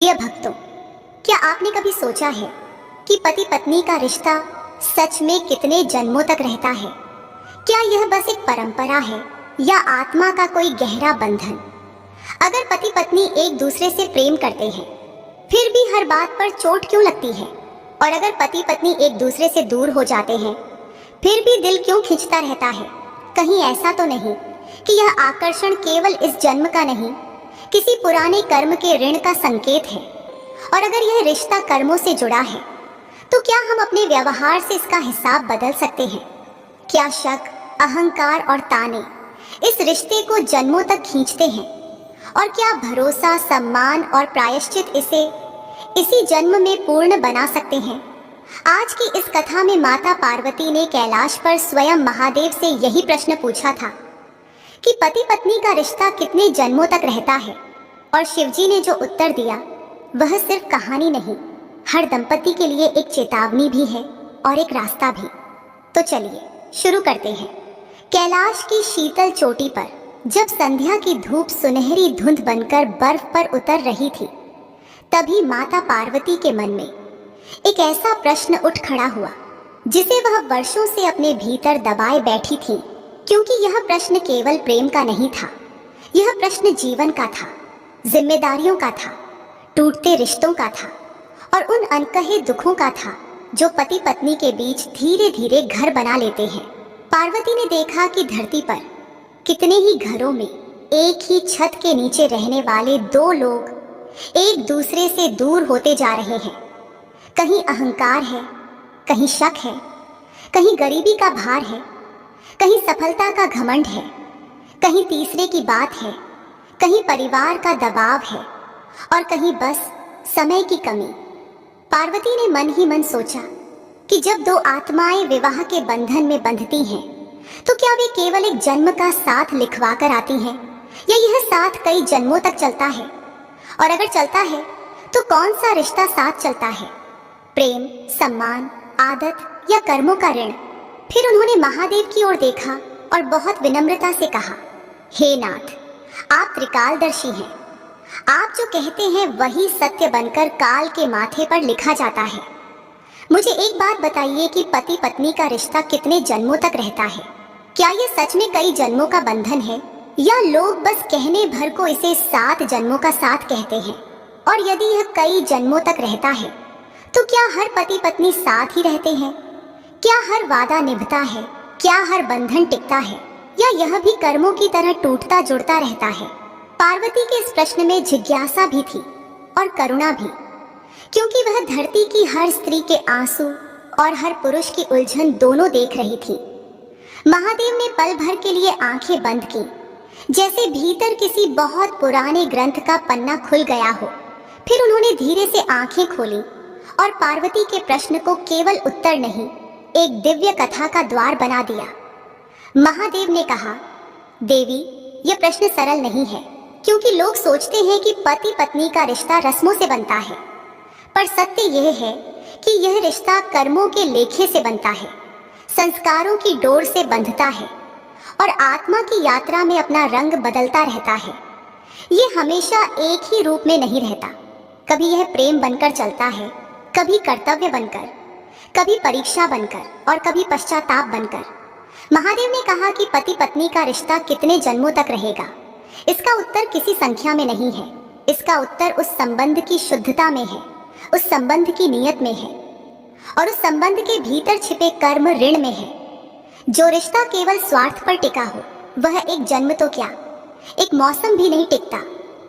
प्रिय भक्तों, क्या आपने कभी सोचा है कि पति पत्नी का रिश्ता सच में कितने जन्मों तक रहता है? क्या यह बस एक परंपरा है या आत्मा का कोई गहरा बंधन? अगर पति पत्नी एक दूसरे से प्रेम करते हैं, फिर भी हर बात पर चोट क्यों लगती है? और अगर पति पत्नी एक दूसरे से दूर हो जाते हैं, फिर भी दिल क्यों खिंचता रहता है? कहीं ऐसा तो नहीं कि यह आकर्षण केवल इस जन्म का नहीं, किसी पुराने कर्म के ऋण का संकेत है? और अगर यह रिश्ता कर्मों से जुड़ा है, तो क्या हम अपने व्यवहार से इसका हिसाब बदल सकते हैं? क्या शक, अहंकार और ताने इस रिश्ते को जन्मों तक खींचते हैं? और क्या भरोसा, सम्मान और प्रायश्चित इसे इसी जन्म में पूर्ण बना सकते हैं? आज की इस कथा में माता पार्वती ने कैलाश पर स्वयं महादेव से यही प्रश्न पूछा था कि पति पत्नी का रिश्ता कितने जन्मों तक रहता है। और शिवजी ने जो उत्तर दिया, वह सिर्फ कहानी नहीं, हर दंपति के लिए एक चेतावनी भी है और एक रास्ता भी। तो चलिए शुरू करते हैं। कैलाश की शीतल चोटी पर जब संध्या की धूप सुनहरी धुंध बनकर बर्फ पर उतर रही थी, तभी माता पार्वती के मन में एक ऐसा प्रश्न उठ खड़ा हुआ जिसे वह वर्षों से अपने भीतर दबाए बैठी थी। क्योंकि यह प्रश्न केवल प्रेम का नहीं था, यह प्रश्न जीवन का था, जिम्मेदारियों का था, टूटते रिश्तों का था और उन अनकहे दुखों का था जो पति पत्नी के बीच धीरे धीरे घर बना लेते हैं। पार्वती ने देखा कि धरती पर कितने ही घरों में एक ही छत के नीचे रहने वाले दो लोग एक दूसरे से दूर होते जा रहे हैं। कहीं अहंकार है, कहीं शक है, कहीं गरीबी का भार है, कहीं सफलता का घमंड है, कहीं तीसरे की बात है, कहीं परिवार का दबाव है और कहीं बस समय की कमी। पार्वती ने मन ही मन सोचा कि जब दो आत्माएं विवाह के बंधन में बंधती हैं, तो क्या वे केवल एक जन्म का साथ लिखवा कर आती हैं या यह साथ कई जन्मों तक चलता है? और अगर चलता है तो कौन सा रिश्ता साथ चलता है? प्रेम, सम्मान, आदत या कर्मों का ऋण? फिर उन्होंने महादेव की ओर देखा और बहुत विनम्रता से कहा, हे नाथ, आप त्रिकालदर्शी हैं। आप जो कहते हैं वही सत्य बनकर काल के माथे पर लिखा जाता है। मुझे एक बात बताइए कि पति पत्नी का रिश्ता कितने जन्मों तक रहता है? क्या ये सच में कई जन्मों का बंधन है या लोग बस कहने भर को इसे 7 जन्मों का साथ कहते हैं? और यदि यह कई जन्मों तक रहता है, तो क्या हर पति पत्नी साथ ही रहते हैं? क्या हर वादा निभता है? क्या हर बंधन टिकता है या यह भी कर्मों की तरह टूटता जुड़ता रहता है? पार्वती के इस प्रश्न में जिज्ञासा भी थी और करुणा भी, क्योंकि वह धरती की हर स्त्री के आंसू और हर पुरुष की उलझन दोनों देख रही थी। महादेव ने पल भर के लिए आंखें बंद की, जैसे भीतर किसी बहुत पुराने ग्रंथ का पन्ना खुल गया हो। फिर उन्होंने धीरे से आंखें खोली और पार्वती के प्रश्न को केवल उत्तर नहीं, एक दिव्य कथा का द्वार बना दिया। महादेव ने कहा, देवी, यह प्रश्न सरल नहीं है, क्योंकि लोग सोचते हैं कि पति पत्नी का रिश्ता रस्मों से बनता है, पर सत्य यह है कि यह रिश्ता कर्मों के लेखे से बनता है, संस्कारों की डोर से बंधता है और आत्मा की यात्रा में अपना रंग बदलता रहता है। ये हमेशा एक ही रूप में नहीं रहता। कभी यह प्रेम बनकर चलता है, कभी कर्तव्य बनकर, कभी परीक्षा बनकर और कभी पश्चाताप बनकर। महादेव ने कहा कि पति पत्नी का रिश्ता कितने जन्मों तक रहेगा, इसका उत्तर किसी संख्या में नहीं है। इसका उत्तर उस संबंध की शुद्धता में है, उस संबंध की नीयत में है और उस संबंध के भीतर छिपे कर्म ऋण में है। जो रिश्ता केवल स्वार्थ पर टिका हो, वह एक जन्म तो क्या, एक मौसम भी नहीं टिकता।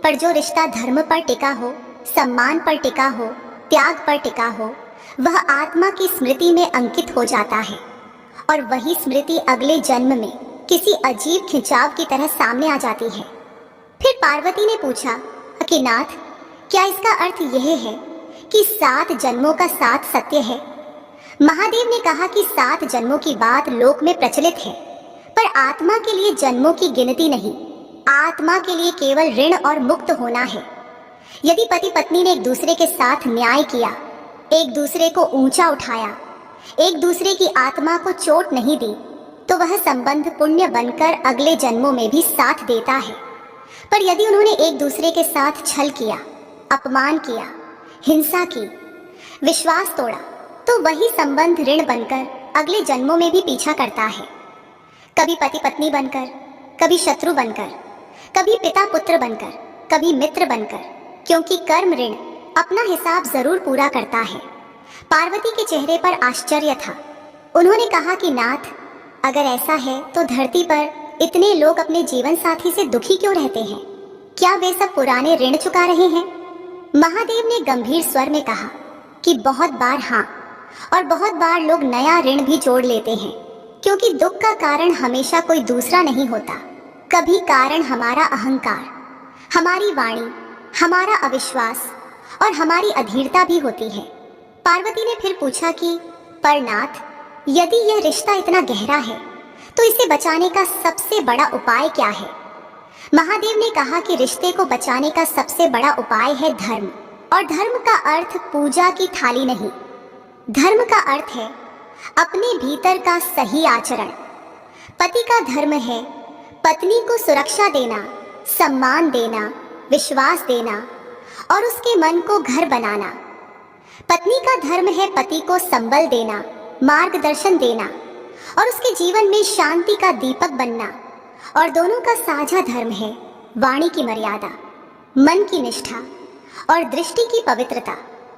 पर जो रिश्ता धर्म पर टिका हो, सम्मान पर टिका हो, त्याग पर टिका हो, वह आत्मा की स्मृति में अंकित हो जाता है और वही स्मृति अगले जन्म में किसी अजीब खिंचाव की तरह सामने आ जाती है। फिर पार्वती ने पूछा कि नाथ, क्या इसका अर्थ यह है कि 7 जन्मों का साथ सत्य है? महादेव ने कहा कि 7 जन्मों की बात लोक में प्रचलित है, पर आत्मा के लिए जन्मों की गिनती नहीं, आत्मा के लिए केवल ऋण और मुक्त होना है। यदि पति पत्नी ने एक दूसरे के साथ न्याय किया, एक दूसरे को ऊंचा उठाया, एक दूसरे की आत्मा को चोट नहीं दी, तो वह संबंध पुण्य बनकर अगले जन्मों में भी साथ देता है। पर यदि उन्होंने एक दूसरे के साथ छल किया, अपमान किया, हिंसा की, विश्वास तोड़ा, तो वही संबंध ऋण बनकर अगले जन्मों में भी पीछा करता है। कभी पति पत्नी बनकर, कभी शत्रु बनकर, कभी पिता पुत्र बनकर, कभी मित्र बनकर, क्योंकि कर्म ऋण अपना हिसाब जरूर पूरा करता है। पार्वती के चेहरे पर आश्चर्य था। उन्होंने कहा कि नाथ, अगर ऐसा है तो धरती पर इतने लोग अपने जीवन साथी से दुखी क्यों रहते हैं? क्या वे सब पुराने ऋण चुका रहे हैं? महादेव ने गंभीर स्वर में कहा कि बहुत बार हाँ, और बहुत बार लोग नया ऋण भी जोड़ लेते हैं, क्योंकि दुख का कारण हमेशा कोई दूसरा नहीं होता। कभी कारण हमारा अहंकार, हमारी वाणी, हमारा अविश्वास और हमारी अधीरता भी होती है। पार्वती ने फिर पूछा कि पर नाथ, यदि यह रिश्ता इतना गहरा है तो इसे बचाने का सबसे बड़ा उपाय क्या है? महादेव ने कहा कि रिश्ते को बचाने का सबसे बड़ा उपाय है धर्म, और धर्म का अर्थ पूजा की थाली नहीं। धर्म का अर्थ है अपने भीतर का सही आचरण। पति का धर्म है पत्नी को सुरक्षा देना, सम्मान देना, विश्वास देना और उसके मन को घर बनाना। पत्नी का धर्म है पति को संबल देना, मार्गदर्शन देना और उसके जीवन में शांति का दीपक बनना। और दोनों का साझा धर्म है वाणी की मर्यादा, मन की निष्ठा और दृष्टि की पवित्रता,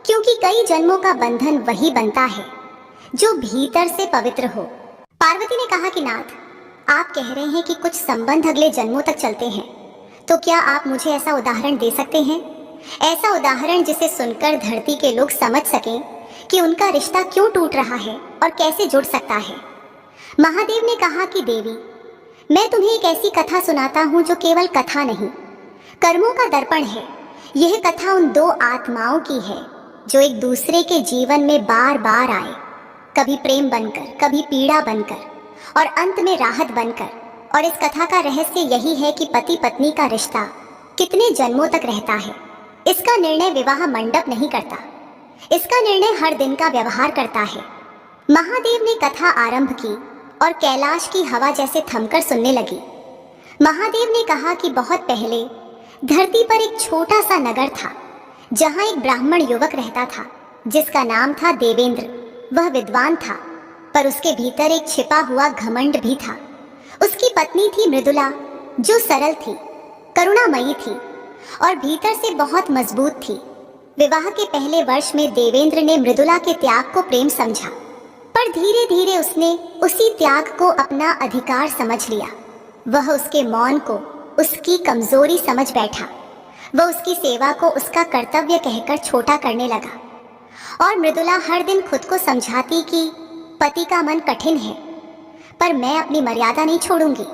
क्योंकि कई जन्मों का बंधन वही बनता है जो भीतर से पवित्र हो। पार्वती ने कहा कि नाथ, आप कह रहे हैं कि कुछ संबंध अगले जन्मों तक चलते हैं, तो क्या आप मुझे ऐसा उदाहरण दे सकते हैं? ऐसा उदाहरण जिसे सुनकर धरती के लोग समझ सकें कि उनका रिश्ता क्यों टूट रहा है और कैसे जुड़ सकता है। महादेव ने कहा कि देवी, मैं तुम्हें एक ऐसी कथा सुनाता हूँ जो केवल कथा नहीं, कर्मों का दर्पण है। यह कथा उन दो आत्माओं की है जो एक दूसरे के जीवन में बार बार आए, कभी प्रेम बनकर, कभी पीड़ा बनकर और अंत में राहत बनकर। और इस कथा का रहस्य यही है कि पति पत्नी का रिश्ता कितने जन्मों तक रहता है। इसका निर्णय विवाह मंडप नहीं करता, इसका निर्णय हर दिन का व्यवहार करता है। महादेव ने कथा आरंभ की और कैलाश की हवा जैसे थमकर सुनने लगी। महादेव ने कहा कि बहुत पहले धरती पर एक छोटा सा नगर था जहां एक ब्राह्मण युवक रहता था जिसका नाम था देवेंद्र। वह विद्वान था, पर उसके भीतर एक छिपा हुआ घमंड भी था। उसकी पत्नी थी मृदुला, जो सरल थी, करुणामयी थी और भीतर से बहुत मजबूत थी। विवाह के पहले वर्ष में देवेंद्र ने मृदुला के त्याग को प्रेम समझा, पर धीरे धीरे उसने उसी त्याग को अपना अधिकार समझ लिया। वह उसके मौन को उसकी कमजोरी समझ बैठा। वह उसकी सेवा को उसका कर्तव्य कहकर छोटा करने लगा। और मृदुला हर दिन खुद को समझाती कि पति का मन कठिन है, पर मैं अपनी मर्यादा नहीं छोड़ूंगी।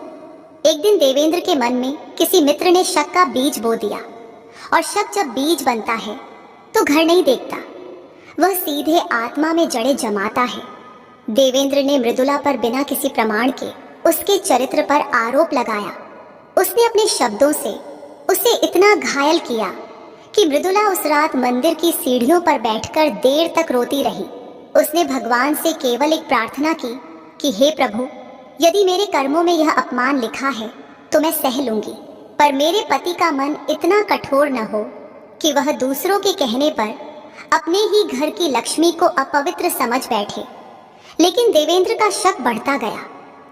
एक दिन देवेंद्र के मन में किसी मित्र ने शक का बीज बो दिया, और शक जब बीज बनता है तो घर नहीं देखता, वह सीधे आत्मा में जड़ें जमाता है। देवेंद्र ने मृदुला पर बिना किसी प्रमाण के उसके चरित्र पर आरोप लगाया। उसने अपने शब्दों से उसे इतना घायल किया कि मृदुला उस रात मंदिर की सीढ़ियों पर बैठकर देर तक रोती रही। उसने भगवान से केवल एक प्रार्थना की कि हे प्रभु, यदि मेरे कर्मों में यह अपमान लिखा है तो मैं सह लूंगी, पर मेरे पति का मन इतना कठोर न हो कि वह दूसरों के कहने पर अपने ही घर की लक्ष्मी को अपवित्र समझ बैठे। लेकिन देवेंद्र का शक बढ़ता गया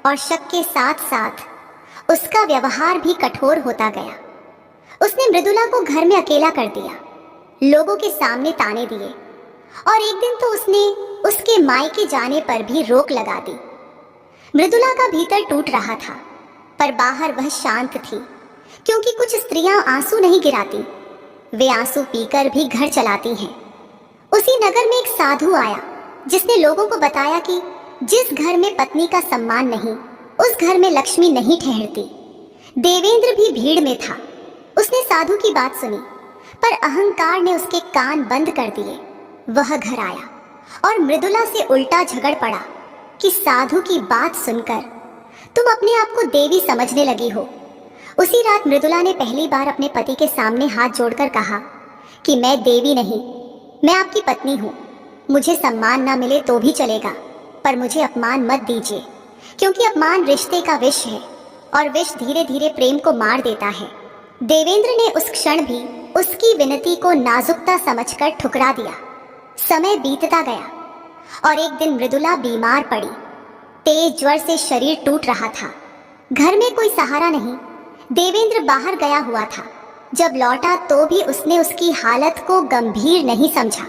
और शक के साथ साथ उसका व्यवहार भी कठोर होता गया। उसने मृदुला को घर में अकेला कर दिया, लोगों के सामने ताने दिए और एक दिन तो उसने उसके मायके जाने पर भी रोक लगा दी। मृदुला का भीतर टूट रहा था, पर बाहर वह शांत थी, क्योंकि कुछ स्त्रियां आंसू नहीं गिराती, वे आंसू पीकर भी घर चलाती हैं। उसी नगर में एक साधु आया जिसने लोगों को बताया कि जिस घर में पत्नी का सम्मान नहीं, उस घर में लक्ष्मी नहीं ठहरती। देवेंद्र भी भीड़ में था। उसने साधु की बात सुनी, पर अहंकार ने उसके कान बंद कर दिए। वह घर आया और मृदुला से उल्टा झगड़ पड़ा कि साधु की बात सुनकर तुम अपने आप को देवी समझने लगी हो। उसी रात मृदुला ने पहली बार अपने पति के सामने हाथ जोड़कर कहा कि मैं देवी नहीं, मैं आपकी पत्नी हूँ। मुझे सम्मान ना मिले तो भी चलेगा, पर मुझे अपमान मत दीजिए, क्योंकि अपमान रिश्ते का विष है और विष धीरे धीरे प्रेम को मार देता है। देवेंद्र ने उस क्षण भी उसकी विनती को नाजुकता समझकर ठुकरा दिया। समय बीतता गया और एक दिन मृदुला बीमार पड़ी। तेज ज्वर से शरीर टूट रहा था। घर में कोई सहारा नहीं। देवेंद्र बाहर गया हुआ था। जब लौटा तो भी उसने उसकी हालत को गंभीर नहीं समझा।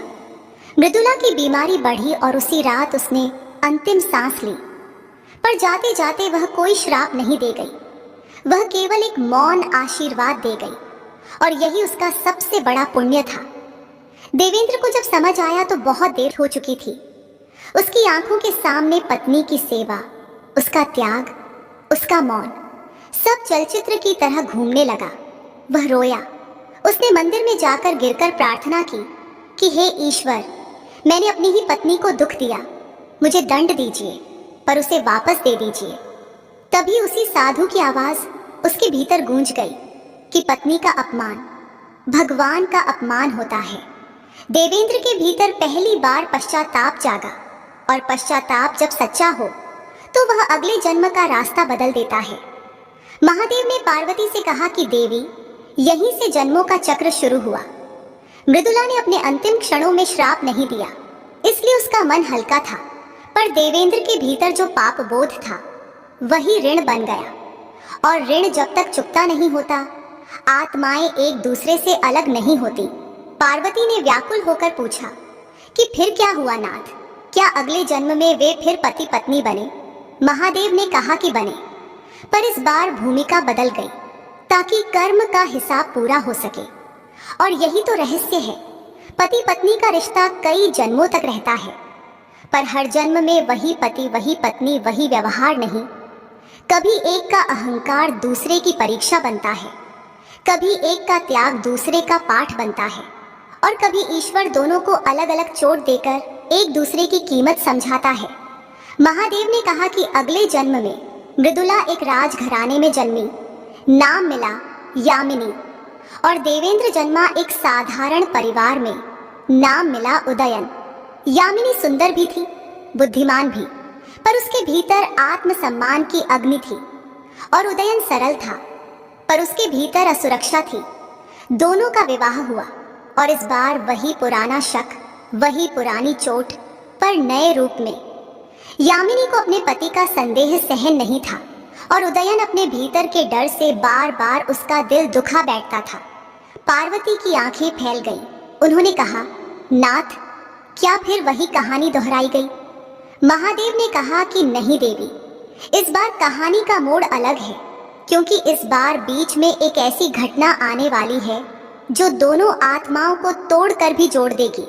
मृदुला की बीमारी बढ़ी और उसी रात उसने अंतिम सांस ली। पर जाते जाते वह कोई श्राप नहीं दे गई, वह केवल एक मौन आशीर्वाद दे गई, और यही उसका सबसे बड़ा पुण्य था। देवेंद्र को जब समझ आया तो बहुत देर हो चुकी थी। उसकी आंखों के सामने पत्नी की सेवा, उसका त्याग, उसका मौन सब चलचित्र की तरह घूमने लगा। वह रोया। उसने मंदिर में जाकर गिरकर प्रार्थना की कि हे ईश्वर, मैंने अपनी ही पत्नी को दुख दिया, मुझे दंड दीजिए, पर उसे वापस दे दीजिए। तभी उसी साधु की आवाज उसके भीतर गूंज गई कि पत्नी का अपमान भगवान का अपमान होता है। देवेंद्र के भीतर पहली बार पश्चाताप जागा, और पश्चाताप जब सच्चा हो तो वह अगले जन्म का रास्ता बदल देता है। महादेव ने पार्वती से कहा कि देवी, यहीं से जन्मों का चक्र शुरू हुआ। मृदुला ने अपने अंतिम क्षणों में श्राप नहीं दिया, इसलिए उसका मन हल्का था, पर देवेंद्र के भीतर जो पाप बोध था वही ऋण बन गया, और ऋण जब तक चुकता नहीं होता, आत्माएं एक दूसरे से अलग नहीं होती। पार्वती ने व्याकुल होकर पूछा कि फिर क्या हुआ नाथ, क्या अगले जन्म में वे फिर पति पत्नी बने? महादेव ने कहा कि बने, पर इस बार भूमिका बदल गई ताकि कर्म का हिसाब पूरा हो सके। और यही तो रहस्य है। पति पत्नी का रिश्ता कई जन्मों तक रहता है, पर हर जन्म में वही पति वही पत्नी वही व्यवहार नहीं। कभी एक का अहंकार दूसरे की परीक्षा बनता है, कभी एक का त्याग दूसरे का पाठ बनता है, और कभी ईश्वर दोनों को अलग अलग चोट देकर एक दूसरे की कीमत समझाता है। महादेव ने कहा कि अगले जन्म में मृदुला एक राजघराने में जन्मी, नाम मिला यामिनी, और देवेंद्र जन्मा एक साधारण परिवार में, नाम मिला उदयन। यामिनी सुंदर भी थी, बुद्धिमान भी, पर उसके भीतर आत्मसम्मान की अग्नि थी, और उदयन सरल था, पर उसके भीतर असुरक्षा थी। दोनों का विवाह हुआ, और इस बार वही पुराना शक, वही पुरानी चोट, पर नए रूप में। यामिनी को अपने पति का संदेह सहन नहीं था, और उदयन अपने भीतर के डर से बार बार उसका दिल दुखा बैठता था। पार्वती की आंखें फैल गईं। उन्होंने कहा, नाथ, क्या फिर वही कहानी दोहराई गई? महादेव ने कहा कि नहीं देवी, इस बार कहानी का मोड़ अलग है, क्योंकि इस बार बीच में एक ऐसी घटना आने वाली है जो दोनों आत्माओं को तोड़कर भी जोड़ देगी,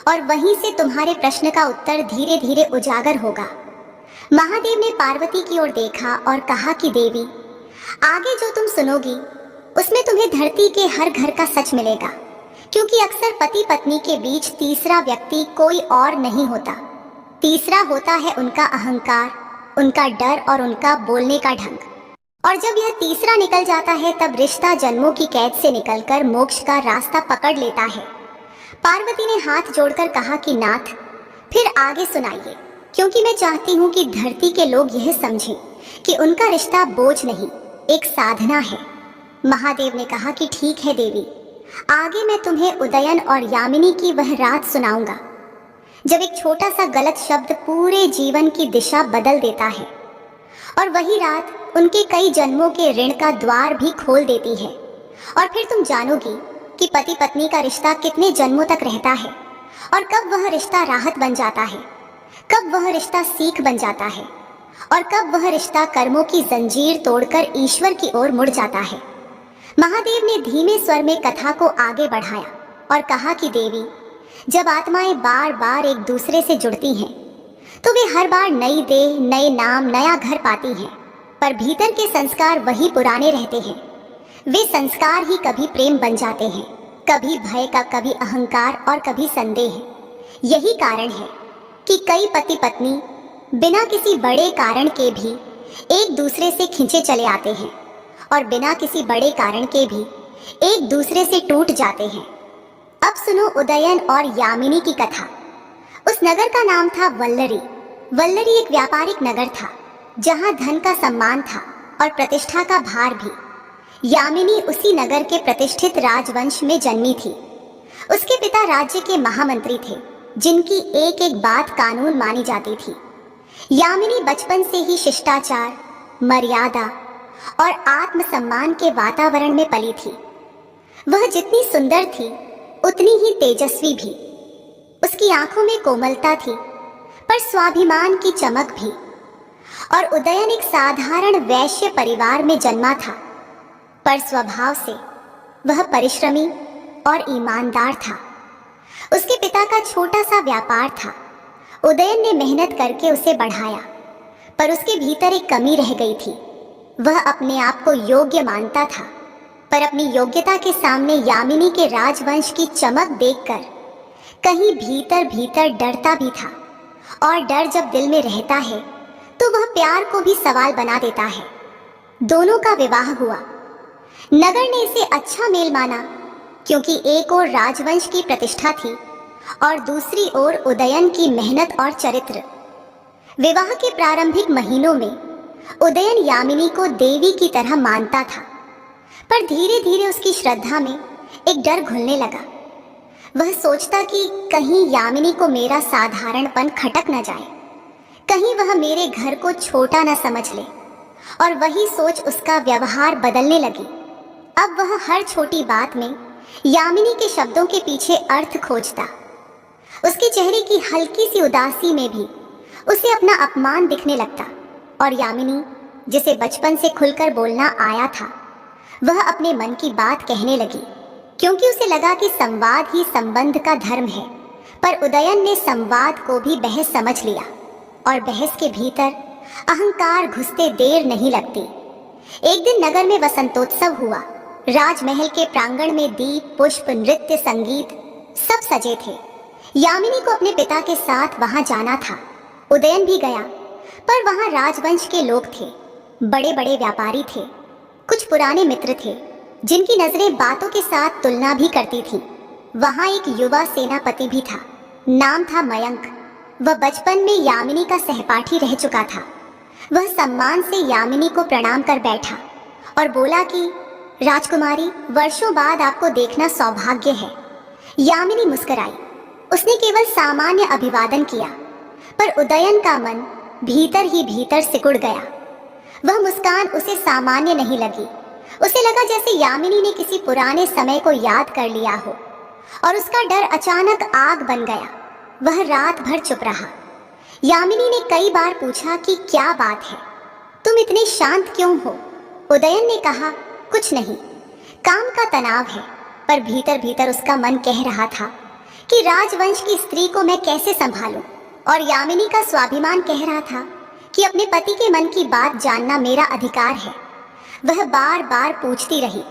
और वहीं से तुम्हारे प्रश्न का उत्तर धीरे धीरे उजागर होगा। महादेव ने पार्वती की ओर देखा और कहा कि देवी, आगे जो तुम सुनोगी उसमें तुम्हें धरती के हर घर का सच मिलेगा, क्योंकि अक्सर पति पत्नी के बीच तीसरा व्यक्ति कोई और नहीं होता। तीसरा होता है उनका अहंकार, उनका डर और उनका बोलने का ढंग। और जब यह तीसरा निकल जाता है तब रिश्ता जन्मों की कैद से निकलकर मोक्ष का रास्ता पकड़ लेता है। पार्वती ने हाथ जोड़कर कहा कि नाथ, फिर आगे सुनाइए, क्योंकि मैं चाहती हूँ कि धरती के लोग यह समझें कि उनका रिश्ता बोझ नहीं, एक साधना है। महादेव ने कहा कि ठीक है देवी, आगे मैं तुम्हें उदयन और यामिनी की वह रात सुनाऊंगा जब एक छोटा सा गलत शब्द पूरे जीवन की दिशा बदल देता है, और वही रात उनके कई जन्मों के ऋण का द्वार भी खोल देती है। और फिर तुम जानोगी कि पति पत्नी का रिश्ता कितने जन्मों तक रहता है, और कब वह रिश्ता राहत बन जाता है, कब वह रिश्ता सीख बन जाता है, और कब वह रिश्ता कर्मों की जंजीर तोड़कर ईश्वर की ओर मुड़ जाता है। महादेव ने धीमे स्वर में कथा को आगे बढ़ाया और कहा कि देवी, जब आत्माएं बार बार एक दूसरे से जुड़ती हैं तो वे हर बार नई देह, नए नाम, नया घर पाती हैं, पर भीतर के संस्कार वही पुराने रहते हैं। वे संस्कार ही कभी प्रेम बन जाते हैं, कभी भय का, कभी अहंकार और कभी संदेह। यही कारण है कि कई पति पत्नी बिना किसी बड़े कारण के भी एक दूसरे से खिंचे चले आते हैं, और बिना किसी बड़े कारण के भी एक दूसरे से टूट जाते हैं। अब सुनो उदयन और यामिनी की कथा। उस नगर का नाम था वल्लरी। वल्लरी एक व्यापारिक नगर था, जहां धन का सम्मान था और प्रतिष्ठा का भार भी। यामिनी उसी नगर के प्रतिष्ठित राजवंश में जन्मी थी। उसके पिता राज्य के महामंत्री थे, जिनकी एक एक बात कानून मानी जाती थी। यामिनी बचपन से ही शिष्टाचार, मर्यादा और आत्मसम्मान के वातावरण में पली थी। वह जितनी सुंदर थी, उतनी ही तेजस्वी भी। उसकी आंखों में कोमलता थी, पर स्वाभिमान की चमक भी। और उदयन एक साधारण वैश्य परिवार में जन्मा था, पर स्वभाव से वह परिश्रमी और ईमानदार था। उसके पिता का छोटा सा व्यापार था। उदयन ने मेहनत करके उसे बढ़ाया, पर उसके भीतर एक कमी रह गई थी। वह अपने आप को योग्य मानता था, पर अपनी योग्यता के सामने यामिनी के राजवंश की चमक देखकर कहीं भीतर भीतर डरता भी था। और डर जब दिल में रहता है तो वह प्यार को भी सवाल बना देता है। दोनों का विवाह हुआ। नगर ने इसे अच्छा मेल माना, क्योंकि एक ओर राजवंश की प्रतिष्ठा थी और दूसरी ओर उदयन की मेहनत और चरित्र। विवाह के प्रारंभिक महीनों में उदयन यामिनी को देवी की तरह मानता था, पर धीरे धीरे उसकी श्रद्धा में एक डर घुलने लगा। वह सोचता कि कहीं यामिनी को मेरा साधारणपन खटक न जाए, कहीं वह मेरे घर को छोटा न समझ ले। और वही सोच उसका व्यवहार बदलने लगी। अब वह हर छोटी बात में यामिनी के शब्दों के पीछे अर्थ खोजता। उसके चेहरे की हल्की सी उदासी में भी उसे अपना अपमान दिखने लगता। और यामिनी, जिसे बचपन से खुलकर बोलना आया था, वह अपने मन की बात कहने लगी, क्योंकि उसे लगा कि संवाद ही संबंध का धर्म है। पर उदयन ने संवाद को भी बहस समझ लिया, और बहस के भीतर अहंकार घुसते देर नहीं लगती। एक दिन नगर में वसंतोत्सव हुआ। राजमहल के प्रांगण में दीप, पुष्प, नृत्य, संगीत सब सजे थे। यामिनी को अपने पिता के साथ वहां जाना था। उदयन भी गया, पर वहां राजवंश के लोग थे। बड़े बड़े व्यापारी थे, कुछ पुराने मित्र थे, जिनकी नजरें बातों के साथ तुलना भी करती थीं। वहां एक युवा सेनापति भी था, नाम था मयंक। वह बचपन में यामिनी का सहपाठी रह चुका था। वह सम्मान से यामिनी को प्रणाम कर बैठा और बोला कि राजकुमारी, वर्षों बाद आपको देखना सौभाग्य है। यामिनी मुस्कुराई। उसने केवल सामान्य अभिवादन किया, पर उदयन का मन भीतर ही भीतर सिकुड़ गया। वह मुस्कान उसे सामान्य नहीं लगी। उसे लगा जैसे यामिनी ने किसी पुराने समय को याद कर लिया हो, और उसका डर अचानक आग बन गया। वह रात भर चुप रहा। यामिनी ने कई बार पूछा कि क्या बात है, तुम इतने शांत क्यों हो? उदयन ने कहा, कुछ नहीं, काम का तनाव है। पर भीतर भीतर उसका मन कह रहा था कि राजवंश की स्त्री को मैं कैसे संभालूं। और यामिनी का स्वाभिमान कह रहा था कि अपने पति के मन की बात जानना मेरा अधिकार है। वह बार बार पूछती रही।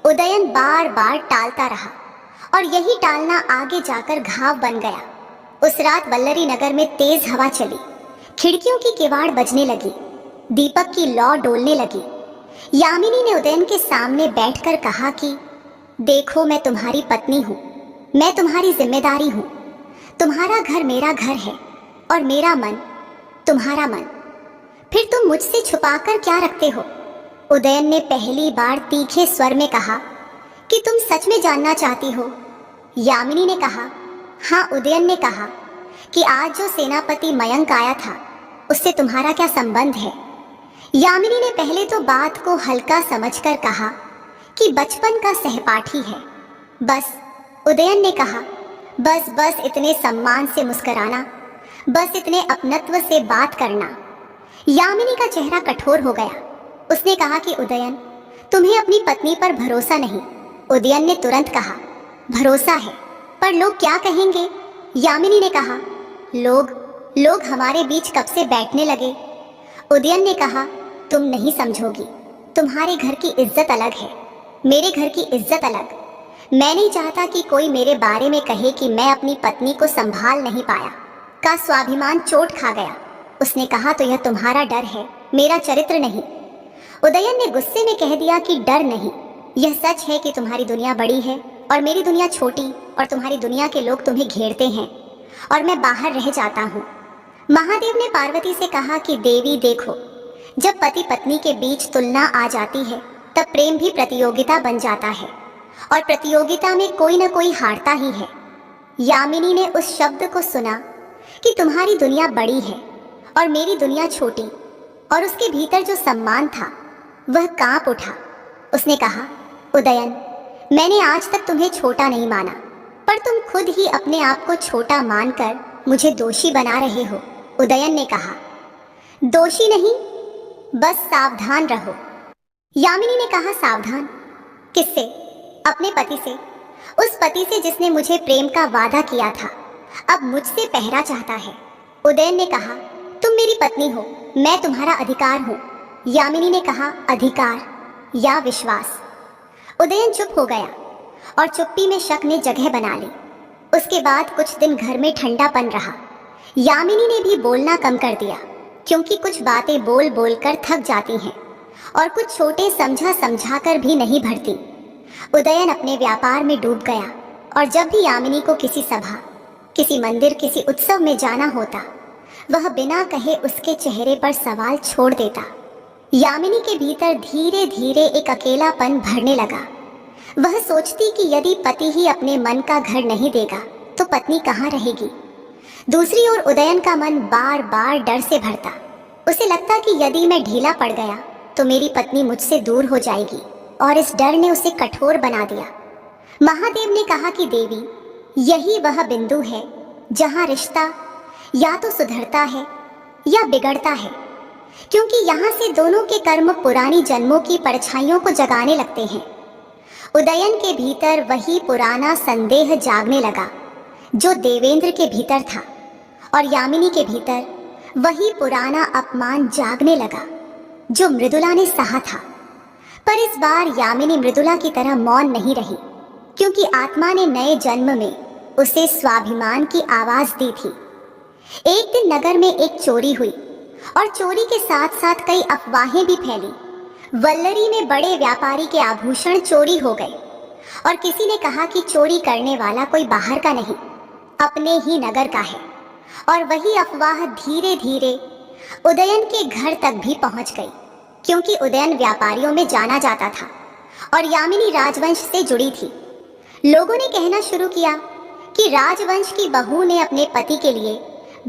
उदयन बार बार टालता रहा, और यही टालना आगे जाकर घाव बन गया। उस रात वल्लरी नगर में तेज हवा चली। खिड़कियों की किवाड़ बजने लगी, दीपक की लौ डोलने लगी। यामिनी ने उदयन के सामने बैठकर कहा कि देखो, मैं तुम्हारी पत्नी हूँ, मैं तुम्हारी जिम्मेदारी हूँ। तुम्हारा घर मेरा घर है, और मेरा मन तुम्हारा मन। फिर तुम मुझसे छुपाकर क्या रखते हो? उदयन ने पहली बार तीखे स्वर में कहा कि तुम सच में जानना चाहती हो? यामिनी ने कहा, हाँ। उदयन ने कहा कि आज जो सेनापति मयंक आया था, उससे तुम्हारा क्या संबंध है? यामिनी ने पहले तो बात को हल्का समझकर कहा कि बचपन का सहपाठी है, बस। उदयन ने कहा, बस बस, इतने सम्मान से मुस्कुराना, बस इतने अपनत्व से बात करना। यामिनी का चेहरा कठोर हो गया। उसने कहा कि उदयन, तुम्हें अपनी पत्नी पर भरोसा नहीं। उदयन ने तुरंत कहा, भरोसा है, पर लोग क्या कहेंगे? यामिनी ने कहा, लोग हमारे बीच कब से बैठने लगे। उदयन ने कहा, तुम नहीं समझोगी। तुम्हारे घर की इज्जत अलग है, मेरे घर की इज्जत अलग। मैं नहीं चाहता कि कोई मेरे बारे में कहे कि मैं अपनी पत्नी को संभाल नहीं पाया। का स्वाभिमान चोट खा गया। उसने कहा, तो यह तुम्हारा डर है, मेरा चरित्र नहीं। उदयन ने गुस्से में कह दिया कि डर नहीं, यह सच है कि तुम्हारी दुनिया बड़ी है और मेरी दुनिया छोटी, और तुम्हारी दुनिया के लोग तुम्हें घेरते हैं और मैं बाहर रह जाता हूँ। महादेव ने पार्वती से कहा कि देवी देखो, जब पति पत्नी के बीच तुलना आ जाती है तब प्रेम भी प्रतियोगिता बन जाता है और प्रतियोगिता में कोई न कोई हारता ही है। यामिनी ने उस शब्द को सुना कि तुम्हारी दुनिया बड़ी है और मेरी दुनिया छोटी, और उसके भीतर जो सम्मान था वह कांप उठा। उसने कहा, उदयन, मैंने आज तक तुम्हें छोटा नहीं माना, पर तुम खुद ही अपने आप को छोटा मानकर मुझे दोषी बना रहे हो। उदयन ने कहा, दोषी नहीं, बस सावधान रहो। यामिनी ने कहा, सावधान? किससे? अपने पति से, उस पति से जिसने मुझे प्रेम का वादा किया था, अब मुझसे पहरा चाहता है। उदयन ने कहा, तुम मेरी पत्नी हो, मैं तुम्हारा अधिकार हूं। यामिनी ने कहा, अधिकार या विश्वास? उदयन चुप हो गया और चुप्पी में शक ने जगह बना ली। उसके बाद कुछ दिन घर में ठंडापन रहा। यामिनी ने भी बोलना कम कर दिया, क्योंकि कुछ बातें बोल बोल कर थक जाती हैं और कुछ छोटे समझा समझा कर भी नहीं भरती। उदयन अपने व्यापार में डूब गया और जब भी यामिनी को किसी सभा, किसी मंदिर, किसी उत्सव में जाना होता, वह बिना कहे उसके चेहरे पर सवाल छोड़ देता। यामिनी के भीतर धीरे धीरे एक अकेलापन भरने लगा। वह सोचती कि यदि पति ही अपने मन का घर नहीं देगा तो पत्नी कहाँ रहेगी। दूसरी ओर उदयन का मन बार बार डर से भरता। उसे लगता कि यदि मैं ढीला पड़ गया तो मेरी पत्नी मुझसे दूर हो जाएगी, और इस डर ने उसे कठोर बना दिया। महादेव ने कहा कि देवी, यही वह बिंदु है जहाँ रिश्ता या तो सुधरता है या बिगड़ता है, क्योंकि यहाँ से दोनों के कर्म पुरानी जन्मों की परछाइयों को जगाने लगते हैं। उदयन के भीतर वही पुराना संदेह जागने लगा जो देवेंद्र के भीतर था, और यामिनी के भीतर वही पुराना अपमान जागने लगा जो मृदुला ने सहा था। पर इस बार यामिनी मृदुला की तरह मौन नहीं रही, क्योंकि आत्मा ने नए जन्म में उसे स्वाभिमान की आवाज दी थी। एक दिन नगर में एक चोरी हुई और चोरी के साथ साथ कई अफवाहें भी फैली। वल्लरी में बड़े व्यापारी के आभूषण चोरी हो गए और किसी ने कहा कि चोरी करने वाला कोई बाहर का नहीं, अपने ही नगर का है। और वही अफवाह धीरे धीरे उदयन के घर तक भी पहुंच गई, क्योंकि उदयन व्यापारियों में जाना जाता था और यामिनी राजवंश से जुड़ी थी। लोगों ने कहना शुरू किया कि राजवंश की बहू ने अपने पति के लिए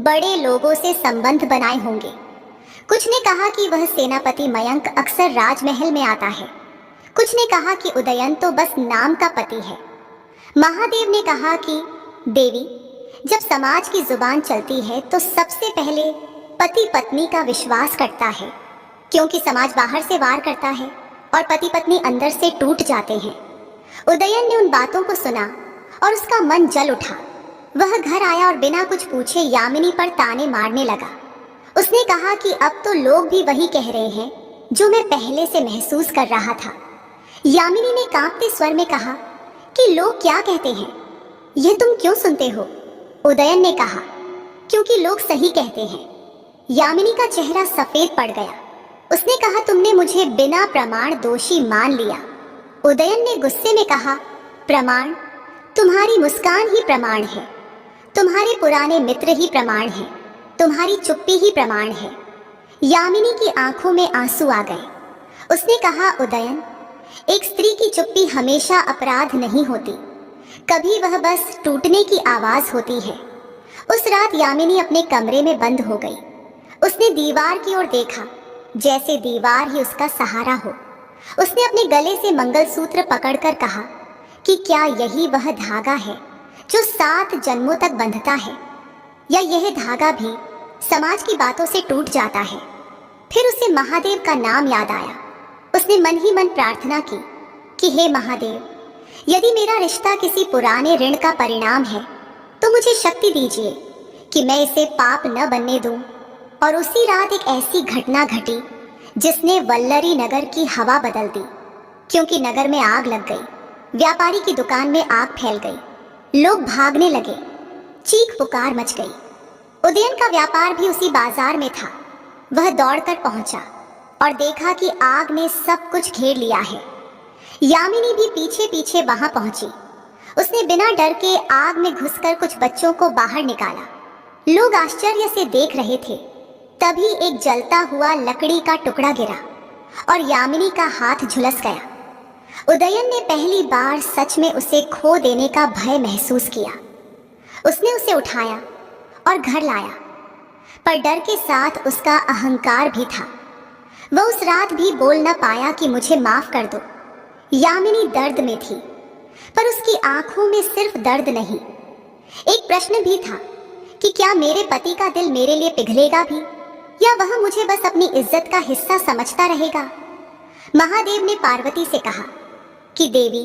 बड़े लोगों से संबंध बनाए होंगे। कुछ ने कहा कि वह सेनापति मयंक अक्सर राजमहल में आता है। कुछ ने कहा कि उदयन तो बस नाम का पति है। महादेव ने कहा कि देवी, जब समाज की जुबान चलती है तो सबसे पहले पति पत्नी का विश्वास करता है, क्योंकि समाज बाहर से वार करता है और पति पत्नी अंदर से टूट जाते हैं। उदयन ने उन बातों को सुना और उसका मन जल उठा। वह घर आया और बिना कुछ पूछे यामिनी पर ताने मारने लगा। उसने कहा कि अब तो लोग भी वही कह रहे हैं जो मैं पहले से महसूस कर रहा था। यामिनी ने कांपते स्वर में कहा कि लोग क्या कहते हैं, यह तुम क्यों सुनते हो? उदयन ने कहा, क्योंकि लोग सही कहते हैं। यामिनी का चेहरा सफेद पड़ गया। उसने कहा, तुमने मुझे बिना प्रमाण दोषी मान लिया। उदयन ने गुस्से में कहा, प्रमाण? तुम्हारी मुस्कान ही प्रमाण है, तुम्हारे पुराने मित्र ही प्रमाण हैं, तुम्हारी चुप्पी ही प्रमाण है। यामिनी की आंखों में आंसू आ गए। उसने कहा, उदयन, एक स्त्री की चुप्पी हमेशा अपराध नहीं होती, कभी वह बस टूटने की आवाज होती है। उस रात यामिनी अपने कमरे में बंद हो गई। उसने दीवार की ओर देखा, जैसे दीवार ही उसका सहारा हो। उसने अपने गले से मंगलसूत्र पकड़कर कहा कि क्या यही वह धागा है जो 7 जन्मों तक बंधता है, या यह धागा भी समाज की बातों से टूट जाता है? फिर उसे महादेव का नाम याद आया। उसने मन ही मन प्रार्थना की कि हे महादेव, यदि मेरा रिश्ता किसी पुराने ऋण का परिणाम है तो मुझे शक्ति दीजिए कि मैं इसे पाप न बनने दूं। और उसी रात एक ऐसी घटना घटी जिसने वल्लरी नगर की हवा बदल दी, क्योंकि नगर में आग लग गई। व्यापारी की दुकान में आग फैल गई, लोग भागने लगे, चीख पुकार मच गई। उदयन का व्यापार भी उसी बाजार में था। वह दौड़कर पहुंचा और देखा कि आग ने सब कुछ घेर लिया है। यामिनी भी पीछे पीछे वहां पहुंची। उसने बिना डर के आग में घुसकर कुछ बच्चों को बाहर निकाला। लोग आश्चर्य से देख रहे थे। तभी एक जलता हुआ लकड़ी का टुकड़ा गिरा और यामिनी का हाथ झुलस गया। उदयन ने पहली बार सच में उसे खो देने का भय महसूस किया। उसने उसे उठाया और घर लाया, पर डर के साथ उसका अहंकार भी था। वह उस रात भी बोल न पाया कि मुझे माफ कर दो। यामिनी दर्द में थी, पर उसकी आंखों में सिर्फ दर्द नहीं, एक प्रश्न भी था कि क्या मेरे पति का दिल मेरे लिए पिघलेगा भी, या वह मुझे बस अपनी इज्जत का हिस्सा समझता रहेगा। महादेव ने पार्वती से कहा कि देवी,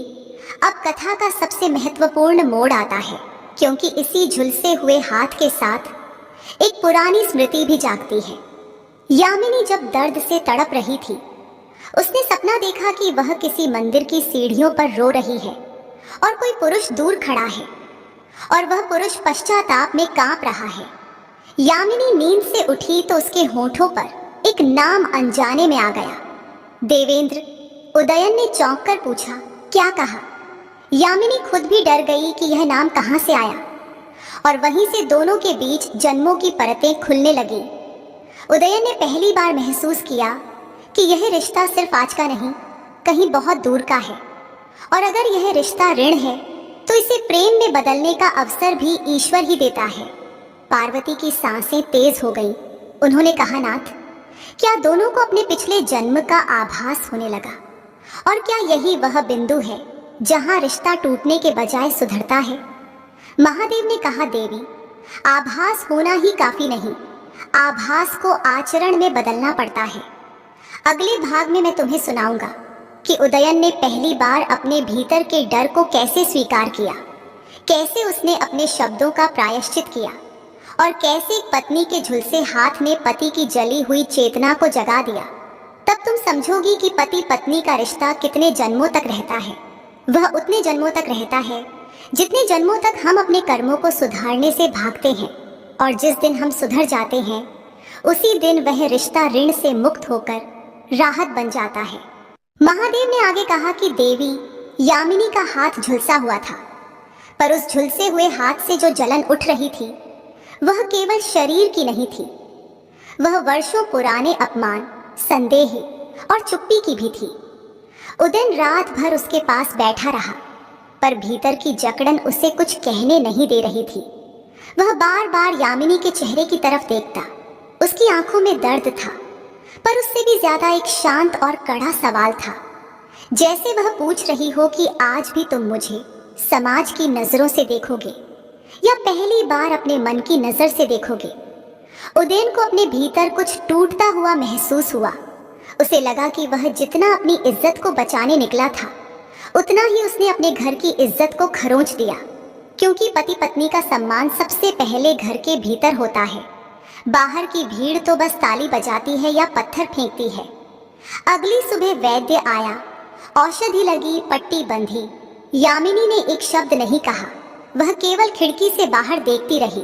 अब कथा का सबसे महत्वपूर्ण मोड़ आता है, क्योंकि इसी झुलसे हुए हाथ के साथ एक पुरानी स्मृति भी जागती है। यामिनी जब दर्द से तड़प रही थी, उसने सपना देखा कि वह किसी मंदिर की सीढ़ियों पर रो रही है और कोई पुरुष दूर खड़ा है और वह पुरुष पश्चाताप में कांप रहा है। यामिनी नींद से उठी तो उसके होठों पर एक नाम अनजाने में आ गया, देवेंद्र। उदयन ने चौंक कर पूछा, क्या कहा? यामिनी खुद भी डर गई कि यह नाम कहां से आया, और वहीं से दोनों के बीच जन्मों की परतें खुलने लगी। उदयन ने पहली बार महसूस किया कि यह रिश्ता सिर्फ आज का नहीं, कहीं बहुत दूर का है, और अगर यह रिश्ता ऋण है तो इसे प्रेम में बदलने का अवसर भी ईश्वर ही देता है। पार्वती की सांसें तेज हो गईं। उन्होंने कहा, नाथ, क्या दोनों को अपने पिछले जन्म का आभास होने लगा? और क्या यही वह बिंदु है जहां रिश्ता टूटने के बजाय सुधरता है? महादेव ने कहा, देवी, आभास होना ही काफी नहीं, आभास को आचरण में बदलना पड़ता है। अगले भाग में मैं तुम्हें सुनाऊंगा कि उदयन ने पहली बार अपने भीतर के डर को कैसे स्वीकार किया, कैसे उसने अपने शब्दों का प्रायश्चित किया, और कैसे एक पत्नी के झुलसे हाथ ने पति की जली हुई चेतना को जगा दिया। तब तुम समझोगी कि पति पत्नी का रिश्ता कितने जन्मों तक रहता है। वह उतने जन्मों तक रहता है जितने जन्मों तक हम अपने कर्मों को सुधारने से भागते हैं, और जिस दिन हम सुधर जाते हैं उसी दिन वह रिश्ता ऋण से मुक्त होकर राहत बन जाता है। महादेव ने आगे कहा कि देवी, यामिनी का हाथ झुलसा हुआ था, पर उस झुलसे हुए हाथ से जो जलन उठ रही थी वह केवल शरीर की नहीं थी, वह वर्षों पुराने अपमान, संदेह और चुप्पी की भी थी। उदयन रात भर उसके पास बैठा रहा, पर भीतर की जकड़न उसे कुछ कहने नहीं दे रही थी। वह बार बार यामिनी के चेहरे की तरफ देखता। उसकी आंखों में दर्द था, पर उससे भी ज्यादा एक शांत और कड़ा सवाल था, जैसे वह पूछ रही हो कि आज भी तुम मुझे समाज की नजरों से देखोगे या पहली बार अपने मन की नजर से देखोगे। उदयन को अपने भीतर कुछ टूटता हुआ महसूस हुआ। उसे लगा कि वह जितना अपनी इज्जत को बचाने निकला था, उतना ही उसने अपने घर की इज्जत को खरोंच दिया, क्योंकि पति पत्नी का सम्मान सबसे पहले घर के भीतर होता है। बाहर की भीड़ तो बस ताली बजाती है या पत्थर फेंकती है। अगली सुबह वैद्य आया, औषधि लगी, पट्टी बंधी। यामिनी ने एक शब्द नहीं कहा, वह केवल खिड़की से बाहर देखती रही,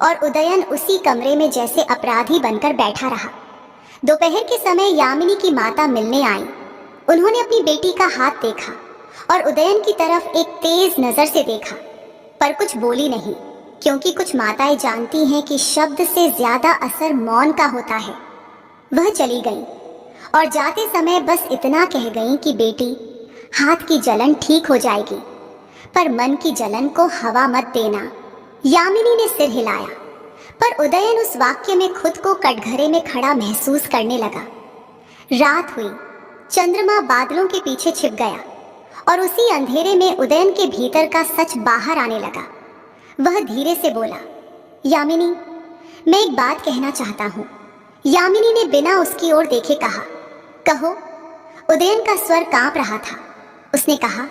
और उदयन उसी कमरे में जैसे अपराधी बनकर बैठा रहा। दोपहर के समय यामिनी की माता मिलने आई। उन्होंने अपनी बेटी का हाथ देखा और उदयन की तरफ एक तेज नजर से देखा, पर कुछ बोली नहीं, क्योंकि कुछ माताएं जानती हैं कि शब्द से ज्यादा असर मौन का होता है। वह चली गई और जाते समय बस इतना कह गई कि बेटी, हाथ की जलन ठीक हो जाएगी, पर मन की जलन को हवा मत देना। यामिनी ने सिर हिलाया, पर उदयन उस वाक्य में खुद को कटघरे में खड़ा महसूस करने लगा। रात हुई, चंद्रमा बादलों के पीछे छिप गया, और उसी अंधेरे में उदयन के भीतर का सच बाहर आने लगा। वह धीरे से बोला, यामिनी, मैं एक बात कहना चाहता हूँ। यामिनी ने बिना उसकी ओर देखे कहा, कहो। उदयन का स्वर कांप रहा था। उसने कहा,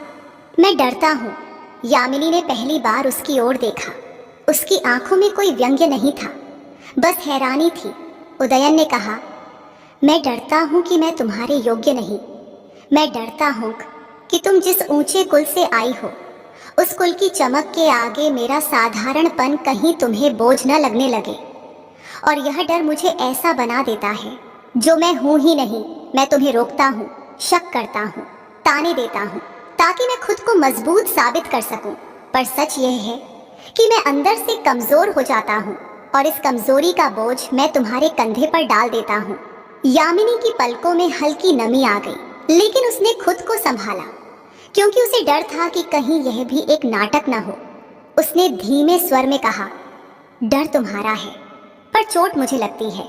मैं डरता हूँ। यामिनी ने पहली बार उसकी ओर देखा। उसकी आंखों में कोई व्यंग्य नहीं था, बस हैरानी थी। उदयन ने कहा, मैं डरता हूँ कि मैं तुम्हारे योग्य नहीं। मैं डरता हूँ कि तुम जिस ऊंचे कुल से आई हो, उस कुल की चमक के आगे मेरा साधारणपन कहीं तुम्हें बोझ न लगने लगे। और यह डर मुझे ऐसा बना देता है, जो मैं हूं ही नहीं। मैं तुम्हें रोकता हूँ, शक करता हूँ, ताने देता हूँ, ताकि मैं खुद को मजबूत साबित कर सकूं। पर सच यह है कि मैं अंदर से कमजोर हो जाता हूँ, और इस कमजोरी का बोझ मैं तुम्हारे कंधे पर डाल देता हूँ। यामिनी की पलकों में हल्की नमी आ गई, लेकिन उसने खुद को संभाला क्योंकि उसे डर था कि कहीं यह भी एक नाटक न हो। उसने धीमे स्वर में कहा, डर तुम्हारा है पर चोट मुझे लगती है।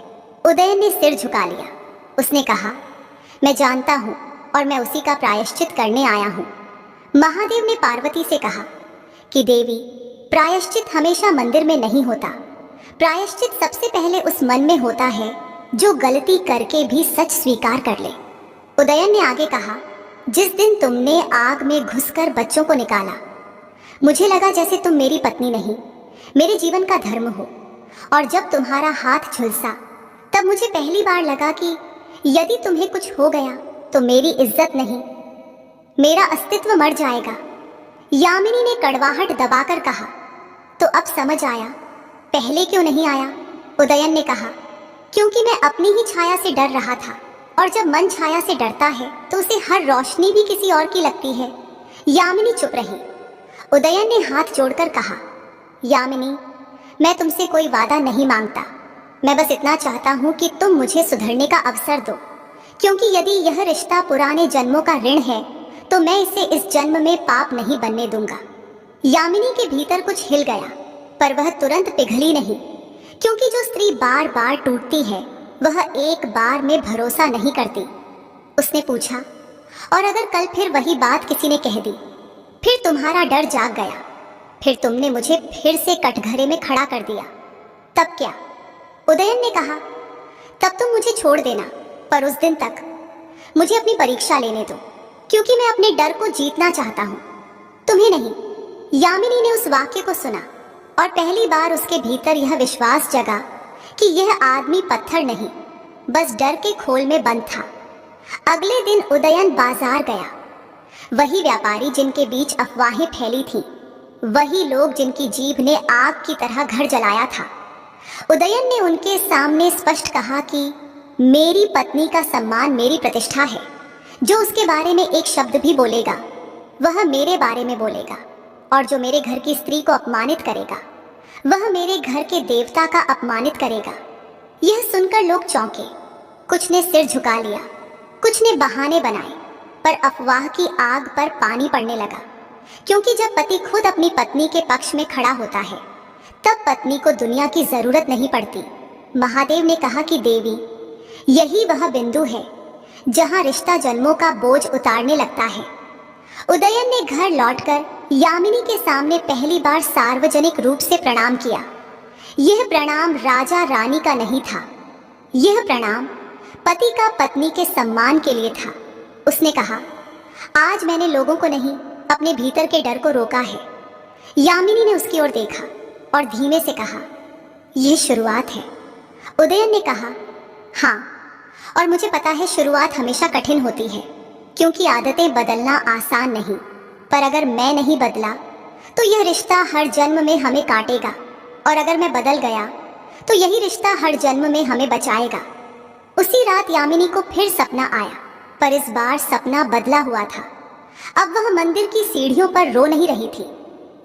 उदयन ने सिर झुका लिया। उसने कहा, मैं जानता हूं और मैं उसी का प्रायश्चित करने आया हूं। महादेव ने पार्वती से कहा कि देवी, प्रायश्चित हमेशा मंदिर में नहीं होता। प्रायश्चित सबसे पहले उस मन में होता है जो गलती करके भी सच स्वीकार कर ले। उदयन ने आगे कहा, जिस दिन तुमने आग में घुसकर बच्चों को निकाला, मुझे लगा जैसे तुम मेरी पत्नी नहीं, मेरे जीवन का धर्म हो। और जब तुम्हारा हाथ झुलसा, तब मुझे पहली बार लगा कि यदि तुम्हें कुछ हो गया तो मेरी इज्जत नहीं, मेरा अस्तित्व मर जाएगा। यामिनी ने कड़वाहट दबाकर कहा, तो अब समझ आया, पहले क्यों नहीं आया? उदयन ने कहा, क्योंकि मैं अपनी ही छाया से डर रहा था, और जब मन छाया से डरता है तो उसे हर रोशनी भी किसी और की लगती है। यामिनी चुप रही। उदयन ने हाथ जोड़कर कहा, यामिनी, मैं तुमसे कोई वादा नहीं मांगता। मैं बस इतना चाहता हूं कि तुम मुझे सुधरने का अवसर दो, क्योंकि यदि यह रिश्ता पुराने जन्मों का ऋण है तो मैं इसे इस जन्म में पाप नहीं बनने दूंगा। यामिनी के भीतर कुछ हिल गया, पर वह तुरंत पिघली नहीं, क्योंकि जो स्त्री बार बार टूटती है वह एक बार में भरोसा नहीं करती। उसने पूछा, और अगर कल फिर वही बात किसी ने कह दी, फिर तुम्हारा डर जाग गया, फिर तुमने मुझे फिर से कटघरे में खड़ा कर दिया, तब क्या? उदयन ने कहा, तब तुम मुझे छोड़ देना, पर उस दिन तक मुझे अपनी परीक्षा लेने दो, क्योंकि मैं अपने डर को जीतना चाहता हूं, तुम्हें नहीं। यामिनी ने उस वाक्य को सुना और पहली बार उसके भीतर यह विश्वास जगा कि यह आदमी पत्थर नहीं, बस डर के खोल में बंद था। अगले दिन उदयन बाजार गया। वही व्यापारी जिनके बीच अफवाहें फैली थीं, वही लोग जिनकी जीभ ने आग की तरह घर जलाया था। उदयन ने उनके सामने स्पष्ट कहा कि मेरी पत्नी का सम्मान मेरी प्रतिष्ठा है। जो उसके बारे में एक शब्द भी बोलेगा वह मेरे बारे में बोलेगा, और जो मेरे घर की स्त्री को अपमानित करेगा वह मेरे घर के देवता का अपमानित करेगा। यह सुनकर लोग चौंके। कुछ ने सिर झुका लिया, कुछ ने बहाने बनाए, पर अफवाह की आग पर पानी पड़ने लगा, क्योंकि जब पति खुद अपनी पत्नी के पक्ष में खड़ा होता है तब पत्नी को दुनिया की जरूरत नहीं पड़ती। महादेव ने कहा कि देवी, यही वह बिंदु है जहां रिश्ता जन्मों का बोझ उतारने लगता है। उदयन ने घर लौटकर यामिनी के सामने पहली बार सार्वजनिक रूप से प्रणाम किया। यह प्रणाम राजा रानी का नहीं था, यह प्रणाम पति का पत्नी के सम्मान के लिए था। उसने कहा, आज मैंने लोगों को नहीं, अपने भीतर के डर को रोका है। यामिनी ने उसकी ओर देखा और धीमे से कहा, यह शुरुआत है। उदयन ने कहा, हाँ, और मुझे पता है शुरुआत हमेशा कठिन होती है, क्योंकि आदतें बदलना आसान नहीं, पर अगर मैं नहीं बदला तो यह रिश्ता हर जन्म में हमें काटेगा, और अगर मैं बदल गया तो यही रिश्ता हर जन्म में हमें बचाएगा। उसी रात यामिनी को फिर सपना आया, पर इस बार सपना बदला हुआ था। अब वह मंदिर की सीढ़ियों पर रो नहीं रही थी,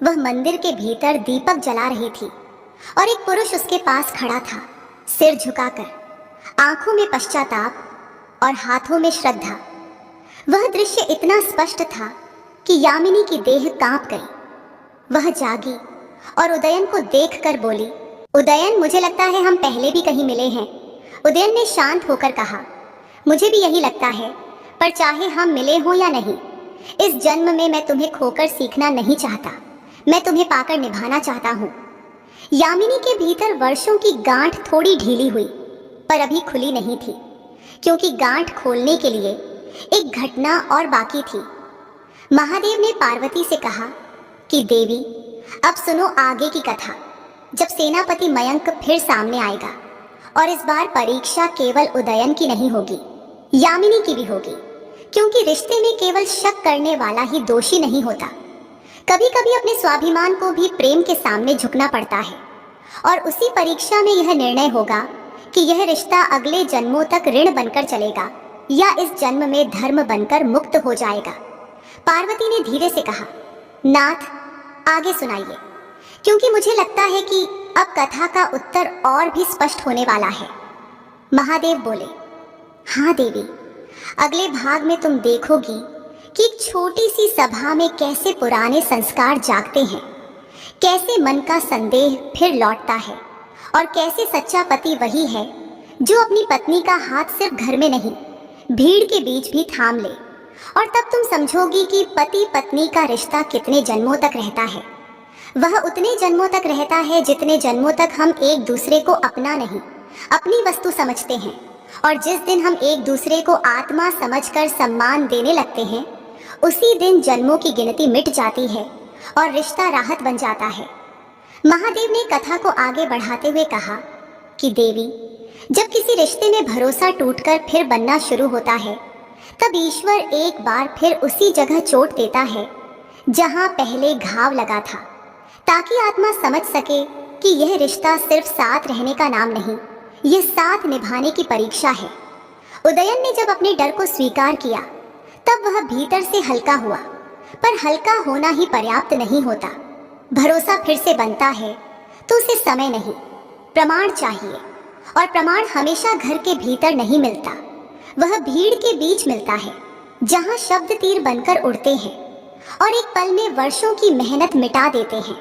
वह मंदिर के भीतर दीपक जला रही थी, और एक पुरुष उसके पास खड़ा था, सिर झुकाकर, आंखों में पश्चाताप और हाथों में श्रद्धा। वह दृश्य इतना स्पष्ट था कि यामिनी की देह कांप गई। वह जागी और उदयन को देखकर बोली, उदयन, मुझे लगता है हम पहले भी कहीं मिले हैं। उदयन ने शांत होकर कहा, मुझे भी यही लगता है, पर चाहे हम मिले हों या नहीं, इस जन्म में मैं तुम्हें खोकर सीखना नहीं चाहता, मैं तुम्हें पाकर निभाना चाहता हूँ। यामिनी के भीतर वर्षों की गांठ थोड़ी ढीली हुई, पर अभी खुली नहीं थी, क्योंकि गांठ खोलने के लिए एक घटना और बाकी थी। महादेव ने पार्वती से कहा कि देवी, अब सुनो आगे की कथा। जब सेनापति मयंक फिर सामने आएगा, और इस बार परीक्षा केवल उदयन की नहीं होगी, यामिनी की भी होगी, क्योंकि रिश्ते में केवल शक करने वाला ही दोषी नहीं होता। कभी कभी अपने स्वाभिमान को भी प्रेम के सामने झुकना पड़ता है, और उसी परीक्षा में यह निर्णय होगा कि यह रिश्ता अगले जन्मों तक ऋण बनकर चलेगा या इस जन्म में धर्म बनकर मुक्त हो जाएगा। पार्वती ने धीरे से कहा, नाथ, आगे सुनाइए, क्योंकि मुझे लगता है कि अब कथा का उत्तर और भी स्पष्ट होने वाला है। महादेव बोले, हाँ देवी, अगले भाग में तुम देखोगी कि एक छोटी सी सभा में कैसे पुराने संस्कार जागते हैं, कैसे मन का संदेह फिर लौटता है और कैसे सच्चा पति वही है जो अपनी पत्नी का हाथ सिर्फ घर में नहीं, भीड़ के बीच भी थाम ले। और तब तुम समझोगी कि पति पत्नी का रिश्ता कितने जन्मों तक रहता है। वह उतने जन्मों तक रहता है जितने जन्मों तक हम एक दूसरे को अपना नहीं, अपनी वस्तु समझते हैं। और जिस दिन हम एक दूसरे को आत्मा समझकर सम्मान देने लगते हैं, उसी दिन जन्मों की गिनती मिट जाती है और रिश्ता राहत बन जाता है। महादेव ने कथा को आगे बढ़ाते हुए कहा कि देवी, जब किसी रिश्ते में भरोसा टूटकर फिर बनना शुरू होता है, तब ईश्वर एक बार फिर उसी जगह चोट देता है जहां पहले घाव लगा था, ताकि आत्मा समझ सके कि यह रिश्ता सिर्फ साथ रहने का नाम नहीं, यह साथ निभाने की परीक्षा है। उदयन ने जब अपने डर को स्वीकार किया, तब वह भीतर से हल्का हुआ। पर हल्का होना ही पर्याप्त नहीं होता। भरोसा फिर से बनता है तो उसे समय नहीं, प्रमाण चाहिए। और प्रमाण हमेशा घर के भीतर नहीं मिलता, वह भीड़ के बीच मिलता है, जहां शब्द तीर बनकर उड़ते हैं और एक पल में वर्षों की मेहनत मिटा देते हैं।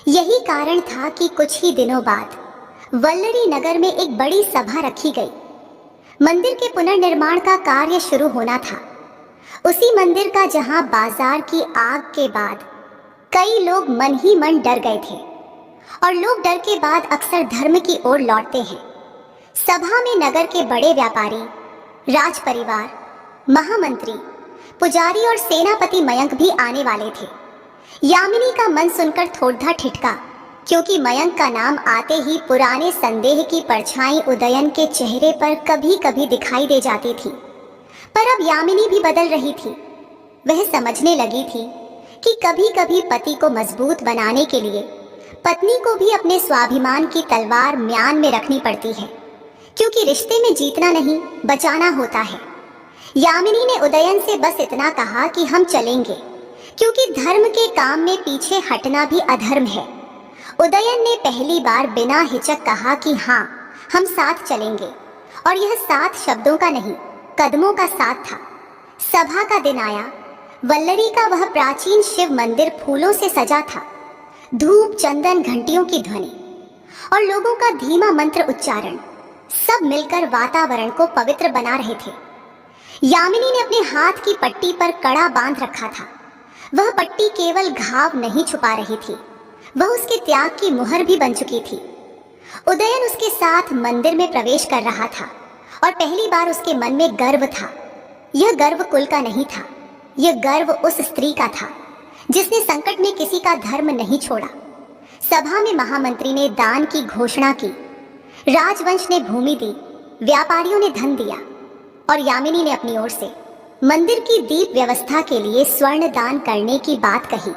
यही कारण था कि कुछ ही दिनों बाद वल्लरी नगर में एक बड़ी सभा रखी गई। मंदिर के पुनर्निर्माण का कार्य शुरू होना था। उसी मंदिर का जहां बाजार की आग के बाद कई लोग मन ही मन डर गए थे, और लोग डर के बाद अक्सर धर्म की ओर लौटते हैं। सभा में नगर के बड़े व्यापारी, राज परिवार, महामंत्री, पुजारी और सेनापति मयंक भी आने वाले थे। यामिनी का मन सुनकर थोड़ा ठिठका, क्योंकि मयंक का नाम आते ही पुराने संदेह की परछाई उदयन के चेहरे पर कभी कभी दिखाई दे जाती थी। पर अब यामिनी भी बदल रही थी। वह समझने लगी थी कि कभी कभी पति को मजबूत बनाने के लिए पत्नी को भी अपने स्वाभिमान की तलवार म्यान में रखनी पड़ती है, क्योंकि रिश्ते में जीतना नहीं, बचाना होता है। यामिनी ने उदयन से बस इतना कहा कि हम चलेंगे, क्योंकि धर्म के काम में पीछे हटना भी अधर्म है। उदयन ने पहली बार बिना हिचक कहा कि हाँ, हम साथ चलेंगे। और यह साथ शब्दों का नहीं, कदमों का साथ था। सभा का दिन आया। वल्लरी का वह प्राचीन शिव मंदिर फूलों से सजा था। धूप, चंदन, घंटियों की ध्वनि और लोगों का धीमा मंत्र उच्चारण, सब मिलकर वातावरण को पवित्र बना रहे थे। यामिनी ने अपने हाथ की पट्टी पर कड़ा बांध रखा था। वह पट्टी केवल घाव नहीं छुपा रही थी, वह उसके त्याग की मुहर भी बन चुकी थी। उदयन उसके साथ मंदिर में प्रवेश कर रहा था, और पहली बार उसके मन में गर्व था। यह गर्व कुल का नहीं था, यह गर्व उस स्त्री का था जिसने संकट में किसी का धर्म नहीं छोड़ा। सभा में महामंत्री ने दान की घोषणा की, राजवंश ने भूमि दी, व्यापारियों ने धन दिया, और यामिनी ने अपनी ओर से मंदिर की दीप व्यवस्था के लिए स्वर्ण दान करने की बात कही।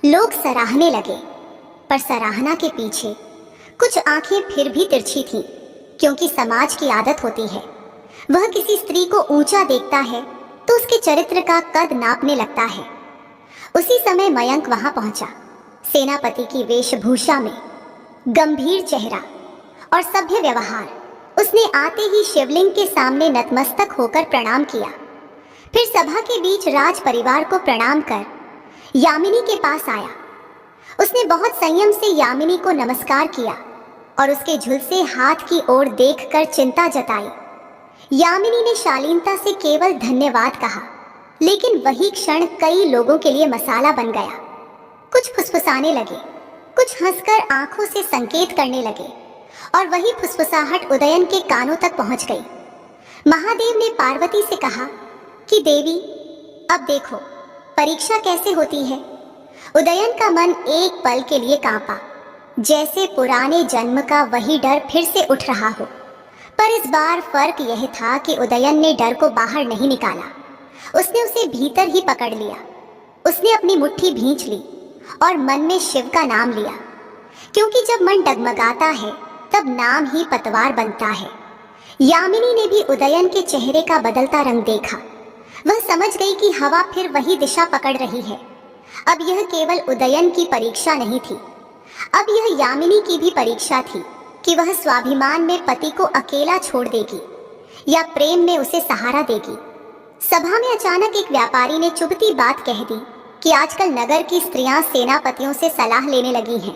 लोग सराहने लगे, पर सराहना के पीछे कुछ आंखें फिर भी तिरछी थीं, क्योंकि समाज की आदत होती है, वह किसी स्त्री को ऊंचा देखता है तो उसके चरित्र का कद नापने लगता है। उसी समय मयंक वहां पहुंचा, सेनापति की वेशभूषा में, गंभीर चेहरा और सभ्य व्यवहार। उसने आते ही शिवलिंग के सामने नतमस्तक होकर प्रणाम किया, फिर सभा के बीच राज परिवार को प्रणाम कर यामिनी के पास आया। उसने बहुत संयम से यामिनी को नमस्कार किया और उसके झुलसे हाथ की ओर देखकर चिंता जताई। यामिनी ने शालीनता से केवल धन्यवाद कहा, लेकिन वही क्षण कई लोगों के लिए मसाला बन गया। कुछ फुसफुसाने लगे, कुछ हंसकर आंखों से संकेत करने लगे, और वही फुसफुसाहट उदयन के कानों तक पहुंच गई। महादेव ने पार्वती से कहा कि देवी, अब देखो परीक्षा कैसे होती है। उदयन का मन एक पल के लिए कांपा, जैसे पुराने जन्म का वही डर फिर से उठ रहा हो। पर इस बार फर्क यह था कि उदयन ने डर को बाहर नहीं निकाला, उसने उसे भीतर ही पकड़ लिया। उसने अपनी मुट्ठी भींच ली और मन में शिव का नाम लिया, क्योंकि जब मन डगमगाता है तब नाम ही पतवार बनता है। यामिनी ने भी उदयन के चेहरे का बदलता रंग देखा। वह समझ गई कि हवा फिर वही दिशा पकड़ रही है। अब यह केवल उदयन की परीक्षा नहीं थी, अब यह यामिनी की भी परीक्षा थी कि वह स्वाभिमान में पति को अकेला छोड़ देगी या प्रेम में उसे सहारा देगी। सभा में अचानक एक व्यापारी ने चुभती बात कह दी कि आजकल नगर की स्त्रियां सेनापतियों से सलाह लेने लगी हैं।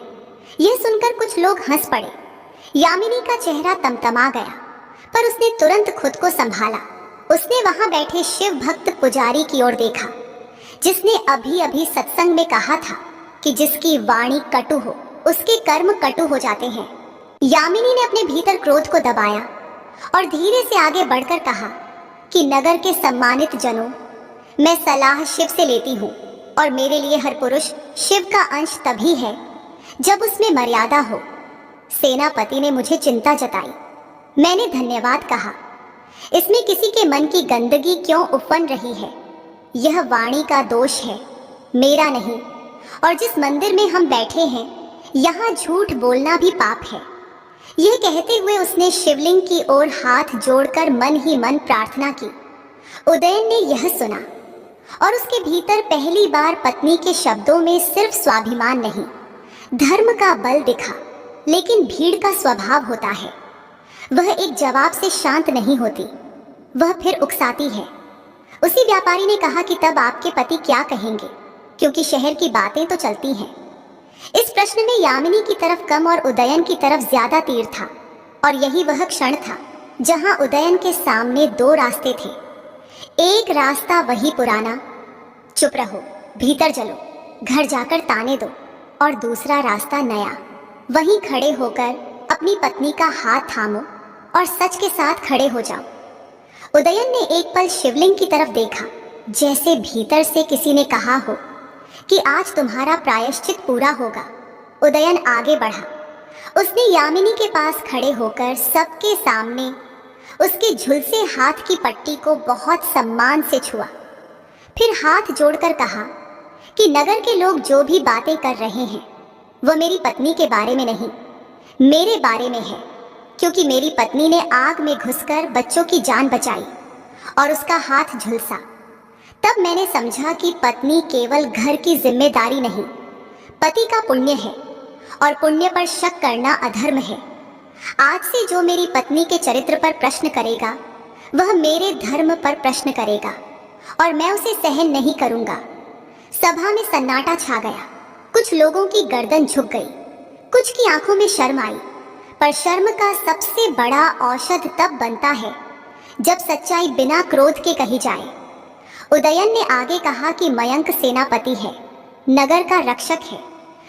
यह सुनकर कुछ लोग हंस पड़े। यामिनी का चेहरा तमतमा गया, पर उसने तुरंत खुद को संभाला। उसने वहां बैठे शिव भक्त पुजारी की ओर देखा, जिसने अभी अभी सत्संग में कहा था कि जिसकी वाणी कटु हो उसके कर्म कटु हो जाते हैं। यामिनी ने अपने भीतर क्रोध को दबाया और धीरे से आगे बढ़कर कहा कि नगर के सम्मानित जनों, मैं सलाह शिव से लेती हूँ और मेरे लिए हर पुरुष शिव का अंश तभी है जब उसमें मर्यादा हो। सेनापति ने मुझे चिंता जताई। मैंने धन्यवाद कहा। इसमें किसी के मन की गंदगी क्यों उफन रही है? यह वाणी का दोष है, मेरा नहीं। और जिस मंदिर में हम बैठे हैं, यहाँ झूठ बोलना भी पाप है। यह कहते हुए उसने शिवलिंग की ओर हाथ जोड़कर मन ही मन प्रार्थना की। उदयन ने यह सुना और उसके भीतर पहली बार पत्नी के शब्दों में सिर्फ स्वाभिमान नहीं, धर्म का बल दिखा। लेकिन भीड़ का स्वभाव होता है, वह एक जवाब से शांत नहीं होती, वह फिर उकसाती है। उसी व्यापारी ने कहा कि तब आपके पति क्या कहेंगे, क्योंकि शहर की बातें तो चलती हैं। इस प्रश्न में यामिनी की तरफ कम और उदयन की तरफ ज्यादा तीर था, और यही वह क्षण था जहां उदयन के सामने दो रास्ते थे। एक रास्ता वही पुराना, चुप रहो, भीतर चलो, घर जाकर ताने दो, और दूसरा रास्ता नया, वहीं खड़े होकर अपनी पत्नी का हाथ थामो और सच के साथ खड़े हो जाओ। उदयन ने एक पल शिवलिंग की तरफ देखा, जैसे भीतर से किसी ने कहा हो कि आज तुम्हारा प्रायश्चित पूरा होगा। उदयन आगे बढ़ा। उसने यामिनी के पास खड़े होकर सबके सामने उसके झुलसे हाथ की पट्टी को बहुत सम्मान से छुआ। फिर हाथ जोड़कर कहा कि नगर के लोग जो भी बातें कर रहे हैं वह मेरी पत्नी के बारे में नहीं, मेरे बारे में है, क्योंकि मेरी पत्नी ने आग में घुसकर बच्चों की जान बचाई और उसका हाथ झुलसा। तब मैंने समझा कि पत्नी केवल घर की जिम्मेदारी नहीं, पति का पुण्य है, और पुण्य पर शक करना अधर्म है। आज से जो मेरी पत्नी के चरित्र पर प्रश्न करेगा वह मेरे धर्म पर प्रश्न करेगा, और मैं उसे सहन नहीं करूंगा। सभा में सन्नाटा छा गया। कुछ लोगों की गर्दन झुक गई, कुछ की आंखों में शर्म आई। पर शर्म का सबसे बड़ा औषध तब बनता है जब सच्चाई बिना क्रोध के कही जाए। उदयन ने आगे कहा कि मयंक सेनापति है, नगर का रक्षक है,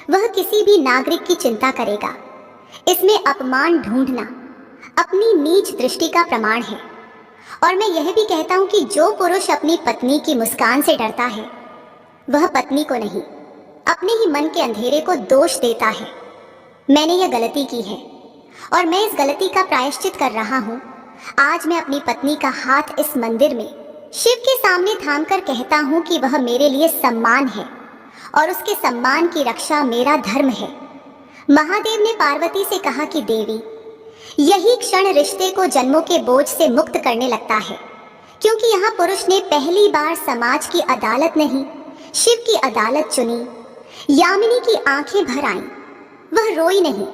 वह किसी भी नागरिक की चिंता करेगा। इसमें अपमान ढूंढना अपनी नीच दृष्टि का प्रमाण है। और मैं यह भी कहता हूं कि जो पुरुष अपनी पत्नी की मुस्कान से डरता है वह पत्नी को नहीं, अपने ही मन के अंधेरे को दोष देता है। मैंने यह गलती की है और मैं इस गलती का प्रायश्चित कर रहा हूँ। आज मैं अपनी पत्नी का हाथ इस मंदिर में शिव के सामने थामकर कहता हूँ कि वह मेरे लिए सम्मान है और उसके सम्मान की रक्षा मेरा धर्म है। महादेव ने पार्वती से कहा कि देवी, यही क्षण रिश्ते को जन्मों के बोझ से मुक्त करने लगता है, क्योंकि यहाँ पुरुष ने पहली बार समाज की अदालत नहीं, शिव की अदालत चुनी। यामिनी की आंखें भर आईं। वह रोई नहीं,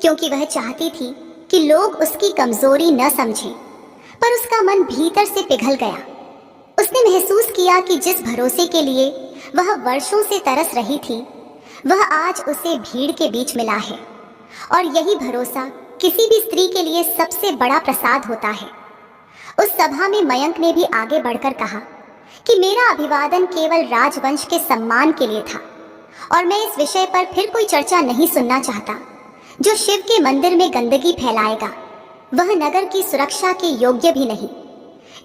क्योंकि वह चाहती थी कि लोग उसकी कमजोरी न समझें, पर उसका मन भीतर से पिघल गया। उसने महसूस किया कि जिस भरोसे के लिए वह वर्षों से तरस रही थी वह आज उसे भीड़ के बीच मिला है, और यही भरोसा किसी भी स्त्री के लिए सबसे बड़ा प्रसाद होता है। उस सभा में मयंक ने भी आगे बढ़कर कहा कि मेरा अभिवादन केवल राजवंश के सम्मान के लिए था, और मैं इस विषय पर फिर कोई चर्चा नहीं सुनना चाहता। जो शिव के मंदिर में गंदगी फैलाएगा वह नगर की सुरक्षा के योग्य भी नहीं।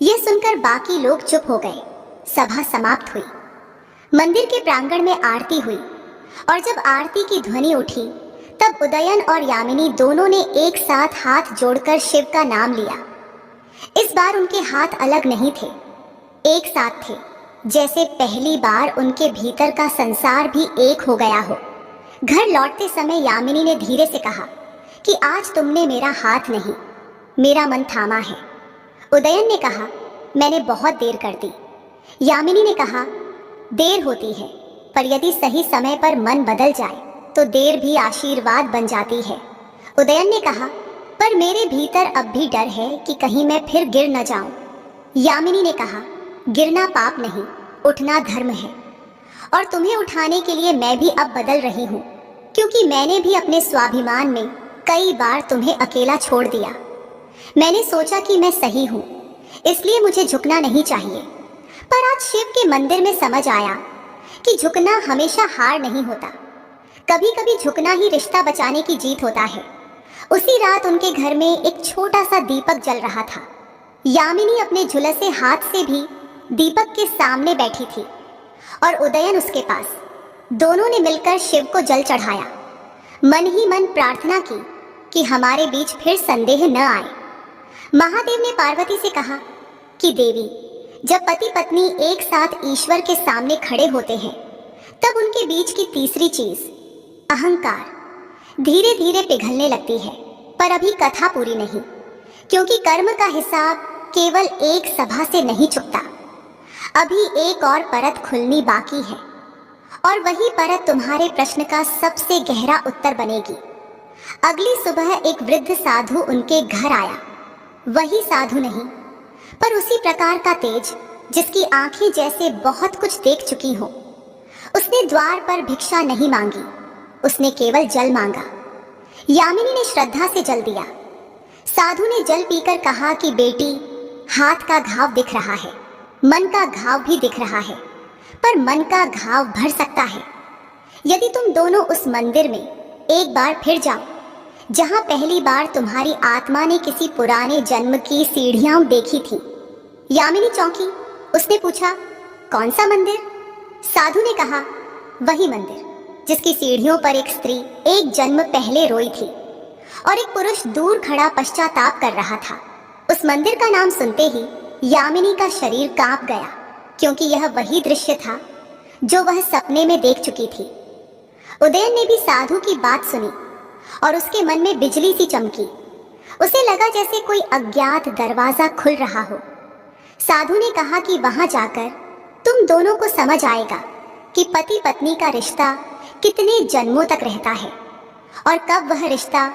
यह सुनकर बाकी लोग चुप हो गए। सभा समाप्त हुई। मंदिर के प्रांगण में आरती हुई, और जब आरती की ध्वनि उठी तब उदयन और यामिनी दोनों ने एक साथ हाथ जोड़कर शिव का नाम लिया। इस बार उनके हाथ अलग नहीं थे, एक साथ थे, जैसे पहली बार उनके भीतर का संसार भी एक हो गया हो। घर लौटते समय यामिनी ने धीरे से कहा कि आज तुमने मेरा हाथ नहीं, मेरा मन थामा है। उदयन ने कहा, मैंने बहुत देर कर दी। यामिनी ने कहा, देर होती है, पर यदि सही समय पर मन बदल जाए तो देर भी आशीर्वाद बन जाती है। उदयन ने कहा, पर पर मेरे भीतर अब भी डर है कि कहीं मैं फिर गिर न जाऊं। यामिनी ने कहा, गिरना पाप नहीं, उठना धर्म है। और तुम्हें उठाने के लिए मैं भी अब बदल रही हूँ, क्योंकि मैंने भी अपने स्वाभिमान में कई बार तुम्हें अकेला छोड़ दिया। मैंने सोचा कि मैं सही हूँ, इसलिए मुझे झुकना नहीं चाहिए। पर आज शिव के मंदिर में समझ आया कि झुकना हमेशा हार नहीं होता, कभी कभी झुकना ही रिश्ता बचाने की जीत होता है। उसी रात उनके घर में एक छोटा सा दीपक जल रहा था। यामिनी अपने झुलसे हाथ से भी दीपक के सामने बैठी थी और उदयन उसके पास। दोनों ने मिलकर शिव को जल चढ़ाया। मन ही मन प्रार्थना की कि हमारे बीच फिर संदेह न आए। महादेव ने पार्वती से कहा कि देवी, जब पति पत्नी एक साथ ईश्वर के सामने खड़े होते हैं, तब उनके बीच की तीसरी चीज अहंकार धीरे धीरे पिघलने लगती है। पर अभी कथा पूरी नहीं, क्योंकि कर्म का हिसाब केवल एक सभा से नहीं चुकता। अभी एक और परत खुलनी बाकी है, और वही परत तुम्हारे प्रश्न का सबसे गहरा उत्तर बनेगी। अगली सुबह एक वृद्ध साधु उनके घर आया। वही साधु नहीं, पर उसी प्रकार का तेज जिसकी आंखें जैसे बहुत कुछ देख चुकी हो। उसने द्वार पर भिक्षा नहीं मांगी, उसने केवल जल मांगा। यामिनी ने श्रद्धा से जल दिया। साधु ने जल पीकर कहा कि बेटी, हाथ का घाव दिख रहा है, मन का घाव भी दिख रहा है, पर मन का घाव भर सकता है यदि तुम दोनों उस मंदिर में एक बार फिर जाओ, जहां पहली बार तुम्हारी आत्मा ने किसी पुराने जन्म की सीढ़ियां देखी थी। यामिनी चौंकी। उसने पूछा, कौन सा मंदिर? साधु ने कहा, वही मंदिर जिसकी सीढ़ियों पर एक स्त्री एक जन्म पहले रोई थी और एक पुरुष दूर खड़ा पश्चाताप कर रहा था। उस मंदिर का नाम सुनते ही यामिनी का शरीर कांप गया, क्योंकि यह वही दृश्य था जो वह सपने में देख चुकी थी। उदयन ने भी साधु की बात सुनी और उसके मन में बिजली सी चमकी। उसे लगा जैसे कोई अज्ञात दरवाजा खुल रहा हो। साधु ने कहा कि वहां जाकर तुम दोनों को समझ आएगा कि पति पत्नी का रिश्ता कितने जन्मों तक रहता है और कब वह रिश्ता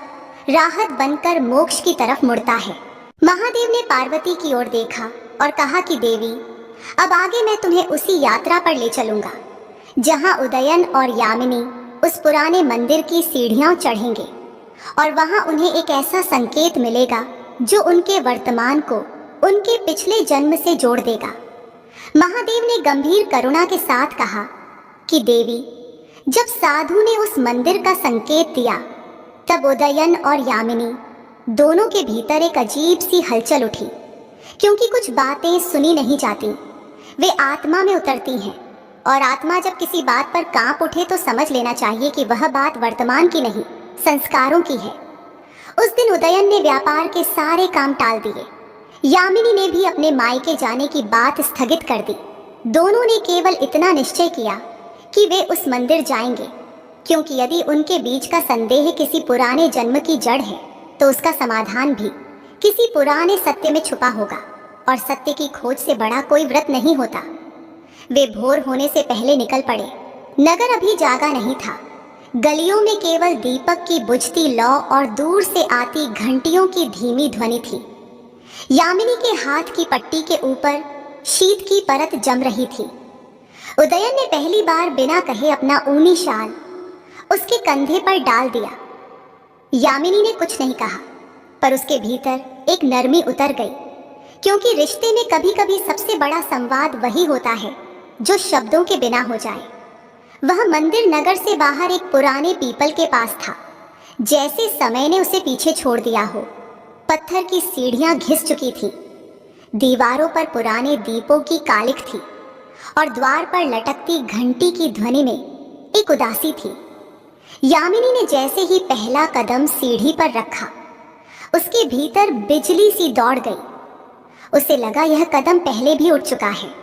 राहत बनकर मोक्ष की तरफ मुड़ता है। महादेव ने पार्वती की ओर देखा और कहा कि देवी, अब आगे मैं तुम्हें उसी यात्रा पर ले चलूंगा जहां उदयन और यामिनी उस पुराने मंदिर की सीढ़ियां चढ़ेंगे, और वहां उन्हें एक ऐसा संकेत मिलेगा जो उनके वर्तमान को उनके पिछले जन्म से जोड़ देगा। महादेव ने गंभीर करुणा के साथ कहा कि देवी, जब साधु ने उस मंदिर का संकेत दिया, तब उदयन और यामिनी दोनों के भीतर एक अजीब सी हलचल उठी, क्योंकि कुछ बातें सुनी नहीं जाती, वे आत्मा में उतरती हैं, और आत्मा जब किसी बात पर कांप उठे तो समझ लेना चाहिए कि वह बात वर्तमान की नहीं, संस्कारों की है। उस दिन उदयन ने व्यापार के सारे काम टाल दिए। यामिनी ने भी अपने मायके जाने की बात स्थगित कर दी। दोनों ने केवल इतना निश्चय किया कि वे उस मंदिर जाएंगे, क्योंकि यदि उनके बीच का संदेह किसी पुराने जन्म की जड़ है, तो उसका समाधान भी किसी पुराने सत्य में छुपा होगा, और सत्य की खोज से बड़ा कोई व्रत नहीं होता। वे भोर होने से पहले निकल पड़े। नगर अभी जागा नहीं था। गलियों में केवल दीपक की बुझती लौ और दूर से आती घंटियों की धीमी ध्वनि थी। यामिनी के हाथ की पट्टी के ऊपर शीत की परत जम रही थी। उदयन ने पहली बार बिना कहे अपना ऊनी शाल उसके कंधे पर डाल दिया। यामिनी ने कुछ नहीं कहा, पर उसके भीतर एक नरमी उतर गई, क्योंकि रिश्ते में कभी कभी सबसे बड़ा संवाद वही होता है जो शब्दों के बिना हो जाए। वह मंदिर नगर से बाहर एक पुराने पीपल के पास था, जैसे समय ने उसे पीछे छोड़ दिया हो। पत्थर की सीढ़ियां घिस चुकी थी, दीवारों पर पुराने दीपों की कालिख थी, और द्वार पर लटकती घंटी की ध्वनि में एक उदासी थी। यामिनी ने जैसे ही पहला कदम सीढ़ी पर रखा, उसके भीतर बिजली सी दौड़ गई। उसे लगा यह कदम पहले भी उठ चुका है।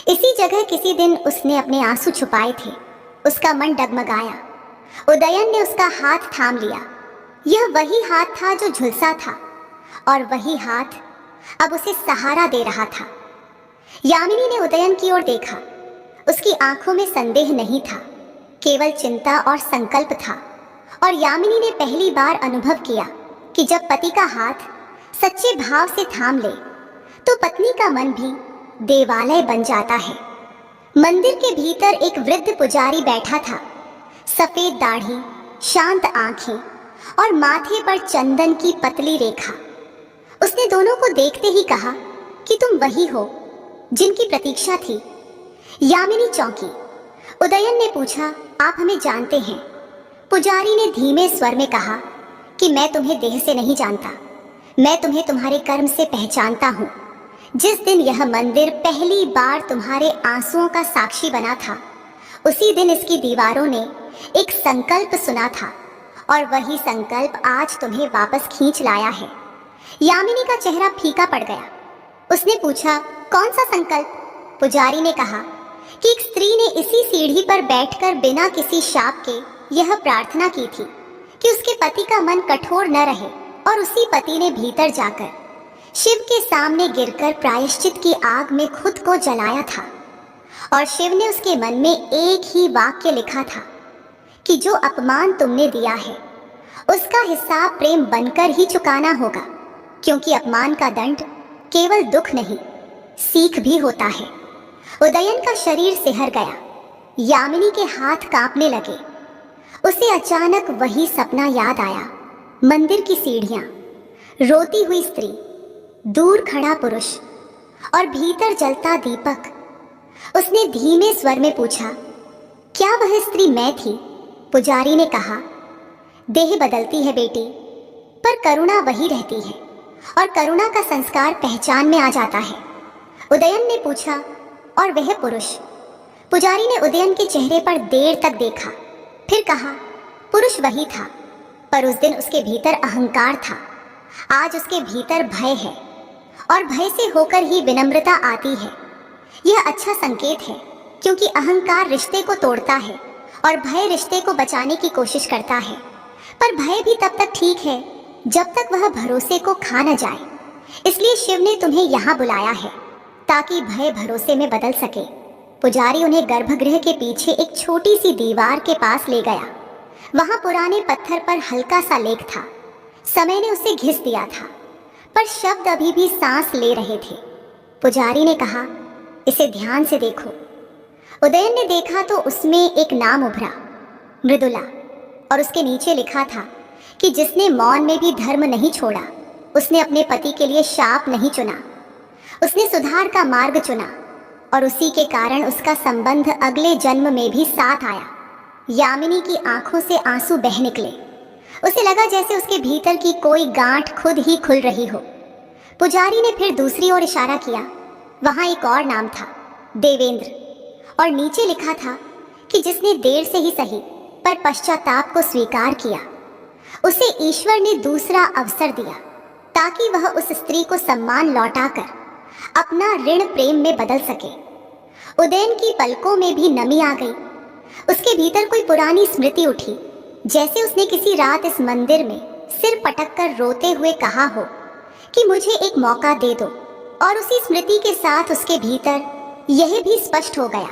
इसी जगह किसी दिन उसने अपने आंसू छुपाए थे। उसका मन डगमगाया। उदयन ने उसका हाथ थाम लिया। यह वही हाथ था जो झुलसा था, और वही हाथ अब उसे सहारा दे रहा था। यामिनी ने उदयन की ओर देखा। उसकी आंखों में संदेह नहीं था, केवल चिंता और संकल्प था। और यामिनी ने पहली बार अनुभव किया कि जब पति का हाथ सच्चे भाव से थाम ले तो पत्नी का मन भी देवालय बन जाता है। मंदिर के भीतर एक वृद्ध पुजारी बैठा था। सफेद दाढ़ी, शांत आंखें और माथे पर चंदन की पतली रेखा। उसने दोनों को देखते ही कहा कि तुम वही हो जिनकी प्रतीक्षा थी। यामिनी चौंकी। उदयन ने पूछा, आप हमें जानते हैं? पुजारी ने धीमे स्वर में कहा कि मैं तुम्हें देह से नहीं जानता, मैं तुम्हें तुम्हारे कर्म से पहचानता हूँ। जिस दिन यह मंदिर पहली बार तुम्हारे आंसुओं का साक्षी बना था, उसी दिन इसकी दीवारों ने एक संकल्प सुना था और वही संकल्प आज तुम्हें वापस खींच लाया है। यामिनी का चेहरा फीका पड़ गया। उसने पूछा, कौन सा संकल्प? पुजारी ने कहा कि एक स्त्री ने इसी सीढ़ी पर बैठकर बिना किसी शाप के यह प्रार्थना की थी कि उसके पति का मन कठोर न रहे, और उसी पति ने भीतर जाकर शिव के सामने गिरकर प्रायश्चित की आग में खुद को जलाया था। और शिव ने उसके मन में एक ही वाक्य लिखा था कि जो अपमान तुमने दिया है उसका हिसाब प्रेम बनकर ही चुकाना होगा, क्योंकि अपमान का दंड केवल दुख नहीं, सीख भी होता है। उदयन का शरीर सिहर गया। यामिनी के हाथ कांपने लगे। उसे अचानक वही सपना याद आया। मंदिर की सीढ़ियां, रोती हुई स्त्री, दूर खड़ा पुरुष और भीतर जलता दीपक। उसने धीमे स्वर में पूछा, क्या वह स्त्री मैं थी? पुजारी ने कहा, देह बदलती है बेटी, पर करुणा वही रहती है, और करुणा का संस्कार पहचान में आ जाता है। उदयन ने पूछा, और वह पुरुष? पुजारी ने उदयन के चेहरे पर देर तक देखा, फिर कहा, पुरुष वही था, पर उस दिन उसके भीतर अहंकार था। आज उसके भीतर भय है, और भय से होकर ही विनम्रता आती है। यह अच्छा संकेत है, क्योंकि अहंकार रिश्ते को तोड़ता है और भय रिश्ते को बचाने की कोशिश करता है। पर भय भी तब तक ठीक है जब तक वह भरोसे को खा न जाए। इसलिए शिव ने तुम्हें यहाँ बुलाया है ताकि भय भरोसे में बदल सके। पुजारी उन्हें गर्भगृह के पीछे एक छोटी सी दीवार के पास ले गया। वहां पुराने पत्थर पर हल्का सा लेख था। समय ने उसे घिस दिया था, पर शब्द अभी भी सांस ले रहे थे। पुजारी ने कहा, इसे ध्यान से देखो। उदयन ने देखा तो उसमें एक नाम उभरा, मृदुला, और उसके नीचे लिखा था कि जिसने मौन में भी धर्म नहीं छोड़ा, उसने अपने पति के लिए शाप नहीं चुना, उसने सुधार का मार्ग चुना, और उसी के कारण उसका संबंध अगले जन्म में भी साथ आया। यामिनी की आंखों से आंसू बह निकले। उसे लगा जैसे उसके भीतर की कोई गांठ खुद ही खुल रही हो। पुजारी ने फिर दूसरी ओर इशारा किया। वहां एक और नाम था, देवेंद्र, और नीचे लिखा था कि जिसने देर से ही सही पर पश्चाताप को स्वीकार किया, उसे ईश्वर ने दूसरा अवसर दिया ताकि वह उस स्त्री को सम्मान लौटाकर अपना ऋण प्रेम में बदल सके। उदयन की पलकों में भी नमी आ गई। उसके भीतर कोई पुरानी स्मृति उठी, जैसे उसने किसी रात इस मंदिर में सिर पटक कर रोते हुए कहा हो कि मुझे एक मौका दे दो। और उसी स्मृति के साथ उसके भीतर यह भी स्पष्ट हो गया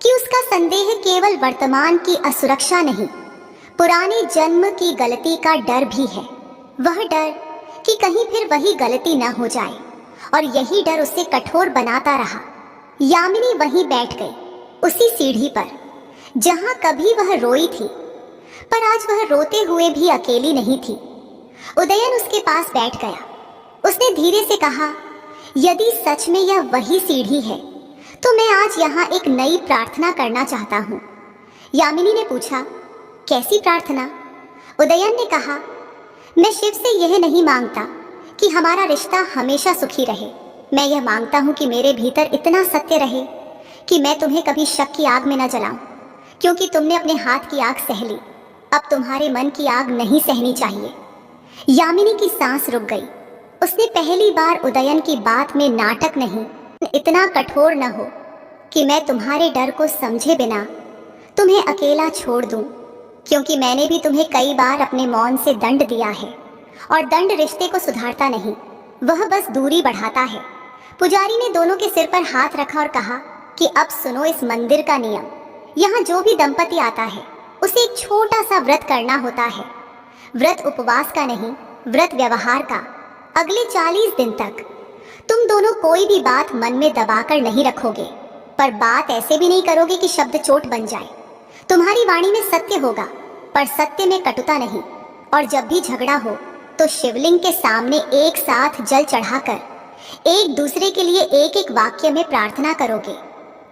कि उसका संदेह केवल वर्तमान की असुरक्षा नहीं, पुराने जन्म की गलती का डर भी है। वह डर कि कहीं फिर वही गलती न हो जाए, और यही डर उसे कठोर बनाता रहा। यामिनी वहीं बैठ गई, उसी सीढ़ी पर जहां कभी वह रोई थी, पर आज वह रोते हुए भी अकेली नहीं थी। उदयन उसके पास बैठ गया। उसने धीरे से कहा, यदि सच में यह वही सीढ़ी है तो मैं आज यहाँ एक नई प्रार्थना करना चाहता हूँ। यामिनी ने पूछा, कैसी प्रार्थना? उदयन ने कहा, मैं शिव से यह नहीं मांगता कि हमारा रिश्ता हमेशा सुखी रहे। मैं यह मांगता हूँ कि मेरे भीतर इतना सत्य रहे कि मैं तुम्हें कभी शक की आग में न जलाऊं, क्योंकि तुमने अपने हाथ की आग सह ली। अब तुम्हारे मन की आग नहीं सहनी चाहिए। यामिनी की सांस रुक गई। उसने पहली बार उदयन की बात में नाटक नहीं, इतना कठोर न हो कि मैं तुम्हारे डर को समझे बिना तुम्हें अकेला छोड़ दूं, क्योंकि मैंने भी तुम्हें कई बार अपने मौन से दंड दिया है, और दंड रिश्ते को सुधारता नहीं, वह बस दूरी बढ़ाता है। पुजारी ने दोनों के सिर पर हाथ रखा और कहा कि अब सुनो इस मंदिर का नियम। यहाँ जो भी दंपति आता है उसे एक छोटा सा व्रत करना होता है। व्रत उपवास का नहीं, व्रत व्यवहार का अगले 40 दिन तक तुम दोनों कोई भी बात मन में दबाकर नहीं रखोगे, पर बात ऐसे भी नहीं करोगे कि शब्द चोट बन जाए। तुम्हारी वाणी में सत्य होगा, पर सत्य में कटुता नहीं। और जब भी झगड़ा हो तो शिवलिंग के सामने एक साथ जल चढ़ाकर एक दूसरे के लिए एक एक वाक्य में प्रार्थना करोगे,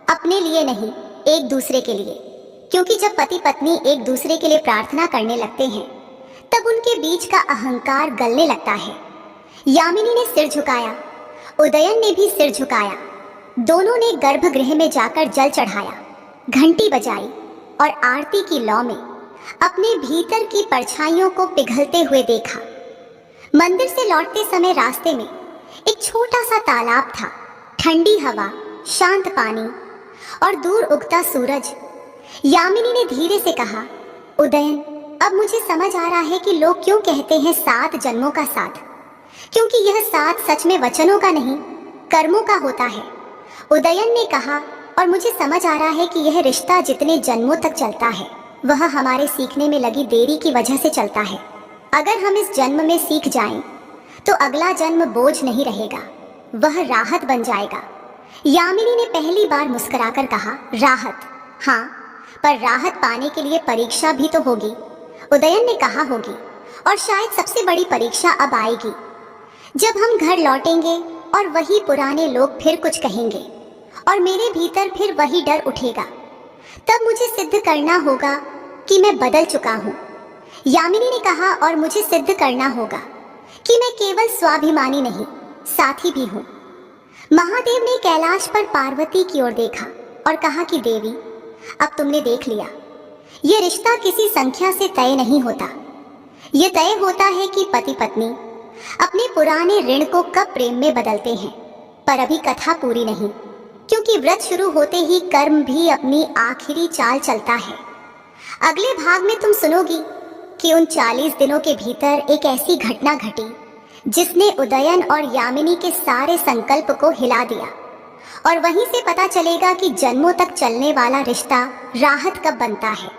अपने लिए नहीं, एक दूसरे के लिए। क्योंकि जब पति पत्नी एक दूसरे के लिए प्रार्थना करने लगते हैं तब उनके बीच का अहंकार गलने लगता है। यामिनी ने सिर झुकाया, उदयन ने भी सिर झुकाया। दोनों ने गर्भगृह में जाकर जल चढ़ाया, घंटी बजाई और आरती की लौ में अपने भीतर की परछाइयों को पिघलते हुए देखा। मंदिर से लौटते समय रास्ते में एक छोटा सा तालाब था, ठंडी हवा, शांत पानी और दूर उगता सूरज। यामिनी ने धीरे से कहा, उदयन, अब मुझे समझ आ रहा है कि लोग क्यों कहते हैं 7 जन्मों का साथ, क्योंकि यह साथ सच में वचनों का नहीं, कर्मों का होता है। उदयन ने कहा, और मुझे समझ आ रहा है कि यह रिश्ता जितने जन्मों तक चलता है वह हमारे सीखने में लगी देरी की वजह से चलता है। अगर हम इस जन्म में सीख जाएं तो अगला जन्म बोझ नहीं रहेगा, वह राहत बन जाएगा। यामिनी ने पहली बार मुस्कुराकर कहा, राहत? हाँ, पर राहत पाने के लिए परीक्षा भी तो होगी। उदयन ने कहा, होगी, और शायद सबसे बड़ी परीक्षा अब आएगी जब हम घर लौटेंगे और वही पुराने लोग फिर कुछ कहेंगे और मेरे भीतर फिर वही डर उठेगा। तब मुझे सिद्ध करना होगा कि मैं बदल चुका हूँ। यामिनी ने कहा, और मुझे सिद्ध करना होगा कि मैं केवल स्वाभिमानी नहीं, साथी भी हूँ। महादेव ने कैलाश पर पार्वती की ओर देखा और कहा कि देवी, अब तुमने देख लिया, ये रिश्ता किसी संख्या से तय नहीं होता। ये तय होता है कि पति पत्नी अपने पुराने ऋण को कब प्रेम में बदलते हैं। पर अभी कथा पूरी नहीं, क्योंकि व्रत शुरू होते ही कर्म भी अपनी आखिरी चाल चलता है। अगले भाग में तुम सुनोगी कि उन 40 दिनों के भीतर एक ऐसी घटना घटी जिसने उदयन और यामिनी के सारे संकल्प को हिला दिया। और वहीं से पता चलेगा कि जन्मों तक चलने वाला रिश्ता राहत कब बनता है,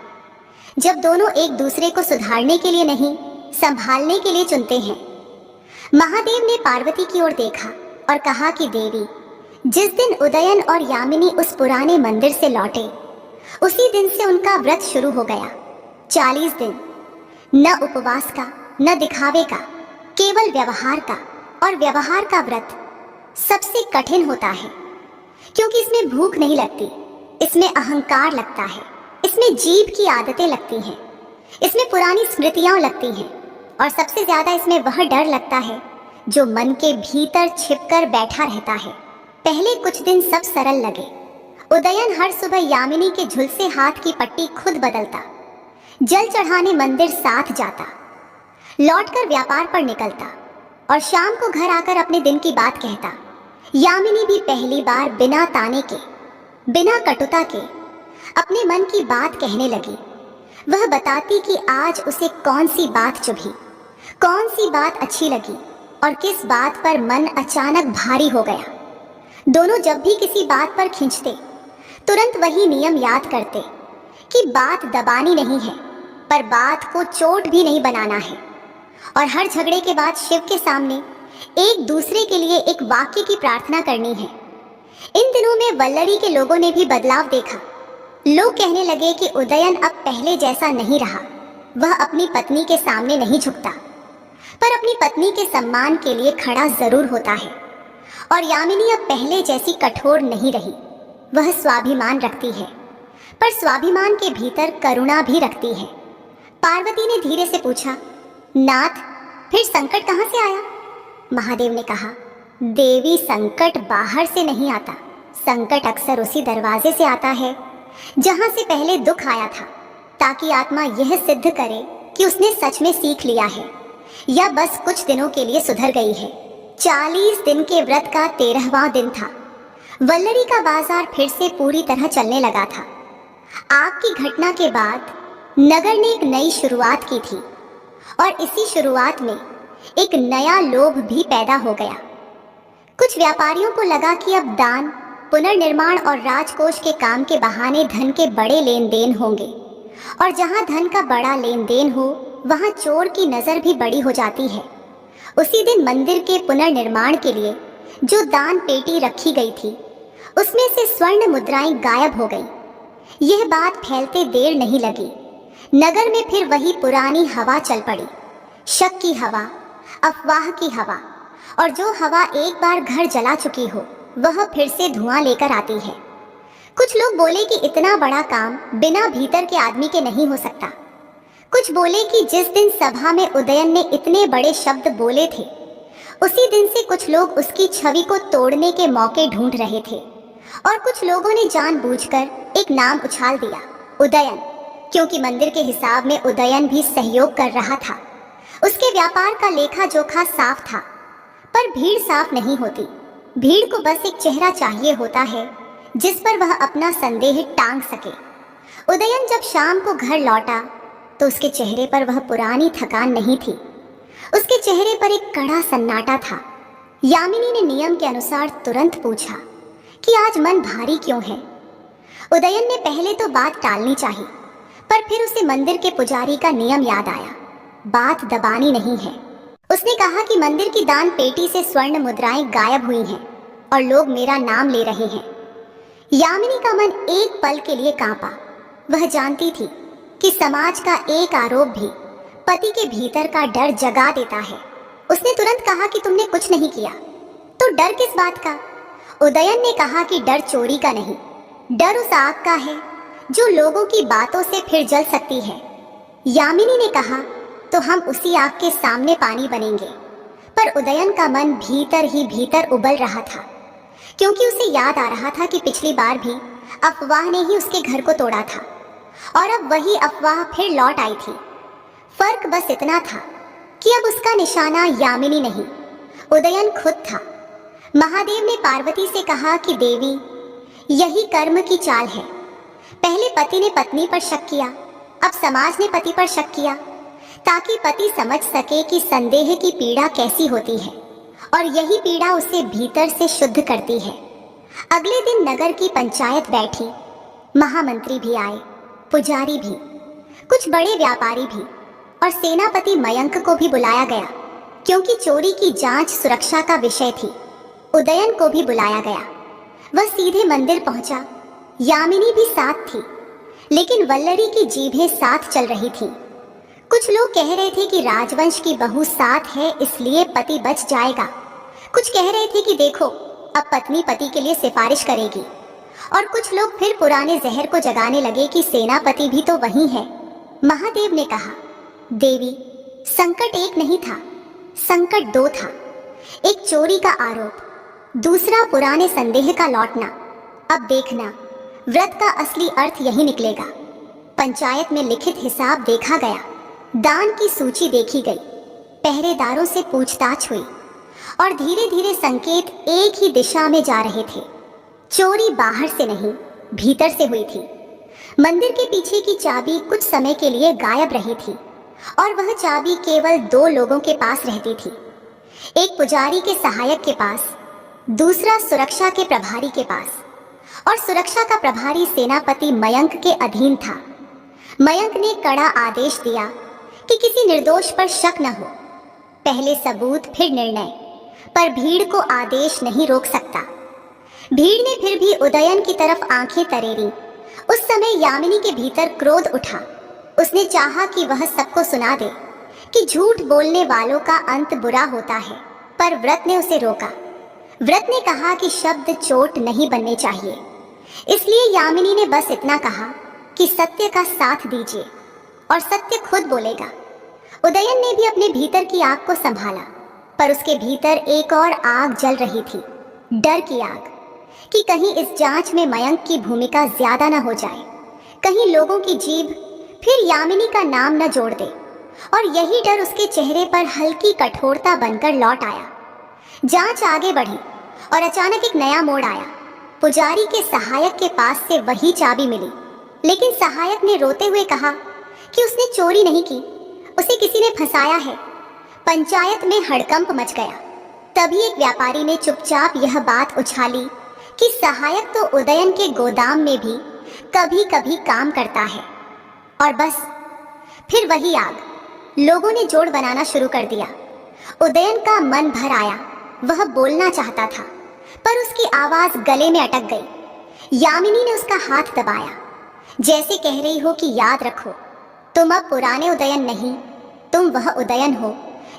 जब दोनों एक दूसरे को सुधारने के लिए नहीं, संभालने के लिए चुनते हैं। महादेव ने पार्वती की ओर देखा और कहा कि देवी, जिस दिन उदयन और यामिनी उस पुराने मंदिर से लौटे उसी दिन से उनका व्रत शुरू हो गया। 40 दिन, न उपवास का, न दिखावे का, केवल व्यवहार का। और व्यवहार का व्रत सबसे कठिन होता है, क्योंकि इसमें भूख नहीं लगती, इसमें अहंकार लगता है, इसमें जीभ की आदतें लगती हैं, इसमें पुरानी स्मृतियां लगती हैं, और सबसे ज्यादा इसमें वह डर लगता है जो मन के भीतर छिपकर बैठा रहता है। पहले कुछ दिन सब सरल लगे। उदयन हर सुबह यामिनी के झुलसे हाथ की पट्टी खुद बदलता, जल चढ़ाने मंदिर साथ जाता, लौटकर व्यापार पर निकलता और शाम को घर आकर अपने दिन की बात कहता। यामिनी भी पहली बार बिना ताने के, बिना कटुता के अपने मन की बात कहने लगी। वह बताती कि आज उसे कौन सी बात चुभी, कौन सी बात अच्छी लगी और किस बात पर मन अचानक भारी हो गया। दोनों जब भी किसी बात पर खींचते तुरंत वही नियम याद करते कि बात दबानी नहीं है, पर बात को चोट भी नहीं बनाना है। और हर झगड़े के बाद शिव के सामने एक दूसरे के लिए एक वाक्य की प्रार्थना करनी है। इन दिनों में वल्लरी के लोगों ने भी बदलाव देखा। लोग कहने लगे कि उदयन अब पहले जैसा नहीं रहा, वह अपनी पत्नी के सामने नहीं झुकता, पर अपनी पत्नी के सम्मान के लिए खड़ा जरूर होता है। और यामिनी अब पहले जैसी कठोर नहीं रही, वह स्वाभिमान रखती है, पर स्वाभिमान के भीतर करुणा भी रखती है। पार्वती ने धीरे से पूछा, नाथ, फिर संकट कहाँ से आया? महादेव ने कहा, देवी, संकट बाहर से नहीं आता, संकट अक्सर उसी दरवाजे से आता है जहां से पहले दुख आया था, ताकि आत्मा यह सिद्ध करे कि उसने सच में सीख लिया है या बस कुछ दिनों के लिए सुधर गई है। 40 दिन के व्रत का 13वां दिन था। वल्लरी का बाजार फिर से पूरी तरह चलने लगा था। आग की घटना के बाद नगर ने एक नई शुरुआत की थी, और इसी शुरुआत में एक नया लोभ भी पैदा हो गया। कुछ व्यापारियों को लगा कि अब दान, पुनर्निर्माण और राजकोष के काम के बहाने धन के बड़े लेन देन होंगे, और जहां धन का बड़ा लेन देन हो वहां चोर की नजर भी बड़ी हो जाती है। उसी दिन मंदिर के पुनर्निर्माण के लिए जो दान पेटी रखी गई थी उसमें से स्वर्ण मुद्राएं गायब हो गई। यह बात फैलते देर नहीं लगी। नगर में फिर वही पुरानी हवा चल पड़ी, शक की हवा, अफवाह की हवा। और जो हवा एक बार घर जला चुकी हो वह फिर से धुआं लेकर आती है। कुछ लोग बोले कि इतना बड़ा काम बिना भीतर के आदमी के नहीं हो सकता। कुछ बोले कि जिस दिन सभा में उदयन ने इतने बड़े शब्द बोले थे उसी दिन से कुछ लोग उसकी छवि को तोड़ने के मौके ढूंढ रहे थे। और कुछ लोगों ने जानबूझकर एक नाम उछाल दिया, उदयन, क्योंकि मंदिर के हिसाब में उदयन भी सहयोग कर रहा था। उसके व्यापार का लेखा जोखा साफ था, पर भीड़ साफ नहीं होती। भीड़ को बस एक चेहरा चाहिए होता है जिस पर वह अपना संदेह टांग सके। उदयन जब शाम को घर लौटा तो उसके चेहरे पर वह पुरानी थकान नहीं थी। उसके चेहरे पर एक कड़ा सन्नाटा था। यामिनी ने नियम के अनुसार तुरंत पूछा कि आज मन भारी क्यों है। उदयन ने पहले तो बात टालनी चाहिए, पर फिर उसे मंदिर के पुजारी का नियम याद आया, बात दबानी नहीं है। उसने कहा कि मंदिर की दान पेटी से स्वर्ण मुद्राएं गायब हुई हैं और लोग मेरा नाम ले रहे हैं। यामिनी का मन एक पल के लिए कांपा। वह जानती थी कि समाज का एक आरोप भी पति के भीतर का डर जगा देता है। उसने तुरंत कहा कि तुमने कुछ नहीं किया, तो डर किस बात का? उदयन ने कहा कि डर चोरी का नहीं, डर उस आग का है जो लोगों की बातों से फिर जल सकती है। यामिनी ने कहा, तो हम उसी आग के सामने पानी बनेंगे। पर उदयन का मन भीतर ही भीतर उबल रहा था, क्योंकि उसे याद आ रहा था कि पिछली बार भी अफवाह ने ही उसके घर को तोड़ा था और अब वही अफवाह फिर लौट आई थी। फर्क बस इतना था कि अब उसका निशाना यामिनी नहीं, उदयन खुद था। महादेव ने पार्वती से कहा कि देवी, यही कर्म की चाल है। पहले पति ने पत्नी पर शक किया, अब समाज ने पति पर शक किया, ताकि पति समझ सके कि संदेह की पीड़ा कैसी होती है और यही पीड़ा उसे भीतर से शुद्ध करती है। अगले दिन नगर की पंचायत बैठी। महामंत्री भी आए, पुजारी भी, कुछ बड़े व्यापारी भी, और सेनापति मयंक को भी बुलाया गया, क्योंकि चोरी की जांच सुरक्षा का विषय थी। उदयन को भी बुलाया गया। वह सीधे मंदिर पहुंचा। यामिनी भी साथ थी, लेकिन वल्लरी की जीभें साथ चल रही थी। कुछ लोग कह रहे थे कि राजवंश की बहू साथ है इसलिए पति बच जाएगा। कुछ कह रहे थे कि देखो, अब पत्नी पति के लिए सिफारिश करेगी। और कुछ लोग फिर पुराने जहर को जगाने लगे कि सेनापति भी तो वही है। महादेव ने कहा, देवी, संकट एक नहीं था, संकट दो था। एक चोरी का आरोप, दूसरा पुराने संदेह का लौटना। अब देखना, व्रत का असली अर्थ यही निकलेगा। पंचायत में लिखित हिसाब देखा गया, दान की सूची देखी गई, पहरेदारों से पूछताछ हुई और धीरे धीरे संकेत एक ही दिशा में जा रहे थे। चोरी बाहर से नहीं, भीतर से हुई थी। मंदिर के पीछे की चाबी कुछ समय के लिए गायब रही थी और वह चाबी केवल दो लोगों के पास रहती थी, एक पुजारी के सहायक के पास, दूसरा सुरक्षा के प्रभारी के पास। और सुरक्षा का प्रभारी सेनापति मयंक के अधीन था। मयंक ने कड़ा आदेश दिया कि किसी निर्दोष पर शक न हो, पहले सबूत फिर निर्णय, पर भीड़ को आदेश नहीं रोक सकता। भीड़ ने फिर भी उदयन की तरफ आंखें तरेरी। उस समय यामिनी के भीतर क्रोध उठा। उसने चाहा कि वह सबको सुना दे कि झूठ बोलने वालों का अंत बुरा होता है, पर व्रत ने उसे रोका। व्रत ने कहा कि शब्द चोट नहीं बनने चाहिए। इसलिए यामिनी ने बस इतना कहा कि सत्य का साथ दीजिए और सत्य खुद बोलेगा। उदयन ने भी अपने भीतर की आग को संभाला, पर उसके भीतर एक और आग जल रही थी, डर की आग, कि कहीं इस जांच में मयंक की भूमिका ज्यादा न हो जाए, कहीं लोगों की जीभ फिर यामिनी का नाम न जोड़ दे। और यही डर उसके चेहरे पर हल्की कठोरता बनकर लौट आया। जांच आगे बढ़ी और अचानक एक नया मोड़ आया। पुजारी के सहायक के पास से वही चाबी मिली, लेकिन सहायक ने रोते हुए कहा कि उसने चोरी नहीं की, उसे किसी ने फंसाया है। पंचायत में हड़कंप मच गया। तभी एक व्यापारी ने चुपचाप यह बात उछाली कि सहायक तो उदयन के गोदाम में भी कभी कभी काम करता है। और बस फिर वही आग। लोगों ने जोड़ बनाना शुरू कर दिया। उदयन का मन भर आया। वह बोलना चाहता था, पर उसकी आवाज गले में अटक गई। यामिनी ने उसका हाथ दबाया, जैसे कह रही हो कि याद रखो, तुम अब पुराने उदयन नहीं, तुम वह उदयन हो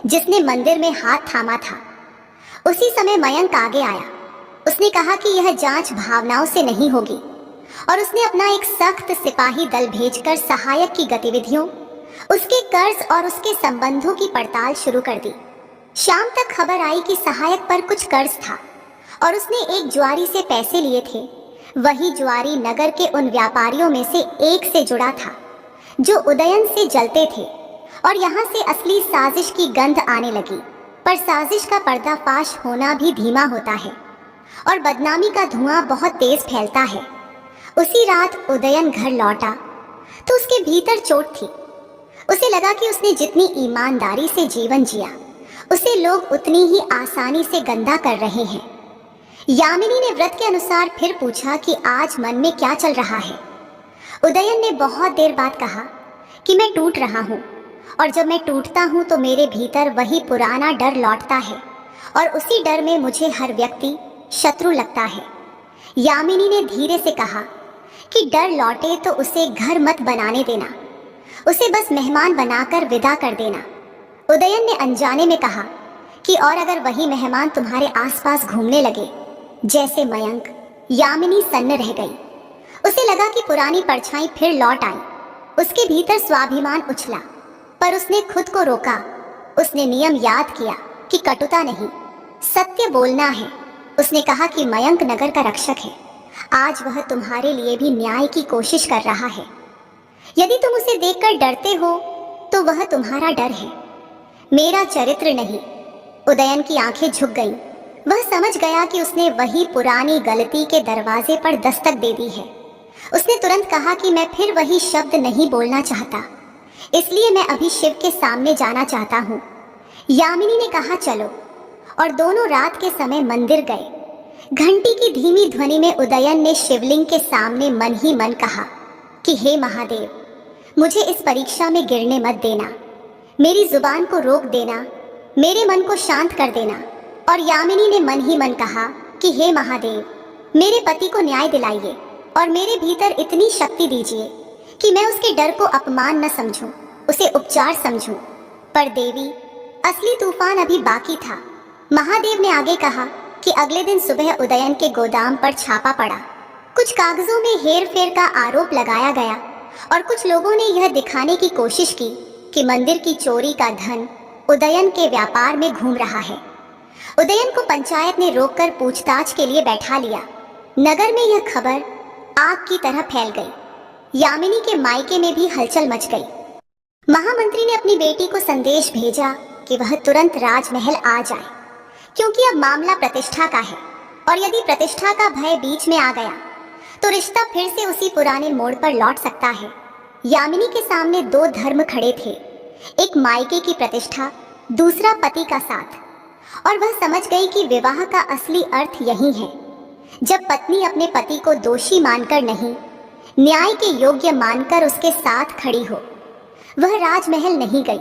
जिसने मंदिर में हाथ थामा था। उसी समय मयंक आगे आया। उसने कहा कि यह जांच भावनाओं से नहीं होगी, और उसने अपना एक सख्त सिपाही दल भेजकर सहायक की गतिविधियों, उसके कर्ज और उसके संबंधों की पड़ताल शुरू कर दी। शाम तक खबर आई कि सहायक पर कुछ कर्ज था और उसने एक जुआरी से पैसे लिए थे। वही जुआरी नगर के उन व्यापारियों में से एक से जुड़ा था जो उदयन से जलते थे, और यहाँ से असली साजिश की गंध आने लगी। पर साजिश का पर्दाफाश होना भी धीमा होता है और बदनामी का धुआं बहुत तेज फैलता है। उसी रात उदयन घर लौटा तो उसके भीतर चोट थी। उसे लगा कि उसने जितनी ईमानदारी से जीवन जिया, उसे लोग उतनी ही आसानी से गंदा कर रहे हैं। यामिनी ने व्रत के अनुसार फिर पूछा कि आज मन में क्या चल रहा है। उदयन ने बहुत देर बाद कहा कि मैं टूट रहा हूँ, और जब मैं टूटता हूँ तो मेरे भीतर वही पुराना डर लौटता है, और उसी डर में मुझे हर व्यक्ति शत्रु लगता है। यामिनी ने धीरे से कहा कि डर लौटे तो उसे घर मत बनाने देना, उसे बस मेहमान बनाकर विदा कर देना। उदयन ने अनजाने में कहा कि और अगर वही मेहमान तुम्हारे आसपास घूमने लगे जैसे मयंक। यामिनी सन्न रह गई। उसे लगा कि पुरानी परछाई फिर लौट आई। उसके भीतर स्वाभिमान उछला, पर उसने खुद को रोका। उसने नियम याद किया कि कटुता नहीं, सत्य बोलना है। उसने कहा कि मयंक नगर का रक्षक है, आज वह तुम्हारे लिए भी न्याय की कोशिश कर रहा है। यदि तुम उसे देखकर डरते हो तो वह तुम्हारा डर है, मेरा चरित्र नहीं। उदयन की आंखें झुक गईं। वह समझ गया कि उसने वही पुरानी गलती के दरवाजे पर दस्तक दे दी है। उसने तुरंत कहा कि मैं फिर वही शब्द नहीं बोलना चाहता, इसलिए मैं अभी शिव के सामने जाना चाहता हूँ। यामिनी ने कहा चलो, और दोनों रात के समय मंदिर गए। घंटी की धीमी ध्वनि में उदयन ने शिवलिंग के सामने मन ही मन कहा कि हे महादेव, मुझे इस परीक्षा में गिरने मत देना, मेरी जुबान को रोक देना, मेरे मन को शांत कर देना। और यामिनी ने मन ही मन कहा कि हे महादेव, मेरे पति को न्याय दिलाइए और मेरे भीतर इतनी शक्ति दीजिए कि मैं उसके डर को अपमान न समझूं, उसे उपचार समझूं। पर देवी, असली तूफान अभी बाकी था। महादेव ने आगे कहा कि अगले दिन सुबह उदयन के गोदाम पर छापा पड़ा। कुछ कागजों में हेर फेर का आरोप लगाया गया, और कुछ लोगों ने यह दिखाने की कोशिश की कि मंदिर की चोरी का धन उदयन के व्यापार में घूम रहा है। उदयन को पंचायत ने रोककर पूछताछ के लिए बैठा लिया। नगर में यह खबर आग की तरह फैल गई। यामिनी के मायके में भी हलचल मच गई। महामंत्री ने अपनी बेटी को संदेश भेजा कि वह तुरंत राजमहल आ जाए, क्योंकि अब मामला प्रतिष्ठा का है, और यदि प्रतिष्ठा का भय बीच में आ गया तो रिश्ता फिर से उसी पुराने मोड़ पर लौट सकता है। यामिनी के सामने दो धर्म खड़े थे, एक मायके की प्रतिष्ठा, दूसरा पति का साथ। और वह समझ गई कि विवाह का असली अर्थ यही है, जब पत्नी अपने पति को दोषी मानकर नहीं, न्याय के योग्य मानकर उसके साथ खड़ी हो। वह राजमहल नहीं गई,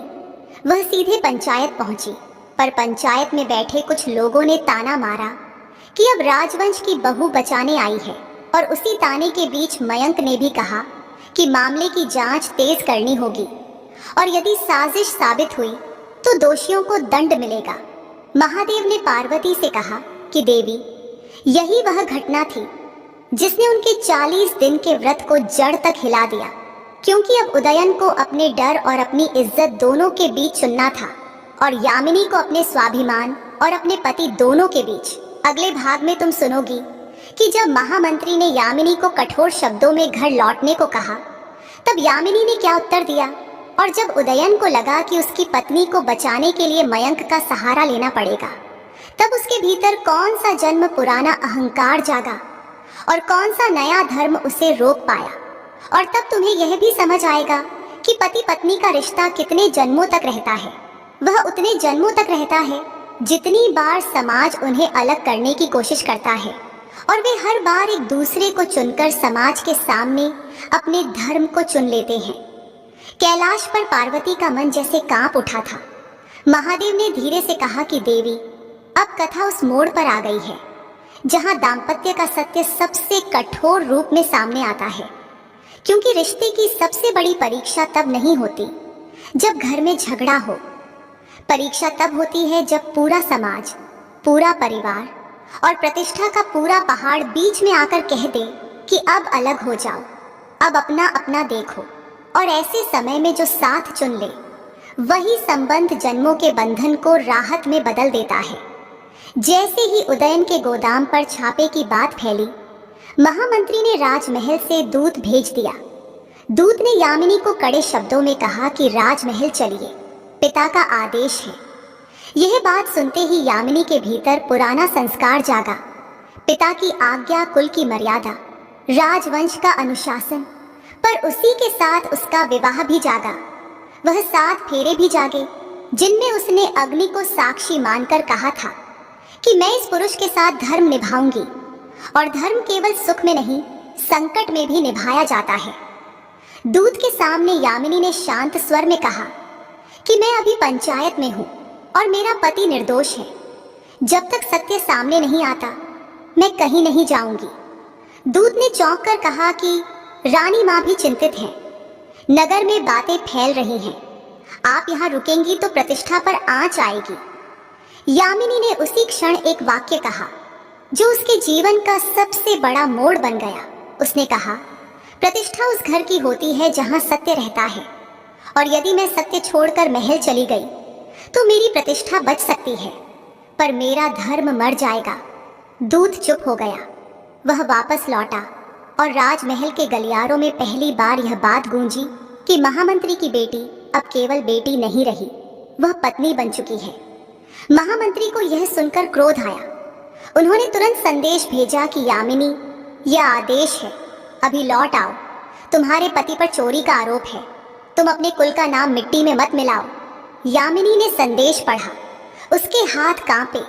वह सीधे पंचायत पहुंची। पर पंचायत में बैठे कुछ लोगों ने ताना मारा कि अब राजवंश की बहू बचाने आई है, और उसी ताने के बीच मयंक ने भी कहा कि मामले की जांच तेज करनी होगी, और यदि साजिश साबित हुई तो दोषियों को दंड मिलेगा। महादेव ने पार्वती से कहा कि देवी, यही वह घटना थी जिसने उनके 40 दिन के व्रत को जड़ तक हिला दिया, क्योंकि अब उदयन को अपने डर और अपनी इज्जत दोनों के बीच चुनना था, और यामिनी को अपने स्वाभिमान और अपने पति दोनों के बीच। अगले भाग में तुम सुनोगी कि जब महामंत्री ने यामिनी को कठोर शब्दों में घर लौटने को कहा, तब यामिनी ने क्या उत्तर दिया, और जब उदयन को लगा कि उसकी पत्नी को बचाने के लिए मयंक का सहारा लेना पड़ेगा, तब उसके भीतर कौन सा जन्म पुराना अहंकार जागा और कौन सा नया धर्म उसे रोक पाया। और तब तुम्हें यह भी समझ आएगा कि पति पत्नी का रिश्ता कितने जन्मों तक रहता है। वह उतने जन्मों तक रहता है जितनी बार समाज उन्हें अलग करने की कोशिश करता है, और वे हर बार एक दूसरे को चुनकर समाज के सामने अपने धर्म को चुन लेते हैं। कैलाश पर पार्वती का मन जैसे कांप उठा था। महादेव ने धीरे से कहा कि देवी, अब कथा उस मोड़ पर आ गई है जहां दाम्पत्य का सत्य सबसे कठोर रूप में सामने आता है। क्योंकि रिश्ते की सबसे बड़ी परीक्षा तब नहीं होती जब घर में झगड़ा हो। परीक्षा तब होती है जब पूरा समाज, पूरा परिवार और प्रतिष्ठा का पूरा पहाड़ बीच में आकर कह दे कि अब अलग हो जाओ, अब अपना अपना देखो। और ऐसे समय में जो साथ चुन ले वही संबंध जन्मों के बंधन को राहत में बदल देता है। जैसे ही उदयन के गोदाम पर छापे की बात फैली, महामंत्री ने राजमहल से दूत भेज दिया। दूत ने यामिनी को कड़े शब्दों में कहा कि राजमहल चलिए, पिता का आदेश है। यह बात सुनते ही यामिनी के भीतर पुराना संस्कार जागा। पिता की आज्ञा, कुल की मर्यादा, राजवंश का अनुशासन, पर उसी के साथ उसका विवाह भी जागा। वह 7 फेरे भी जागे जिनमें उसने अग्नि को साक्षी मानकर कहा था कि मैं इस पुरुष के साथ धर्म निभाऊंगी। और धर्म केवल सुख में नहीं, संकट में भी निभाया जाता है। दूत के सामने यामिनी ने शांत स्वर में कहा कि मैं अभी पंचायत में हूं और मेरा पति निर्दोष है। जब तक सत्य सामने नहीं आता मैं कहीं नहीं जाऊंगी। दूत ने चौंक कर कहा कि रानी माँ भी चिंतित है, नगर में बातें फैल रही हैं, आप यहाँ रुकेंगी तो प्रतिष्ठा पर आंच आएगी। यामिनी ने उसी क्षण एक वाक्य कहा जो उसके जीवन का सबसे बड़ा मोड़ बन गया। उसने कहा, प्रतिष्ठा उस घर की होती है जहाँ सत्य रहता है, और यदि मैं सत्य छोड़कर महल चली गई तो मेरी प्रतिष्ठा बच सकती है, पर मेरा धर्म मर जाएगा। दूत चुप हो गया। वह वापस लौटा और राजमहल के गलियारों में पहली बार यह बात गूंजी कि महामंत्री की बेटी अब केवल बेटी नहीं रही, वह पत्नी बन चुकी है। महामंत्री को यह सुनकर क्रोध आया। उन्होंने तुरंत संदेश भेजा कि यामिनी, यह आदेश है, अभी लौट आओ। तुम्हारे पति पर चोरी का आरोप है, तुम अपने कुल का नाम मिट्टी में मत मिलाओ। यामिनी ने संदेश पढ़ा, उसके हाथ कांपे,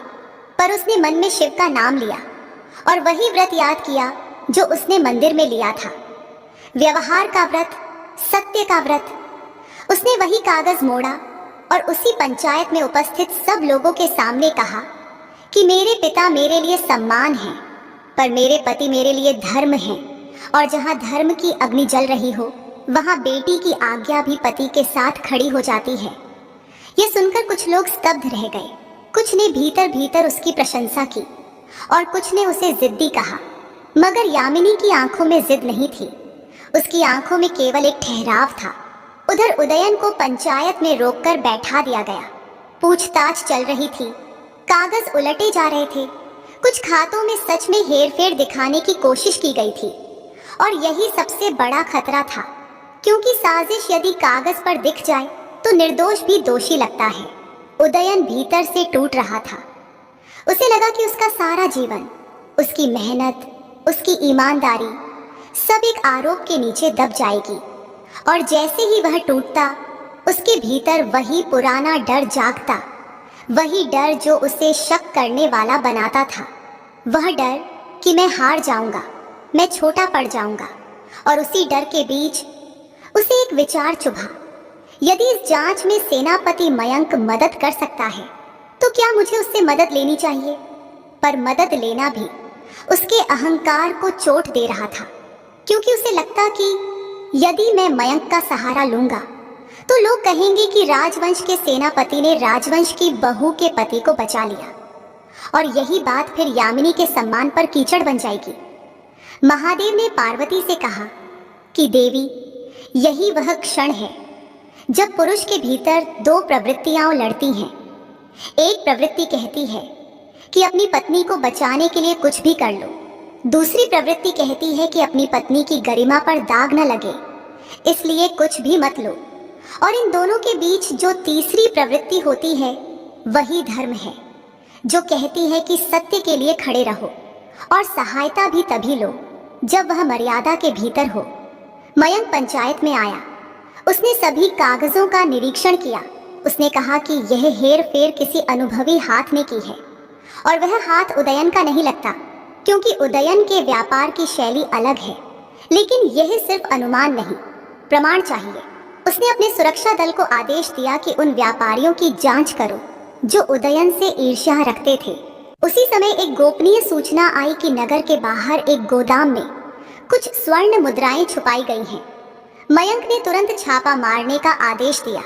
पर उसने मन में शिव का नाम लिया और वही व्रत याद किया जो उसने मंदिर में लिया था। व्यवहार का व्रत, सत्य का व्रत। उसने वही कागज मोड़ा और उसी पंचायत में उपस्थित सब लोगों के सामने कहा कि मेरे पिता मेरे लिए सम्मान है, पर मेरे पति मेरे लिए धर्म है, और जहाँ धर्म की अग्नि जल रही हो वहाँ बेटी की आज्ञा भी पति के साथ खड़ी हो जाती है। यह सुनकर कुछ लोग स्तब्ध रह गए। कुछ ने भीतर भीतर उसकी प्रशंसा की और कुछ ने उसे जिद्दी कहा, मगर यामिनी की आंखों में जिद नहीं थी, उसकी आंखों में केवल एक ठहराव था। उधर उदयन को पंचायत में रोककर बैठा दिया गया। पूछताछ चल रही थी, कागज उलटे जा रहे थे, कुछ खातों में सच में हेरफेर दिखाने की कोशिश की गई थी, और यही सबसे बड़ा खतरा था, क्योंकि साजिश यदि कागज पर दिख जाए तो निर्दोष भी दोषी लगता है। उदयन भीतर से टूट रहा था। उसे लगा कि उसका सारा जीवन, उसकी मेहनत, उसकी ईमानदारी सब एक आरोप के नीचे दब जाएगी। और जैसे ही वह टूटता, उसके भीतर वही पुराना डर जागता, वही डर जो उसे शक करने वाला बनाता था। वह डर कि मैं हार जाऊंगा, मैं छोटा पड़ जाऊंगा। और उसी डर के बीच उसे एक विचार चुभा, यदि इस जांच में सेनापति मयंक मदद कर सकता है तो क्या मुझे उससे मदद लेनी चाहिए? पर मदद लेना भी उसके अहंकार को चोट दे रहा था, क्योंकि उसे लगता कि यदि मैं मयंक का सहारा लूंगा तो लोग कहेंगे कि राजवंश के सेनापति ने राजवंश की बहू के पति को बचा लिया, और यही बात फिर यामिनी के सम्मान पर कीचड़ बन जाएगी। महादेव ने पार्वती से कहा कि देवी, यही वह क्षण है जब पुरुष के भीतर 2 प्रवृत्तियां लड़ती हैं। एक प्रवृत्ति कहती है कि अपनी पत्नी को बचाने के लिए कुछ भी कर लो। दूसरी प्रवृत्ति कहती है कि अपनी पत्नी की गरिमा पर दाग न लगे, इसलिए कुछ भी मत लो। और इन दोनों के बीच जो तीसरी प्रवृत्ति होती है वही धर्म है, जो कहती है कि सत्य के लिए खड़े रहो और सहायता भी तभी लो जब वह मर्यादा के भीतर हो। मयंक पंचायत में आया। उसने सभी कागजों का निरीक्षण किया। उसने कहा कि यह हेर फेर किसी अनुभवी हाथ ने की है, और वह हाथ उदयन का नहीं लगता, क्योंकि उदयन के व्यापार की शैली अलग है। लेकिन यह सिर्फ अनुमान नहीं, प्रमाण चाहिए। उसने अपने सुरक्षा दल को आदेश दिया कि उन व्यापारियों की जांच करो जो उदयन से ईर्ष्या रखते थे। उसी समय एक गोपनीय सूचना आई कि नगर के बाहर एक गोदाम में कुछ स्वर्ण मुद्राएं छुपाई गई हैं। मयंक ने तुरंत छापा मारने का आदेश दिया,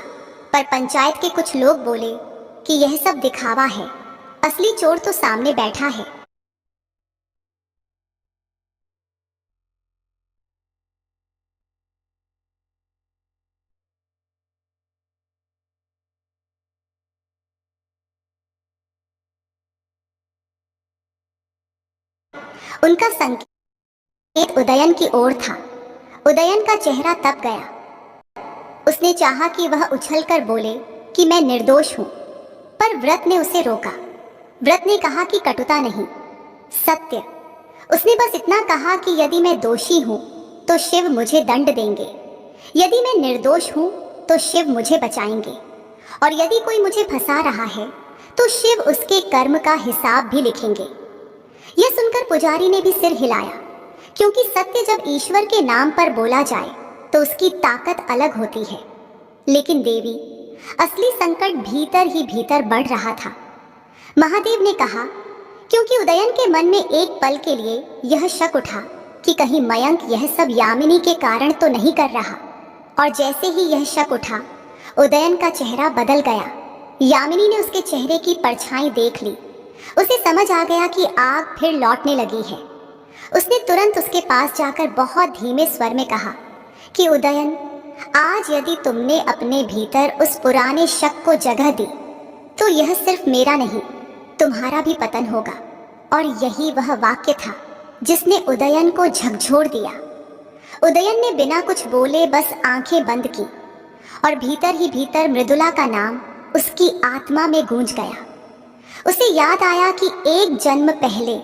पर पंचायत के कुछ लोग बोले कि यह सब दिखावा है, असली चोर तो सामने बैठा है। उनका संकेत उदयन की ओर था। उदयन का चेहरा तप गया। उसने चाहा कि वह उछलकर बोले कि मैं निर्दोष हूं, पर व्रत ने उसे रोका। व्रत ने कहा कि कटुता नहीं, सत्य। उसने बस इतना कहा कि यदि मैं दोषी हूं तो शिव मुझे दंड देंगे, यदि मैं निर्दोष हूं तो शिव मुझे बचाएंगे, और यदि कोई मुझे फंसा रहा है तो शिव उसके कर्म का हिसाब भी लिखेंगे। यह सुनकर पुजारी ने भी सिर हिलाया, क्योंकि सत्य जब ईश्वर के नाम पर बोला जाए तो उसकी ताकत अलग होती है। लेकिन देवी, असली संकट भीतर ही भीतर बढ़ रहा था। महादेव ने कहा, क्योंकि उदयन के मन में एक पल के लिए यह शक उठा कि कहीं मयंक यह सब यामिनी के कारण तो नहीं कर रहा, और जैसे ही यह शक उठा, उदयन का चेहरा बदल गया। यामिनी ने उसके चेहरे की परछाई देख ली। उसे समझ आ गया कि आग फिर लौटने लगी है। उसने तुरंत उसके पास जाकर बहुत धीमे स्वर में कहा कि उदयन, आज यदि तुमने अपने भीतर उस पुराने शक को जगह दी तो यह सिर्फ मेरा नहीं, तुम्हारा भी पतन होगा। और यही वह वाक्य था जिसने उदयन को झकझोर दिया। उदयन ने बिना कुछ बोले बस आंखें बंद की, और भीतर ही भीतर मृदुला का नाम उसकी आत्मा में गूंज गया। उसे याद आया कि एक जन्म पहले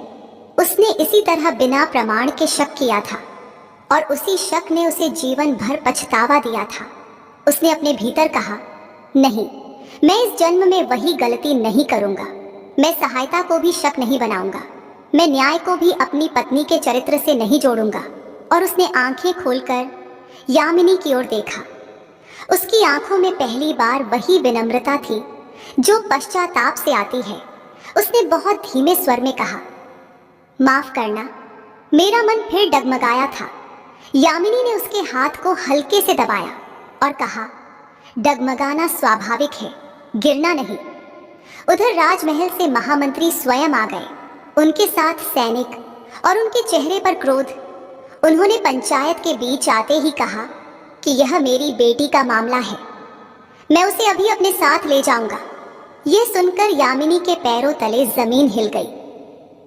उसने इसी तरह बिना प्रमाण के शक किया था, और उसी शक ने उसे जीवन भर पछतावा दिया था। उसने अपने भीतर कहा, नहीं, मैं इस जन्म में वही गलती नहीं करूंगा। मैं सहायता को भी शक नहीं बनाऊंगा, मैं न्याय को भी अपनी पत्नी के चरित्र से नहीं जोड़ूंगा। और उसने आंखें खोलकर यामिनी की ओर देखा। उसकी आंखों में पहली बार वही विनम्रता थी जो पश्चाताप से आती है। उसने बहुत धीमे स्वर में कहा, माफ करना, मेरा मन फिर डगमगाया था। यामिनी ने उसके हाथ को हल्के से दबाया और कहा, डगमगाना स्वाभाविक है, गिरना नहीं। उधर राजमहल से महामंत्री स्वयं आ गए, उनके साथ सैनिक, और उनके चेहरे पर क्रोध। उन्होंने पंचायत के बीच आते ही कहा कि यह मेरी बेटी का मामला है, मैं उसे अभी अपने साथ ले जाऊंगा। यह सुनकर यामिनी के पैरों तले जमीन हिल गई।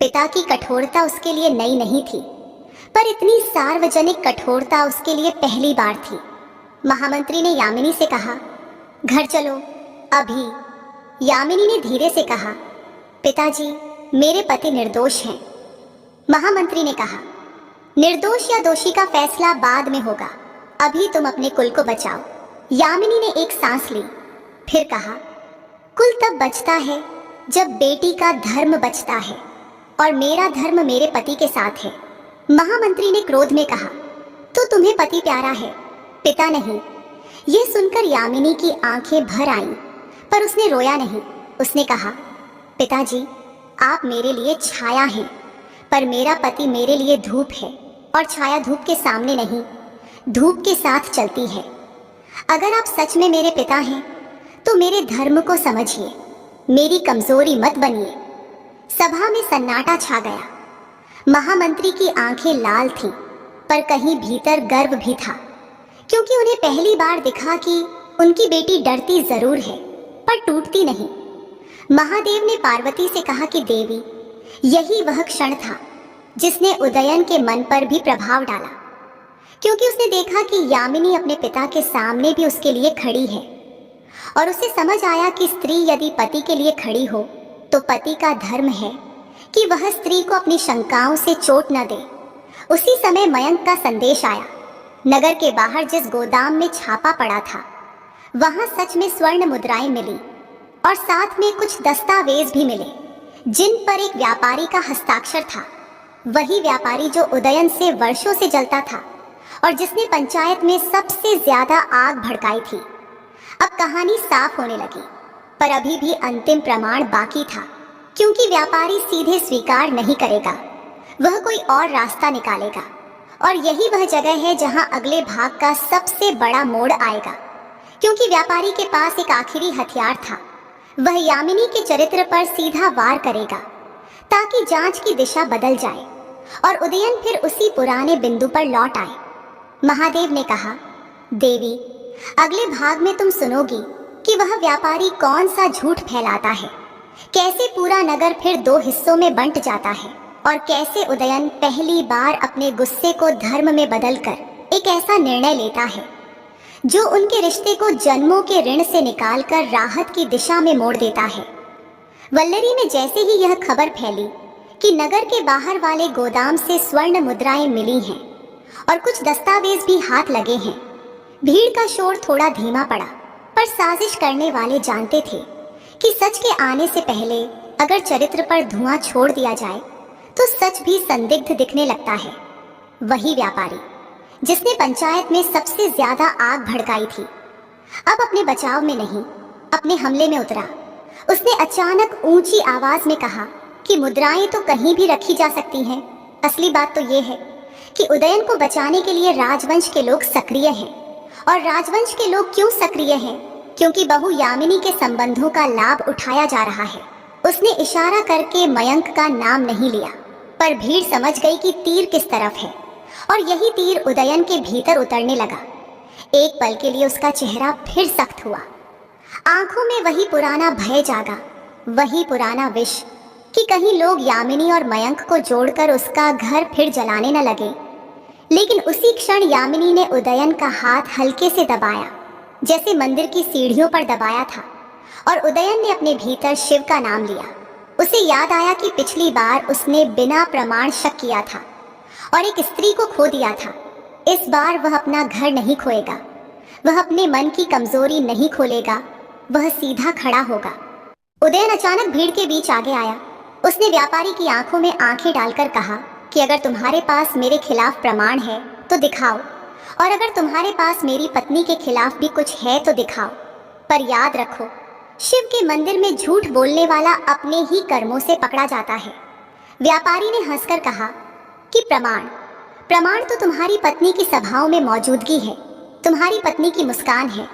पिता की कठोरता उसके लिए नई नहीं थी, पर इतनी सार्वजनिक कठोरता उसके लिए पहली बार थी। महामंत्री ने यामिनी से कहा, घर चलो अभी। यामिनी ने धीरे से कहा, पिताजी, मेरे पति निर्दोष हैं। महामंत्री ने कहा, निर्दोष या दोषी का फैसला बाद में होगा, अभी तुम अपने कुल को बचाओ। यामिनी ने एक सांस ली, फिर कहा, कुल तब बचता है जब बेटी का धर्म बचता है, और मेरा धर्म मेरे पति के साथ है। महामंत्री ने क्रोध में कहा, तो तुम्हें पति प्यारा है, पिता नहीं। यह सुनकर यामिनी की आंखें भर आईं, पर उसने रोया नहीं। उसने कहा, पिताजी, आप मेरे लिए छाया हैं, पर मेरा पति मेरे लिए धूप है, और छाया धूप के सामने नहीं, धूप के साथ चलती है। अगर आप सच में मेरे पिता हैं तो मेरे धर्म को समझिए, मेरी कमजोरी मत बनिए। सभा में सन्नाटा छा गया। महामंत्री की आंखें लाल थीं, पर कहीं भीतर गर्व भी था, क्योंकि उन्हें पहली बार दिखा कि उनकी बेटी डरती जरूर है पर टूटती नहीं। महादेव ने पार्वती से कहा कि देवी, यही वह क्षण था जिसने उदयन के मन पर भी प्रभाव डाला, क्योंकि उसने देखा कि यामिनी अपने पिता के सामने भी उसके लिए खड़ी है, और उसे समझ आया कि स्त्री यदि पति के लिए खड़ी हो तो पति का धर्म है कि वह स्त्री को अपनी शंकाओं से चोट न दे। उसी समय मयंक का संदेश आया। नगर के बाहर जिस गोदाम में छापा पड़ा था, वहां सच में स्वर्ण मुद्राएं मिली, और साथ में कुछ दस्तावेज भी मिले जिन पर एक व्यापारी का हस्ताक्षर था। वही व्यापारी जो उदयन से वर्षों से जलता था और जिसने पंचायत में सबसे ज्यादा आग भड़काई थी। अब कहानी साफ होने लगी, पर अभी भी अंतिम प्रमाण बाकी था, क्योंकि व्यापारी सीधे स्वीकार नहीं करेगा, वह कोई और रास्ता निकालेगा। और यही वह जगह है जहां अगले भाग का सबसे बड़ा मोड़ आएगा, क्योंकि व्यापारी के पास एक आखिरी हथियार था। वह यामिनी के चरित्र पर सीधा वार करेगा, ताकि जांच की दिशा बदल जाए और उदयन फिर उसी पुराने बिंदु पर लौट आए। महादेव ने कहा, देवी, अगले भाग में तुम सुनोगी कि वह व्यापारी कौन सा झूठ फैलाता है, कैसे पूरा नगर फिर दो हिस्सों में बंट जाता है, और कैसे उदयन पहली बार अपने गुस्से को धर्म में बदलकर एक ऐसा निर्णय लेता है जो उनके रिश्ते को जन्मों के ऋण से निकालकर राहत की दिशा में मोड़ देता है। वल्लरी में जैसे ही यह खबर फैली कि नगर के बाहर वाले गोदाम से स्वर्ण मुद्राएं मिली हैं और कुछ दस्तावेज भी हाथ लगे हैं, भीड़ का शोर थोड़ा धीमा पड़ा। पर साजिश करने वाले जानते थे कि सच के आने से पहले अगर चरित्र पर धुआं छोड़ दिया जाए तो सच भी संदिग्ध दिखने लगता है। वही व्यापारी जिसने पंचायत में सबसे ज्यादा आग भड़काई थी, अब अपने बचाव में नहीं, अपने हमले में उतरा। उसने अचानक ऊंची आवाज में कहा कि मुद्राएं तो कहीं भी रखी जा सकती हैं, असली बात तो ये है कि उदयन को बचाने के लिए राजवंश के लोग सक्रिय हैं। और राजवंश के लोग क्यों सक्रिय हैं? क्योंकि बहू यामिनी के संबंधों का लाभ उठाया जा रहा है। उसने इशारा करके मयंक का नाम नहीं लिया, पर भीड़ समझ गई कि तीर किस तरफ है, और यही तीर उदयन के भीतर उतरने लगा। एक पल के लिए उसका चेहरा फिर सख्त हुआ, आंखों में वही पुराना भय जागा, वही पुराना विष कि कहीं लोग यामिनी और मयंक को जोड़कर उसका घर फिर जलाने न लगे। लेकिन उसी क्षण यामिनी ने उदयन का हाथ हल्के से दबाया, जैसे मंदिर की सीढ़ियों पर दबाया था, और उदयन ने अपने भीतर शिव का नाम लिया। उसे याद आया कि पिछली बार उसने बिना प्रमाण शक किया था और एक स्त्री को खो दिया था। इस बार वह अपना घर नहीं खोएगा, वह अपने मन की कमजोरी नहीं खोलेगा, वह सीधा खड़ा होगा। उदयन अचानक भीड़ के बीच आगे आया। उसने व्यापारी की आंखों में आंखें डालकर कहा कि अगर तुम्हारे पास मेरे खिलाफ प्रमाण है तो दिखाओ, और अगर तुम्हारे पास मेरी पत्नी के खिलाफ भी कुछ है तो दिखाओ। पर याद रखो, शिव के मंदिर में झूठ बोलने वाला अपने ही कर्मों से पकड़ा जाता है। व्यापारी ने हंसकर कहा कि प्रमाण तो तुम्हारी पत्नी की सभाओं में मौजूदगी है, तुम्हारी पत्नी की मुस्कान है,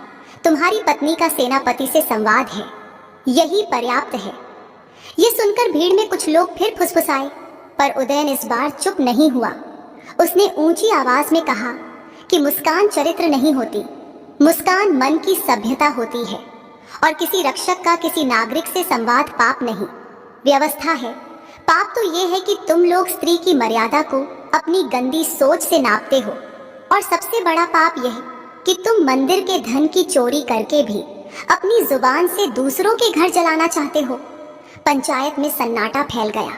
तुम्हारी पत्नी का सेनापति से संवाद है, यही पर्याप्त है। ये सुनकर भीड़ में कुछ लोग फिर फुसफुसाए, पर उदयन इस बार चुप नहीं हुआ। उसने ऊंची आवाज में कहा कि मुस्कान चरित्र नहीं होती, मुस्कान मन की सभ्यता होती है, और किसी रक्षक का किसी नागरिक से संवाद पाप नहीं, व्यवस्था है। पाप तो ये है कि तुम लोग स्त्री की मर्यादा को अपनी गंदी सोच से नापते हो, और सबसे बड़ा पाप यह है कि तुम मंदिर के धन की चोरी करके भी अपनी जुबान से दूसरों के घर जलाना चाहते हो। पंचायत में सन्नाटा फैल गया।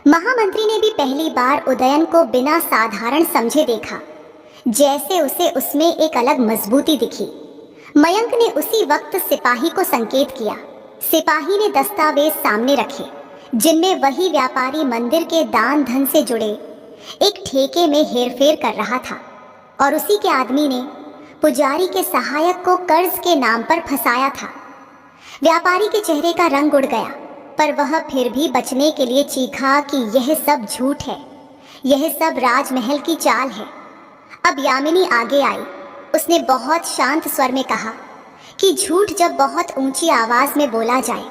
महामंत्री ने भी पहली बार उदयन को बिना साधारण समझे देखा, जैसे उसे उसमें एक अलग मजबूती दिखी। मयंक ने उसी वक्त सिपाही को संकेत किया। सिपाही ने दस्तावेज सामने रखे, जिनमें वही व्यापारी मंदिर के दान धन से जुड़े एक ठेके में हेरफेर कर रहा था, और उसी के आदमी ने पुजारी के सहायक को कर्ज के नाम पर फंसाया था। व्यापारी के चेहरे का रंग उड़ गया, पर वह फिर भी बचने के लिए चीखा कि यह सब झूठ है, यह सब राजमहल की चाल है। अब यामिनी आगे आई। उसने बहुत शांत स्वर में कहा कि झूठ जब बहुत ऊंची आवाज में बोला जाए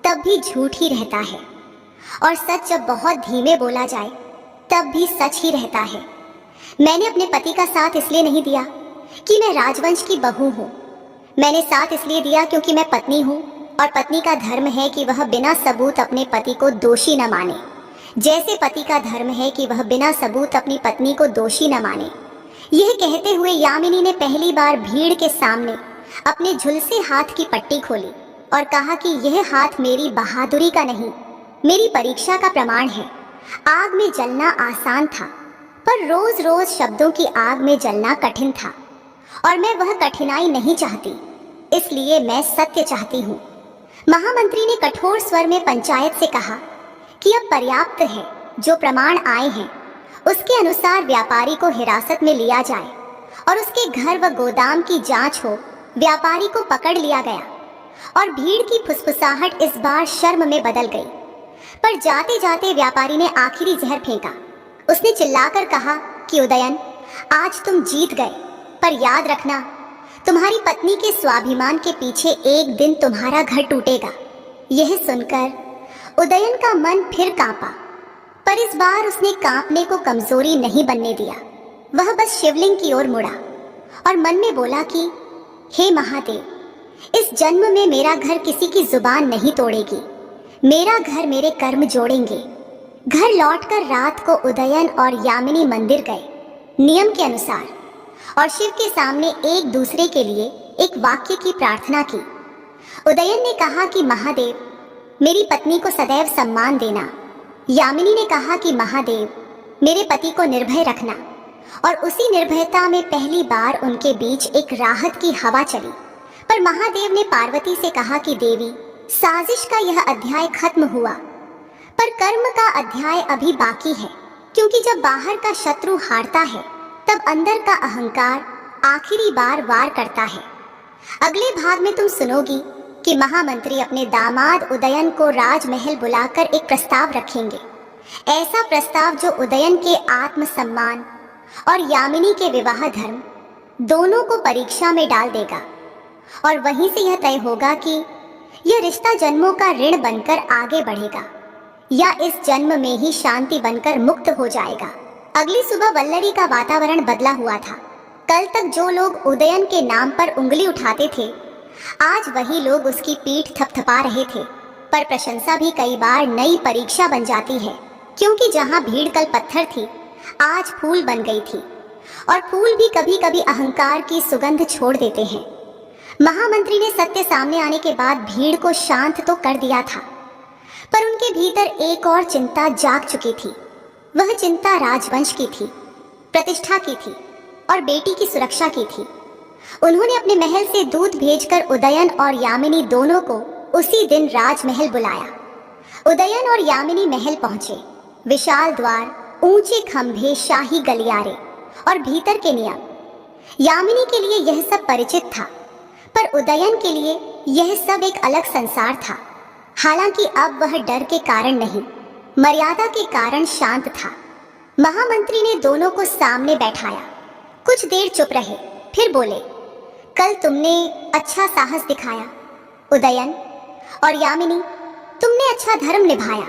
तब भी झूठ ही रहता है, और सच जब बहुत धीमे बोला जाए तब भी सच ही रहता है। मैंने अपने पति का साथ इसलिए नहीं दिया कि मैं राजवंश की बहू हूँ, मैंने साथ इसलिए दिया क्योंकि मैं पत्नी हूँ, और पत्नी का धर्म है कि वह बिना सबूत अपने पति को दोषी न माने, जैसे पति का धर्म है कि वह बिना सबूत अपनी पत्नी को दोषी न माने। यह कहते हुए यामिनी ने पहली बार भीड़ के सामने अपने झुलसे हाथ की पट्टी खोली और कहा कि यह हाथ मेरी बहादुरी का नहीं, मेरी परीक्षा का प्रमाण है। आग में जलना आसान था, पर रोज रोज शब्दों की आग में जलना कठिन था, और मैं वह कठिनाई नहीं चाहती, इसलिए मैं सत्य चाहती हूँ। महामंत्री ने कठोर स्वर में पंचायत से कहा कि अब पर्याप्त है, जो प्रमाण आए हैं उसके अनुसार व्यापारी को हिरासत में लिया जाए और उसके घर व गोदाम की जांच हो, व्यापारी को पकड़ लिया गया और भीड़ की फुसफुसाहट इस बार शर्म में बदल गई। पर जाते जाते व्यापारी ने आखिरी जहर फेंका। उसने चिल्लाकर कहा कि उदयन, आज तुम जीत गए, पर याद रखना, तुम्हारी पत्नी के स्वाभिमान के पीछे एक दिन तुम्हारा घर टूटेगा। यह सुनकर उदयन का मन फिर कांपा, पर इस बार उसने कांपने को कमजोरी नहीं बनने दिया। वह बस शिवलिंग की ओर मुड़ा और मन में बोला कि हे महादेव, इस जन्म में मेरा घर किसी की जुबान नहीं तोड़ेगी, मेरा घर मेरे कर्म जोड़ेंगे। घर लौटकर रात को उदयन और यामिनी मंदिर गए नियम के अनुसार, और शिव के सामने एक दूसरे के लिए एक वाक्य की प्रार्थना की। उदयन ने कहा कि महादेव, मेरी पत्नी को सदैव सम्मान देना। यामिनी ने कहा कि महादेव, मेरे पति को निर्भय रखना। और उसी निर्भयता में पहली बार उनके बीच एक राहत की हवा चली। पर महादेव ने पार्वती से कहा कि देवी, साजिश का यह अध्याय खत्म हुआ, पर कर्म का अध्याय अभी बाकी है, क्योंकि जब बाहर का शत्रु हारता है तब अंदर का अहंकार आखिरी बार वार करता है। अगले भाग में तुम सुनोगी कि महामंत्री अपने दामाद उदयन को राजमहल बुलाकर एक प्रस्ताव रखेंगे। ऐसा प्रस्ताव जो उदयन के आत्मसम्मान और यामिनी के विवाह धर्म दोनों को परीक्षा में डाल देगा, और वहीं से यह तय होगा कि यह रिश्ता जन्मों का ऋण बनकर आगे बढ़ेगा या इस जन्म में ही शांति बनकर मुक्त हो जाएगा। अगली सुबह वल्लरी का वातावरण बदला हुआ था। कल तक जो लोग उदयन के नाम पर उंगली उठाते थे, आज वही लोग उसकी पीठ थपथपा रहे थे। पर प्रशंसा भी कई बार नई परीक्षा बन जाती है, क्योंकि जहां भीड़ कल पत्थर थी, आज फूल बन गई थी, और फूल भी कभी कभी अहंकार की सुगंध छोड़ देते हैं। महामंत्री ने सत्य सामने आने के बाद भीड़ को शांत तो कर दिया था, पर उनके भीतर एक और चिंता जाग चुकी थी। वह चिंता राजवंश की थी, प्रतिष्ठा की थी और बेटी की सुरक्षा की थी। उन्होंने अपने महल से दूत भेजकर उदयन और यामिनी दोनों को उसी दिन राजमहल बुलाया। उदयन और यामिनी महल पहुंचे। विशाल द्वार, ऊंचे खंभे, शाही गलियारे और भीतर के नियम। यामिनी के लिए यह सब परिचित था, पर उदयन के लिए यह सब एक अलग संसार था। हालांकि अब वह डर के कारण नहीं, मर्यादा के कारण शांत था। महामंत्री ने दोनों को सामने बैठाया। कुछ देर चुप रहे, फिर बोले, कल तुमने अच्छा साहस दिखाया उदयन, और यामिनी, तुमने अच्छा धर्म निभाया,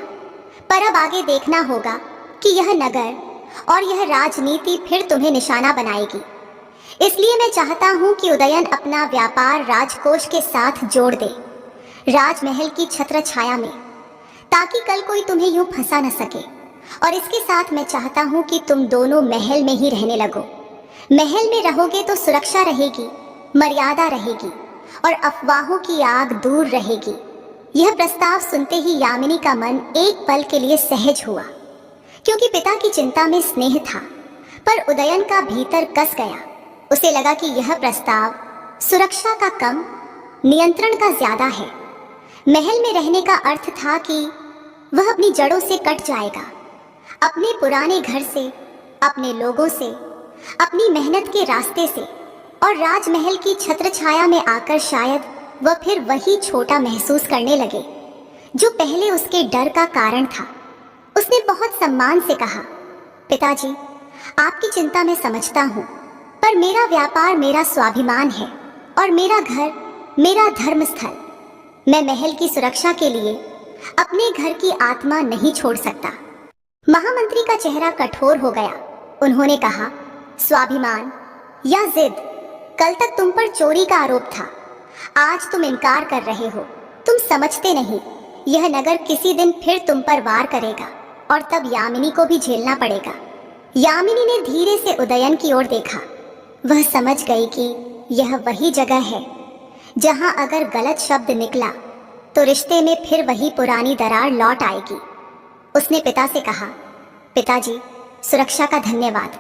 पर अब आगे देखना होगा कि यह नगर और यह राजनीति फिर तुम्हें निशाना बनाएगी। इसलिए मैं चाहता हूं कि उदयन अपना व्यापार राजकोष के साथ जोड़ दे, राजमहल की छत्र छाया में, ताकि कल कोई तुम्हें यूं फंसा न सके। और इसके साथ मैं चाहता हूं कि तुम दोनों महल में ही रहने लगो। महल में रहोगे तो सुरक्षा रहेगी, मर्यादा रहेगी और अफवाहों की आग दूर रहेगी। यह प्रस्ताव सुनते ही यामिनी का मन एक पल के लिए सहज हुआ, क्योंकि पिता की चिंता में स्नेह था, पर उदयन का भीतर कस गया। उसे लगा कि यह प्रस्ताव सुरक्षा का कम, नियंत्रण का ज्यादा है। महल में रहने का अर्थ था कि वह अपनी जड़ों से कट जाएगा, अपने पुराने घर से, अपने लोगों से, अपनी मेहनत के रास्ते से, और राजमहल की छत्र छाया में आकर शायद वह फिर वही छोटा महसूस करने लगे जो पहले उसके डर का कारण था। उसने बहुत सम्मान से कहा, पिताजी, आपकी चिंता मैं समझता हूँ, पर मेरा व्यापार मेरा स्वाभिमान है और मेरा घर मेरा धर्म स्थल। मैं महल की सुरक्षा के लिए अपने घर की आत्मा नहीं छोड़ सकता। महामंत्री का चेहरा कठोर हो गया। उन्होंने कहा, स्वाभिमान या जिद? कल तक तुम पर चोरी का आरोप था, आज तुम इनकार कर रहे हो। तुम समझते नहीं, यह नगर किसी दिन फिर तुम पर वार करेगा और तब यामिनी को भी झेलना पड़ेगा। यामिनी ने धीरे से उदयन की ओर देखा। वह समझ गई कि यह वही जगह है जहां अगर गलत शब्द निकला तो रिश्ते में फिर वही पुरानी दरार लौट आएगी। उसने पिता से कहा, पिताजी, सुरक्षा का धन्यवाद,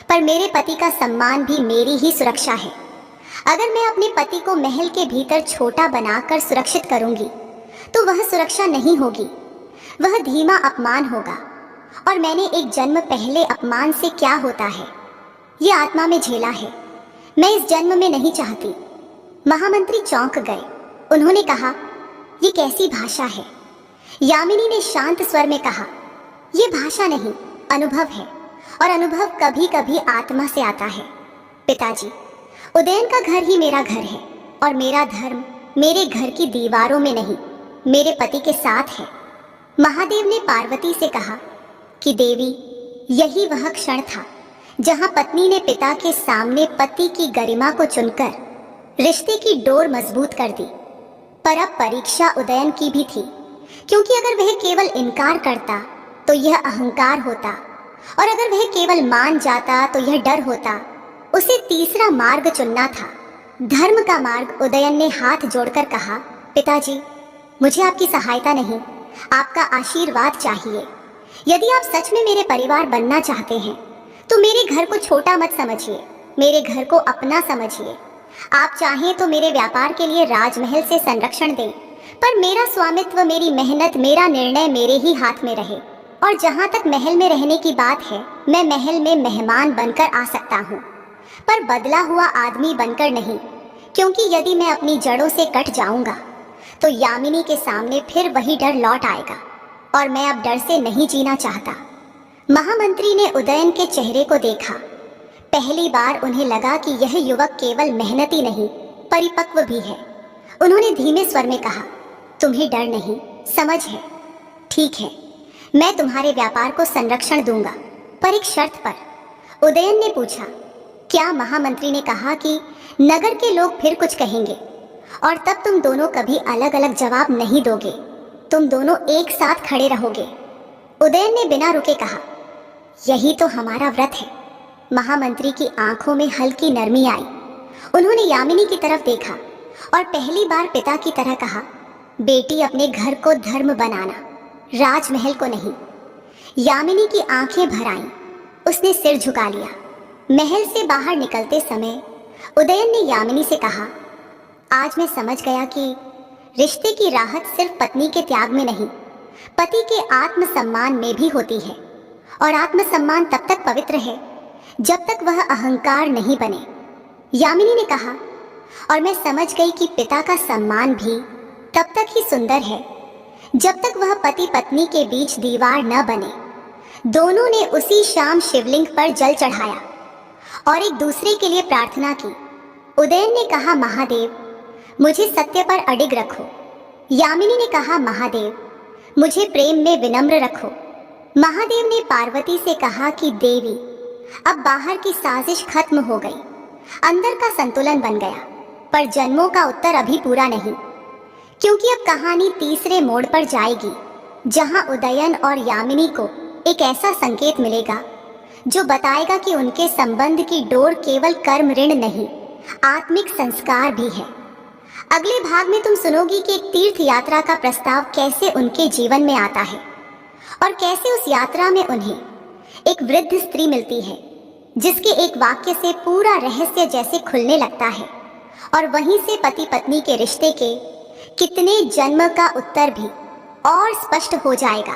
पर मेरे पति का सम्मान भी मेरी ही सुरक्षा है। अगर मैं अपने पति को महल के भीतर छोटा बनाकर सुरक्षित करूंगी तो वह सुरक्षा नहीं होगी, वह धीमा अपमान होगा। और मैंने एक जन्म पहले अपमान से क्या होता है ये आत्मा में झेला है। मैं इस जन्म में नहीं चाहती। महामंत्री चौंक गए। उन्होंने कहा, ये कैसी भाषा है? यामिनी ने शांत स्वर में कहा, ये भाषा नहीं, अनुभव है, और अनुभव कभी कभी आत्मा से आता है। पिताजी, उदयन का घर ही मेरा घर है, और मेरा धर्म मेरे घर की दीवारों में नहीं, मेरे पति के साथ है। महादेव ने पार्वती से कहा कि देवी, यही वह क्षण था जहां पत्नी ने पिता के सामने पति की गरिमा को चुनकर रिश्ते की डोर मजबूत कर दी। पर अब परीक्षा उदयन की भी थी, क्योंकि अगर वह केवल इनकार करता तो यह अहंकार होता, और अगर वह केवल मान जाता तो यह डर होता। उसे तीसरा मार्ग चुनना था, धर्म का मार्ग। उदयन ने हाथ जोड़कर कहा, पिताजी, मुझे आपकी सहायता नहीं, आपका आशीर्वाद चाहिए। यदि आप सच में मेरे परिवार बनना चाहते हैं तो मेरे घर को छोटा मत समझिए, मेरे घर को अपना समझिए। आप चाहें तो मेरे व्यापार के लिए राजमहल से संरक्षण दें, पर मेरा स्वामित्व, मेरी मेहनत, मेरा निर्णय मेरे ही हाथ में रहे। और जहां तक महल में रहने की बात है, मैं महल में मेहमान बनकर आ सकता हूँ, पर बदला हुआ आदमी बनकर नहीं, क्योंकि यदि मैं अपनी जड़ों से कट जाऊंगा तो यामिनी के सामने फिर वही डर लौट आएगा, और मैं अब डर से नहीं जीना चाहता। महामंत्री ने उदयन के चेहरे को देखा। पहली बार उन्हें लगा कि यह युवक केवल मेहनती नहीं, परिपक्व भी है। उन्होंने धीमे स्वर में कहा, तुम्हें डर नहीं, समझ है। ठीक है, मैं तुम्हारे व्यापार को संरक्षण दूंगा, पर एक शर्त पर। उदयन ने पूछा, क्या? महामंत्री ने कहा कि नगर के लोग फिर कुछ कहेंगे, और तब तुम दोनों कभी अलग अलग जवाब नहीं दोगे, तुम दोनों एक साथ खड़े रहोगे। उदयन ने बिना रुके कहा, यही तो हमारा व्रत है। महामंत्री की आंखों में हल्की नरमी आई। उन्होंने यामिनी की तरफ देखा और पहली बार पिता की तरह कहा, बेटी, अपने घर को धर्म बनाना, राजमहल को नहीं। यामिनी की आंखें भर आईं। उसने सिर झुका लिया। महल से बाहर निकलते समय उदयन ने यामिनी से कहा, आज मैं समझ गया कि रिश्ते की राहत सिर्फ पत्नी के त्याग में नहीं, पति के आत्मसम्मान में भी होती है। और आत्मसम्मान तब तक पवित्र है जब तक वह अहंकार नहीं बने। यामिनी ने कहा, और मैं समझ गई कि पिता का सम्मान भी तब तक ही सुंदर है जब तक वह पति पत्नी के बीच दीवार न बने। दोनों ने उसी शाम शिवलिंग पर जल चढ़ाया और एक दूसरे के लिए प्रार्थना की। उदयन ने कहा, महादेव, मुझे सत्य पर अडिग रखो। यामिनी ने कहा, महादेव, मुझे प्रेम में विनम्र रखो। महादेव ने पार्वती से कहा कि देवी, अब बाहर की साजिश खत्म हो गई, अंदर का संतुलन बन गया, पर जन्मों का उत्तर अभी पूरा नहीं, क्योंकि अब कहानी तीसरे मोड़ पर जाएगी, जहां उदयन और यामिनी को एक ऐसा संकेत मिलेगा जो बताएगा कि उनके संबंध की डोर केवल कर्म ऋण नहीं, आत्मिक संस्कार भी है। अगले भाग में तुम सुनोगी कि एक तीर्थ यात्रा का प्रस्ताव कैसे उनके जीवन में आता है, और कैसे उस यात्रा में उन्हें एक वृद्ध स्त्री मिलती है जिसके एक वाक्य से पूरा रहस्य जैसे खुलने लगता है, और वहीं से पति पत्नी के रिश्ते के कितने जन्म का उत्तर भी और स्पष्ट हो जाएगा।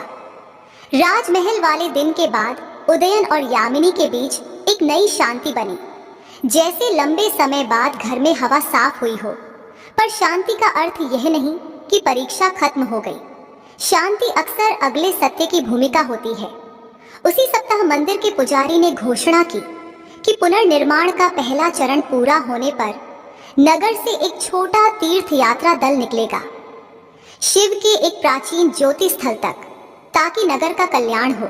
राजमहल वाले दिन के बाद उदयन और यामिनी के बीच एक नई शांति बनी, जैसे लंबे समय बाद घर में हवा साफ हुई हो। पर शांति का अर्थ यह नहीं कि परीक्षा खत्म हो गई। शांति अक्सर अगले सत्य की भूमिका होती है। उसी सप्ताह मंदिर के पुजारी ने घोषणा की कि पुनर्निर्माण का पहला चरण पूरा होने पर नगर से एक छोटा तीर्थ यात्रा दल निकलेगा, शिव के एक प्राचीन ज्योति स्थल तक, ताकि नगर का कल्याण हो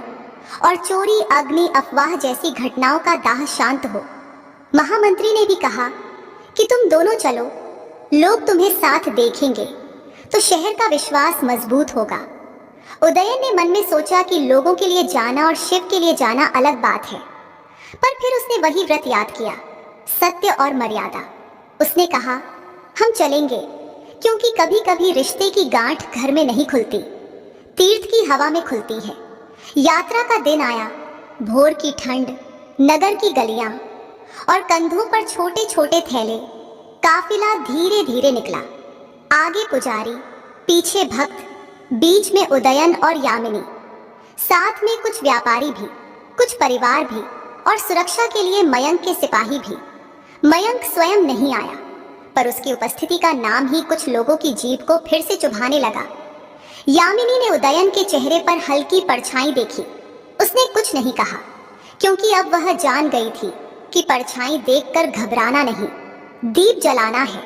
और चोरी, अग्नि, अफवाह जैसी घटनाओं का दाह शांत हो। महामंत्री ने भी कहा कि तुम दोनों चलो, लोग तुम्हें साथ देखेंगे तो शहर का विश्वास मजबूत होगा। उदयन ने मन में सोचा कि लोगों के लिए जाना और शिव के लिए जाना अलग बात है, पर फिर उसने वही व्रत याद किया, सत्य और मर्यादा। उसने कहा, हम चलेंगे, क्योंकि कभी कभी रिश्ते की गांठ घर में नहीं खुलती, तीर्थ की हवा में खुलती है। यात्रा का दिन आया। भोर की ठंड, नगर की गलियां और कंधों पर छोटे छोटे थैले। काफिला धीरे धीरे निकला। आगे पुजारी, पीछे भक्त, बीच में उदयन और यामिनी, साथ में कुछ व्यापारी भी, कुछ परिवार भी, और सुरक्षा के लिए मयंक के सिपाही भी। मयंक स्वयं नहीं आया, पर उसकी उपस्थिति का नाम ही कुछ लोगों की जीभ को फिर से चुभाने लगा। यामिनी ने उदयन के चेहरे पर हल्की परछाई देखी। उसने कुछ नहीं कहा, क्योंकि अब वह जान गई थी कि परछाई देखकर घबराना नहीं, दीप जलाना है।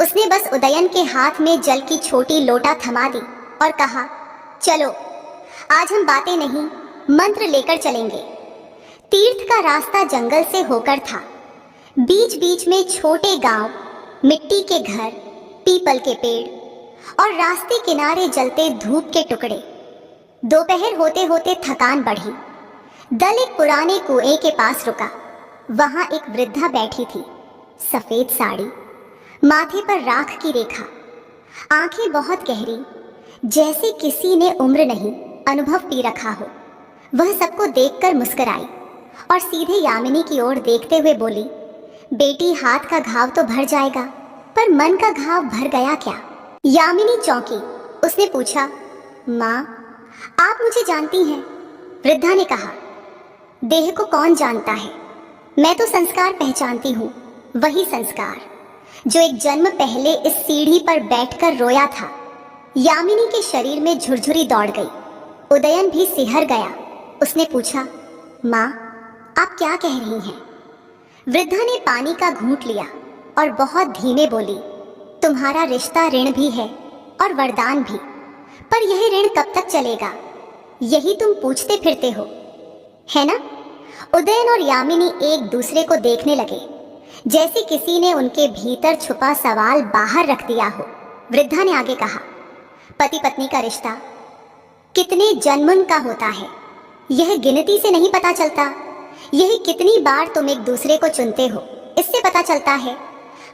उसने बस उदयन के हाथ में जल की छोटी लोटा थमा दी और कहा, चलो आज हम बातें नहीं, मंत्र लेकर चलेंगे। तीर्थ का रास्ता जंगल से होकर था। बीच बीच में छोटे गांव, मिट्टी के घर, पीपल के पेड़ और रास्ते किनारे जलते धूप के टुकड़े। दोपहर होते होते थकान बढ़ी। दल एक पुराने कुएं के पास रुका। वहां एक वृद्धा बैठी थी, सफेद साड़ी, माथे पर राख की रेखा, आंखें बहुत गहरी, जैसे किसी ने उम्र नहीं अनुभव पी रखा हो। वह सबको देखकर मुस्कुराई और सीधे यामिनी की ओर देखते हुए बोली, बेटी, हाथ का घाव तो भर जाएगा, पर मन का घाव भर गया क्या? यामिनी चौंकी। उसने पूछा, माँ, आप मुझे जानती हैं? वृद्धा ने कहा, देह को कौन जानता है, मैं तो संस्कार पहचानती हूँ। वही संस्कार जो एक जन्म पहले इस सीढ़ी पर बैठकर रोया था। यामिनी के शरीर में झुरझुरी दौड़ गई। उदयन भी सिहर गया। उसने पूछा, माँ, आप क्या कह रही हैं? वृद्धा ने पानी का घूंट लिया और बहुत धीमे बोली, तुम्हारा रिश्ता ऋण भी है और वरदान भी, पर यह ऋण कब तक चलेगा, यही तुम पूछते फिरते हो, है ना? उदयन और यामिनी एक दूसरे को देखने लगे, जैसे किसी ने उनके भीतर छुपा सवाल बाहर रख दिया हो। वृद्धा ने आगे कहा, पति पत्नी का रिश्ता कितने जन्मों का होता है, यह गिनती से नहीं पता चलता। यही कितनी बार तुम एक दूसरे को चुनते हो, इससे पता चलता है।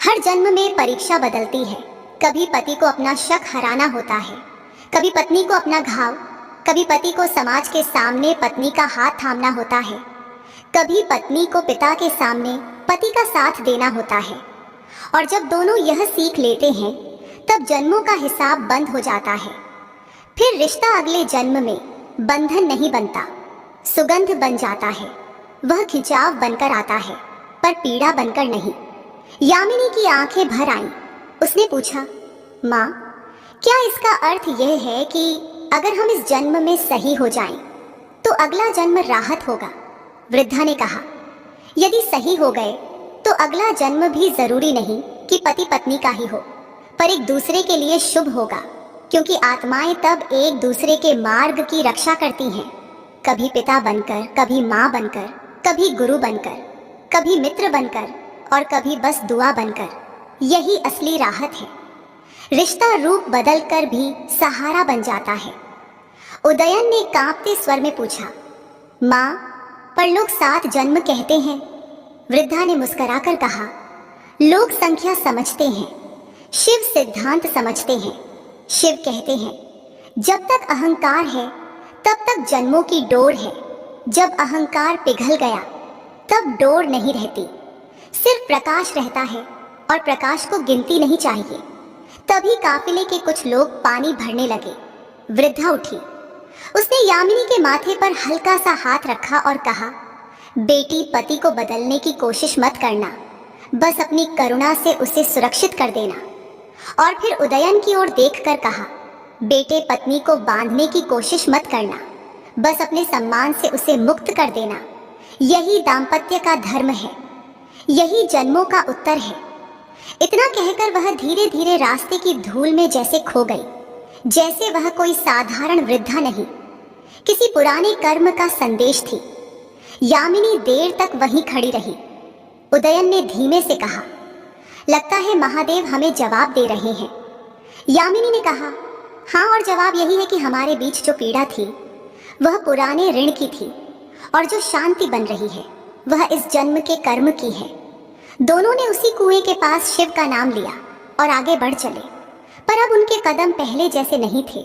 हर जन्म में परीक्षा बदलती है। कभी पति को अपना शक हराना होता है, कभी पत्नी को अपना घाव, कभी पति को समाज के सामने पत्नी का हाथ थामना होता है, कभी पत्नी को पिता के सामने पति का साथ देना होता है। और जब दोनों यह सीख लेते हैं, तब जन्मों का हिसाब बंद हो जाता है। फिर रिश्ता अगले जन्म में बंधन नहीं बनता, सुगंध बन जाता है। वह खिंचाव बनकर आता है, पर पीड़ा बनकर नहीं। यामिनी की आंखें भर आईं। उसने पूछा, माँ, क्या इसका अर्थ यह है कि अगर हम इस जन्म में सही हो जाएं, तो अगला जन्म राहत होगा? वृद्धा ने कहा, यदि सही हो गए तो अगला जन्म भी जरूरी नहीं कि पति पत्नी का ही हो, पर एक दूसरे के लिए शुभ होगा, क्योंकि आत्माएं तब एक दूसरे के मार्ग की रक्षा करती हैं। कभी पिता बनकर, कभी माँ बनकर, कभी गुरु बनकर, कभी मित्र बनकर और कभी बस दुआ बनकर। यही असली राहत है। रिश्ता रूप बदलकर भी सहारा बन जाता है। उदयन ने कांपते स्वर में पूछा, माँ, पर लोग 7 जन्म कहते हैं। वृद्धा ने मुस्कुराकर कहा, लोग संख्या समझते हैं, शिव सिद्धांत समझते हैं। शिव कहते हैं, जब तक अहंकार है तब तक जन्मों की डोर है। जब अहंकार पिघल गया तब डोर नहीं रहती, सिर्फ प्रकाश रहता है, और प्रकाश को गिनती नहीं चाहिए। तभी काफिले के कुछ लोग पानी भरने लगे। वृद्धा उठी। उसने यामिनी के माथे पर हल्का सा हाथ रखा और कहा, बेटी, पति को बदलने की कोशिश मत करना, बस अपनी करुणा से उसे सुरक्षित कर देना। और फिर उदयन की ओर देखकर कहा, बेटे, पत्नी को बांधने की कोशिश मत करना, बस अपने सम्मान से उसे मुक्त कर देना। यही दाम्पत्य का धर्म है, यही जन्मों का उत्तर है। इतना कहकर वह धीरे धीरे रास्ते की धूल में जैसे खो गई, जैसे वह कोई साधारण वृद्धा नहीं, किसी पुराने कर्म का संदेश थी। यामिनी देर तक वहीं खड़ी रही। उदयन ने धीमे से कहा, लगता है महादेव हमें जवाब दे रहे हैं। यामिनी ने कहा, हाँ, और जवाब यही है कि हमारे बीच जो पीड़ा थी वह पुराने ऋण की थी, और जो शांति बन रही है वह इस जन्म के कर्म की है। दोनों ने उसी कुएं के पास शिव का नाम लिया और आगे बढ़ चले, पर अब उनके कदम पहले जैसे नहीं थे।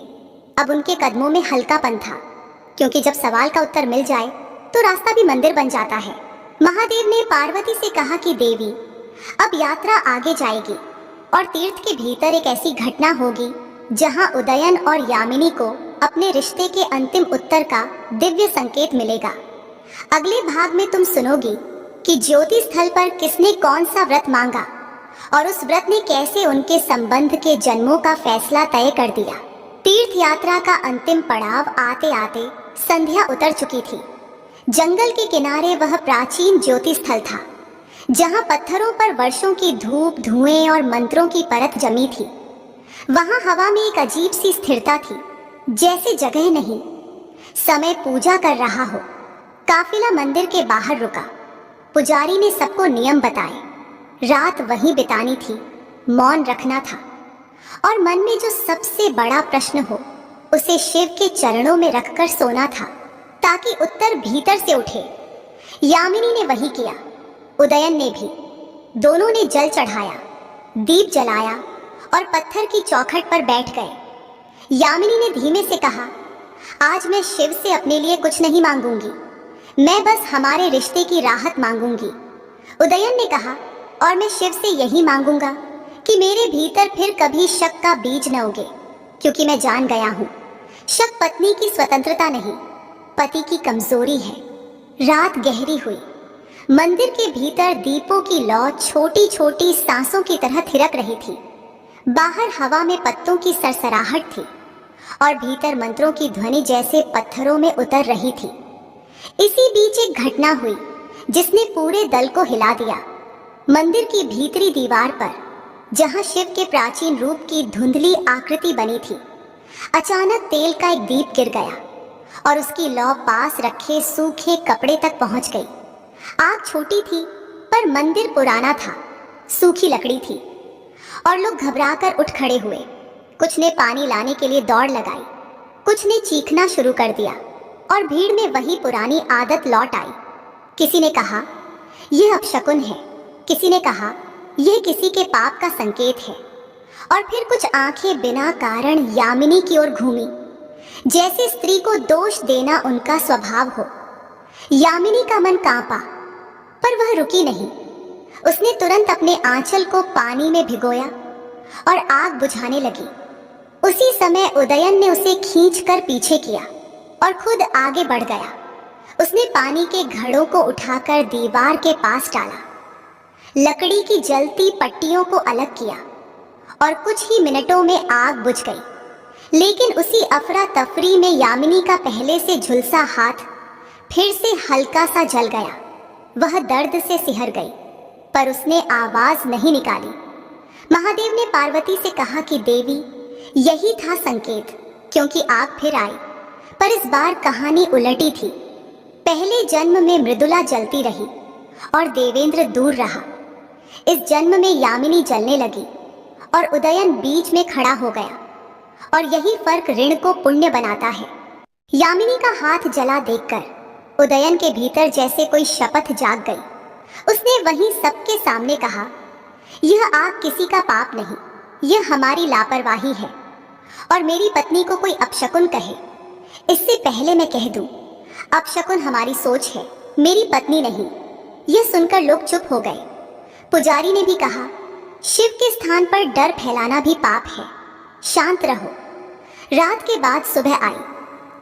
अब उनके कदमों में हल्कापन था, क्योंकि जब सवाल का उत्तर मिल जाए तो रास्ता भी मंदिर बन जाता है। महादेव ने पार्वती से कहा कि देवी, अब यात्रा आगे जाएगी और तीर्थ के भीतर एक ऐसी घटना होगी जहां उदयन और यामिनी को अपने रिश्ते के अंतिम उत्तर का दिव्य संकेत मिलेगा। अगले भाग में तुम सुनोगी कि ज्योति स्थल पर किसने कौन सा व्रत मांगा और उस व्रत ने कैसे उनके संबंध के जन्मों का फैसला तय कर दिया। तीर्थ यात्रा का अंतिम पड़ाव आते आते संध्या उतर चुकी थी। जंगल के किनारे वह प्राचीन ज्योति स्थल था, जहां पत्थरों पर वर्षों की धूप, धुएं और मंत्रों की परत जमी थी। वहां हवा में एक अजीब सी स्थिरता थी, जैसे जगह नहीं, समय पूजा कर रहा हो। काफिला मंदिर के बाहर रुका। पुजारी ने सबको नियम बताए। रात वहीं बितानी थी, मौन रखना था और मन में जो सबसे बड़ा प्रश्न हो उसे शिव के चरणों में रखकर सोना था, ताकि उत्तर भीतर से उठे। यामिनी ने वही किया, उदयन ने भी। दोनों ने जल चढ़ाया, दीप जलाया और पत्थर की चौखट पर बैठ गए। यामिनी ने धीमे से कहा, आज मैं शिव से अपने लिए कुछ नहीं मांगूंगी, मैं बस हमारे रिश्ते की राहत मांगूंगी। उदयन ने कहा, और मैं शिव से यही मांगूंगा कि मेरे भीतर फिर कभी शक का बीज न उगे, क्योंकि मैं जान गया हूं शक पत्नी की स्वतंत्रता नहीं, पति की कमजोरी है। रात गहरी हुई। मंदिर के भीतर दीपों की लौ छोटी छोटी सांसों की तरह थिरक रही थी। बाहर हवा में पत्तों की सरसराहट थी और भीतर मंत्रों की ध्वनि जैसे पत्थरों में उतर रही थी। इसी बीच एक घटना हुई जिसने पूरे दल को हिला दिया। मंदिर की भीतरी दीवार पर, जहां शिव के प्राचीन रूप की धुंधली आकृति बनी थी, अचानक तेल का एक दीप गिर गया और उसकी लौ पास रखे सूखे कपड़े तक पहुंच गई। आग छोटी थी पर मंदिर पुराना था, सूखी लकड़ी थी और लोग घबराकर उठ खड़े हुए। कुछ ने पानी लाने के लिए दौड़ लगाई, कुछ ने चीखना शुरू कर दिया और भीड़ में वही पुरानी आदत लौट आई। किसी ने कहा, यह अपशकुन है, किसी ने कहा, यह किसी के पाप का संकेत है। और फिर कुछ आंखें बिना कारण यामिनी की ओर घूमी, जैसे स्त्री को दोष देना उनका स्वभाव हो। यामिनी का मन कांपा, पर वह रुकी नहीं। उसने तुरंत अपने आंचल को पानी में भिगोया और आग बुझाने लगी। उसी समय उदयन ने उसे खींचकर पीछे किया और खुद आगे बढ़ गया। उसने पानी के घड़ों को उठाकर दीवार के पास डाला, लकड़ी की जलती पट्टियों को अलग किया और कुछ ही मिनटों में आग बुझ गई। लेकिन उसी अफरा तफरी में यामिनी का पहले से झुलसा हाथ फिर से हल्का सा जल गया। वह दर्द से सिहर गई, पर उसने आवाज नहीं निकाली। महादेव ने पार्वती से कहा कि देवी, यही था संकेत, क्योंकि आग फिर आई, पर इस बार कहानी उलटी थी। पहले जन्म में मृदुला जलती रही और देवेंद्र दूर रहा। इस जन्म में यामिनी जलने लगी और उदयन बीच में खड़ा हो गया, और यही फर्क ऋण को पुण्य बनाता है। यामिनी का हाथ जला देखकर उदयन के भीतर जैसे कोई शपथ जाग गई। उसने वहीं सबके सामने कहा, यह आग किसी का पाप नहीं, यह हमारी लापरवाही है। और मेरी पत्नी को कोई अपशकुन कहे, इससे पहले मैं कह दूं, अपशकुन हमारी सोच है, मेरी पत्नी नहीं। यह सुनकर लोग चुप हो गए। पुजारी ने भी कहा, शिव के स्थान पर डर फैलाना भी पाप है, शांत रहो। रात के बाद सुबह आई,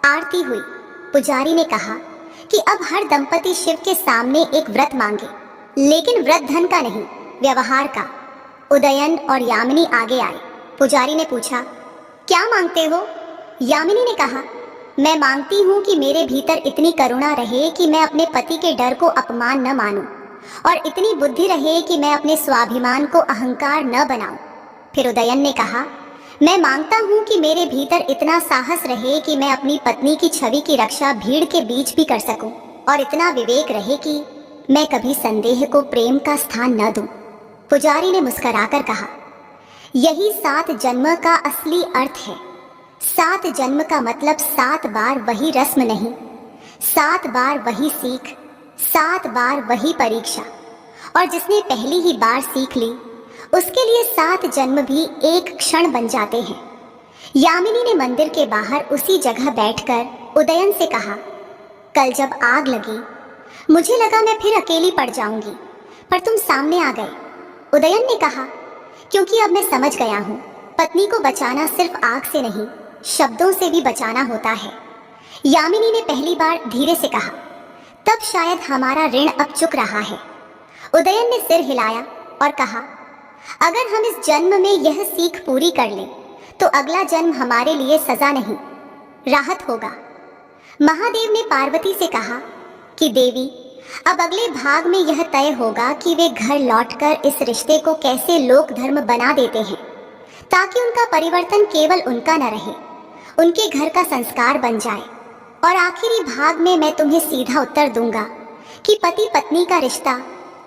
आरती हुई। पुजारी ने कहा कि अब हर दंपति शिव के सामने एक व्रत मांगे, लेकिन व्रत धन का नहीं, व्यवहार का। उदयन और यामिनी आगे आए। पुजारी ने पूछा, क्या मांगते हो? यामिनी ने कहा, मैं मांगती हूँ कि मेरे भीतर इतनी करुणा रहे कि मैं अपने पति के डर को अपमान न मानूं, और इतनी बुद्धि रहे कि मैं अपने स्वाभिमान को अहंकार न बनाऊं। फिर उदयन ने कहा, मैं मांगता हूँ कि मेरे भीतर इतना साहस रहे कि मैं अपनी पत्नी की छवि की रक्षा भीड़ के बीच भी कर सकूं, और इतना विवेक रहे कि मैं कभी संदेह को प्रेम का स्थान न दूं। पुजारी ने मुस्कुराकर कहा, यही 7 जन्म का असली अर्थ है। 7 जन्म का मतलब 7 बार वही रस्म नहीं, 7 बार वही सीख, 7 बार वही परीक्षा। और जिसने पहली ही बार सीख ली, उसके लिए 7 जन्म भी एक क्षण बन जाते हैं। यामिनी ने मंदिर के बाहर उसी जगह बैठकर उदयन से कहा, कल जब आग लगी मुझे लगा मैं फिर अकेली पड़ जाऊंगी, पर तुम सामने आ गए। उदयन ने कहा, क्योंकि अब मैं समझ गया हूँ, पत्नी को बचाना सिर्फ आग से नहीं, शब्दों से भी बचाना होता है। यामिनी ने पहली बार धीरे से कहा, तब शायद हमारा ऋण अब चुक रहा है। उदयन ने सिर हिलाया और कहा, अगर हम इस जन्म में यह सीख पूरी कर लें तो अगला जन्म हमारे लिए सजा नहीं, राहत होगा। महादेव ने पार्वती से कहा कि देवी, अब अगले भाग में यह तय होगा कि वे घर लौटकर इस रिश्ते को कैसे लोक धर्म बना देते हैं, ताकि उनका परिवर्तन केवल उनका न रहे, उनके घर का संस्कार बन जाए। और आखिरी भाग में मैं तुम्हें सीधा उत्तर दूंगा कि पति पत्नी का रिश्ता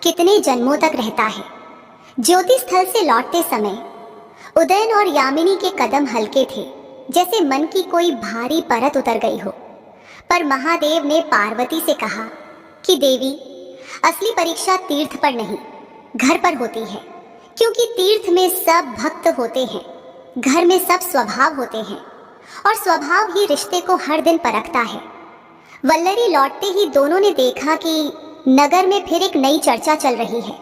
कितने जन्मों तक रहता है। ज्योति स्थल से लौटते समय उदयन और यामिनी के कदम हल्के थे, जैसे मन की कोई भारी परत उतर गई हो। पर महादेव ने पार्वती से कहा कि देवी, असली परीक्षा तीर्थ पर नहीं, घर पर होती है, क्योंकि तीर्थ में सब भक्त होते हैं, घर में सब स्वभाव होते हैं, और स्वभाव ही रिश्ते को हर दिन परखता है। वल्लरी लौटते ही दोनों ने देखा कि नगर में फिर एक नई चर्चा चल रही है।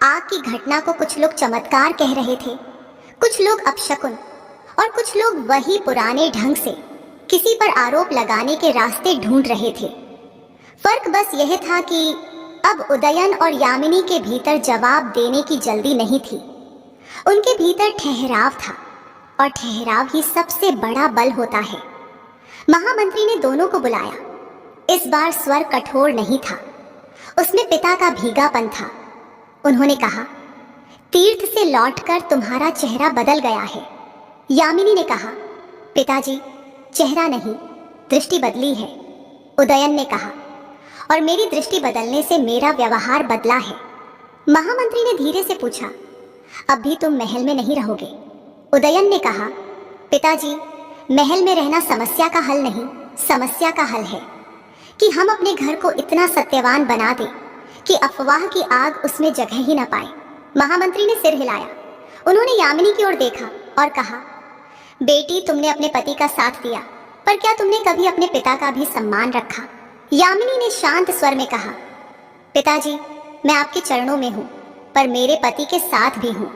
आग की घटना को कुछ लोग चमत्कार कह रहे थे, कुछ लोग अपशकुन, और कुछ लोग वही पुराने ढंग से किसी पर आरोप लगाने के रास्ते ढूंढ रहे थे। फर्क बस यह था कि अब उदयन और यामिनी के भीतर जवाब देने की जल्दी नहीं थी। उनके भीतर ठहराव था, और ठहराव ही सबसे बड़ा बल होता है। महामंत्री ने दोनों को बुलाया। इस बार स्वर कठोर नहीं था, उसमें पिता का भीगापन था। उन्होंने कहा, तीर्थ से लौटकर तुम्हारा चेहरा बदल गया है। यामिनी ने कहा, पिताजी, चेहरा नहीं, दृष्टि बदली है। उदयन ने कहा, और मेरी दृष्टि बदलने से मेरा व्यवहार बदला है। महामंत्री ने धीरे से पूछा, अब भी तुम महल में नहीं रहोगे? उदयन ने कहा, पिताजी, महल में रहना समस्या का हल नहीं, समस्या का हल है कि हम अपने घर को इतना सत्यवान बना दें कि अफवाह की आग उसमें जगह ही न पाए। महामंत्री ने सिर हिलाया। उन्होंने यामिनी की ओर देखा और कहा, बेटी, तुमने अपने पति का साथ दिया, पर क्या तुमने कभी अपने पिता का भी सम्मान रखा? यामिनी ने शांत स्वर में कहा, पिताजी, मैं आपके चरणों में हूँ, पर मेरे पति के साथ भी हूँ,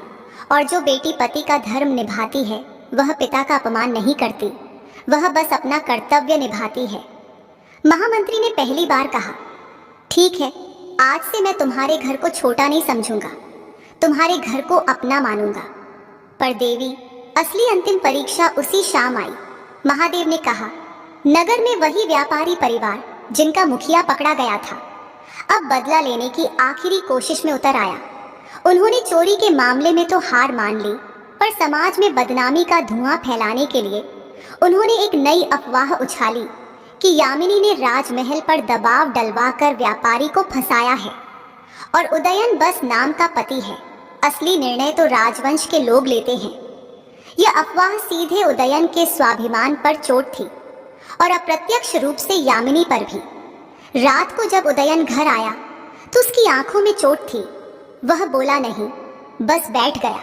और जो बेटी पति का धर्म निभाती है वह पिता का अपमान नहीं करती, वह बस अपना कर्तव्य निभाती है। महामंत्री ने पहली बार कहा, ठीक है, आज से मैं तुम्हारे घर को छोटा नहीं समझूंगा, तुम्हारे घर को अपना मानूंगा। पर देवी, असली अंतिम परीक्षा उसी शाम आई। महादेव ने कहा, नगर में वही व्यापारी परिवार जिनका मुखिया पकड़ा गया था, अब बदला लेने की आखिरी कोशिश में उतर आया। उन्होंने चोरी के मामले में तो हार मान ली, पर समाज में बदनामी का धुआं फैलाने के लिए उन्होंने एक नई अफवाह उछाली कि यामिनी ने राजमहल पर दबाव डलवाकर व्यापारी को फंसाया है, और उदयन बस नाम का पति है, असली निर्णय तो राजवंश के लोग लेते हैं। यह अफवाह सीधे उदयन के स्वाभिमान पर चोट थी, और अप्रत्यक्ष रूप से यामिनी पर भी। रात को जब उदयन घर आया तो उसकी आंखों में चोट थी। वह बोला नहीं, बस बैठ गया।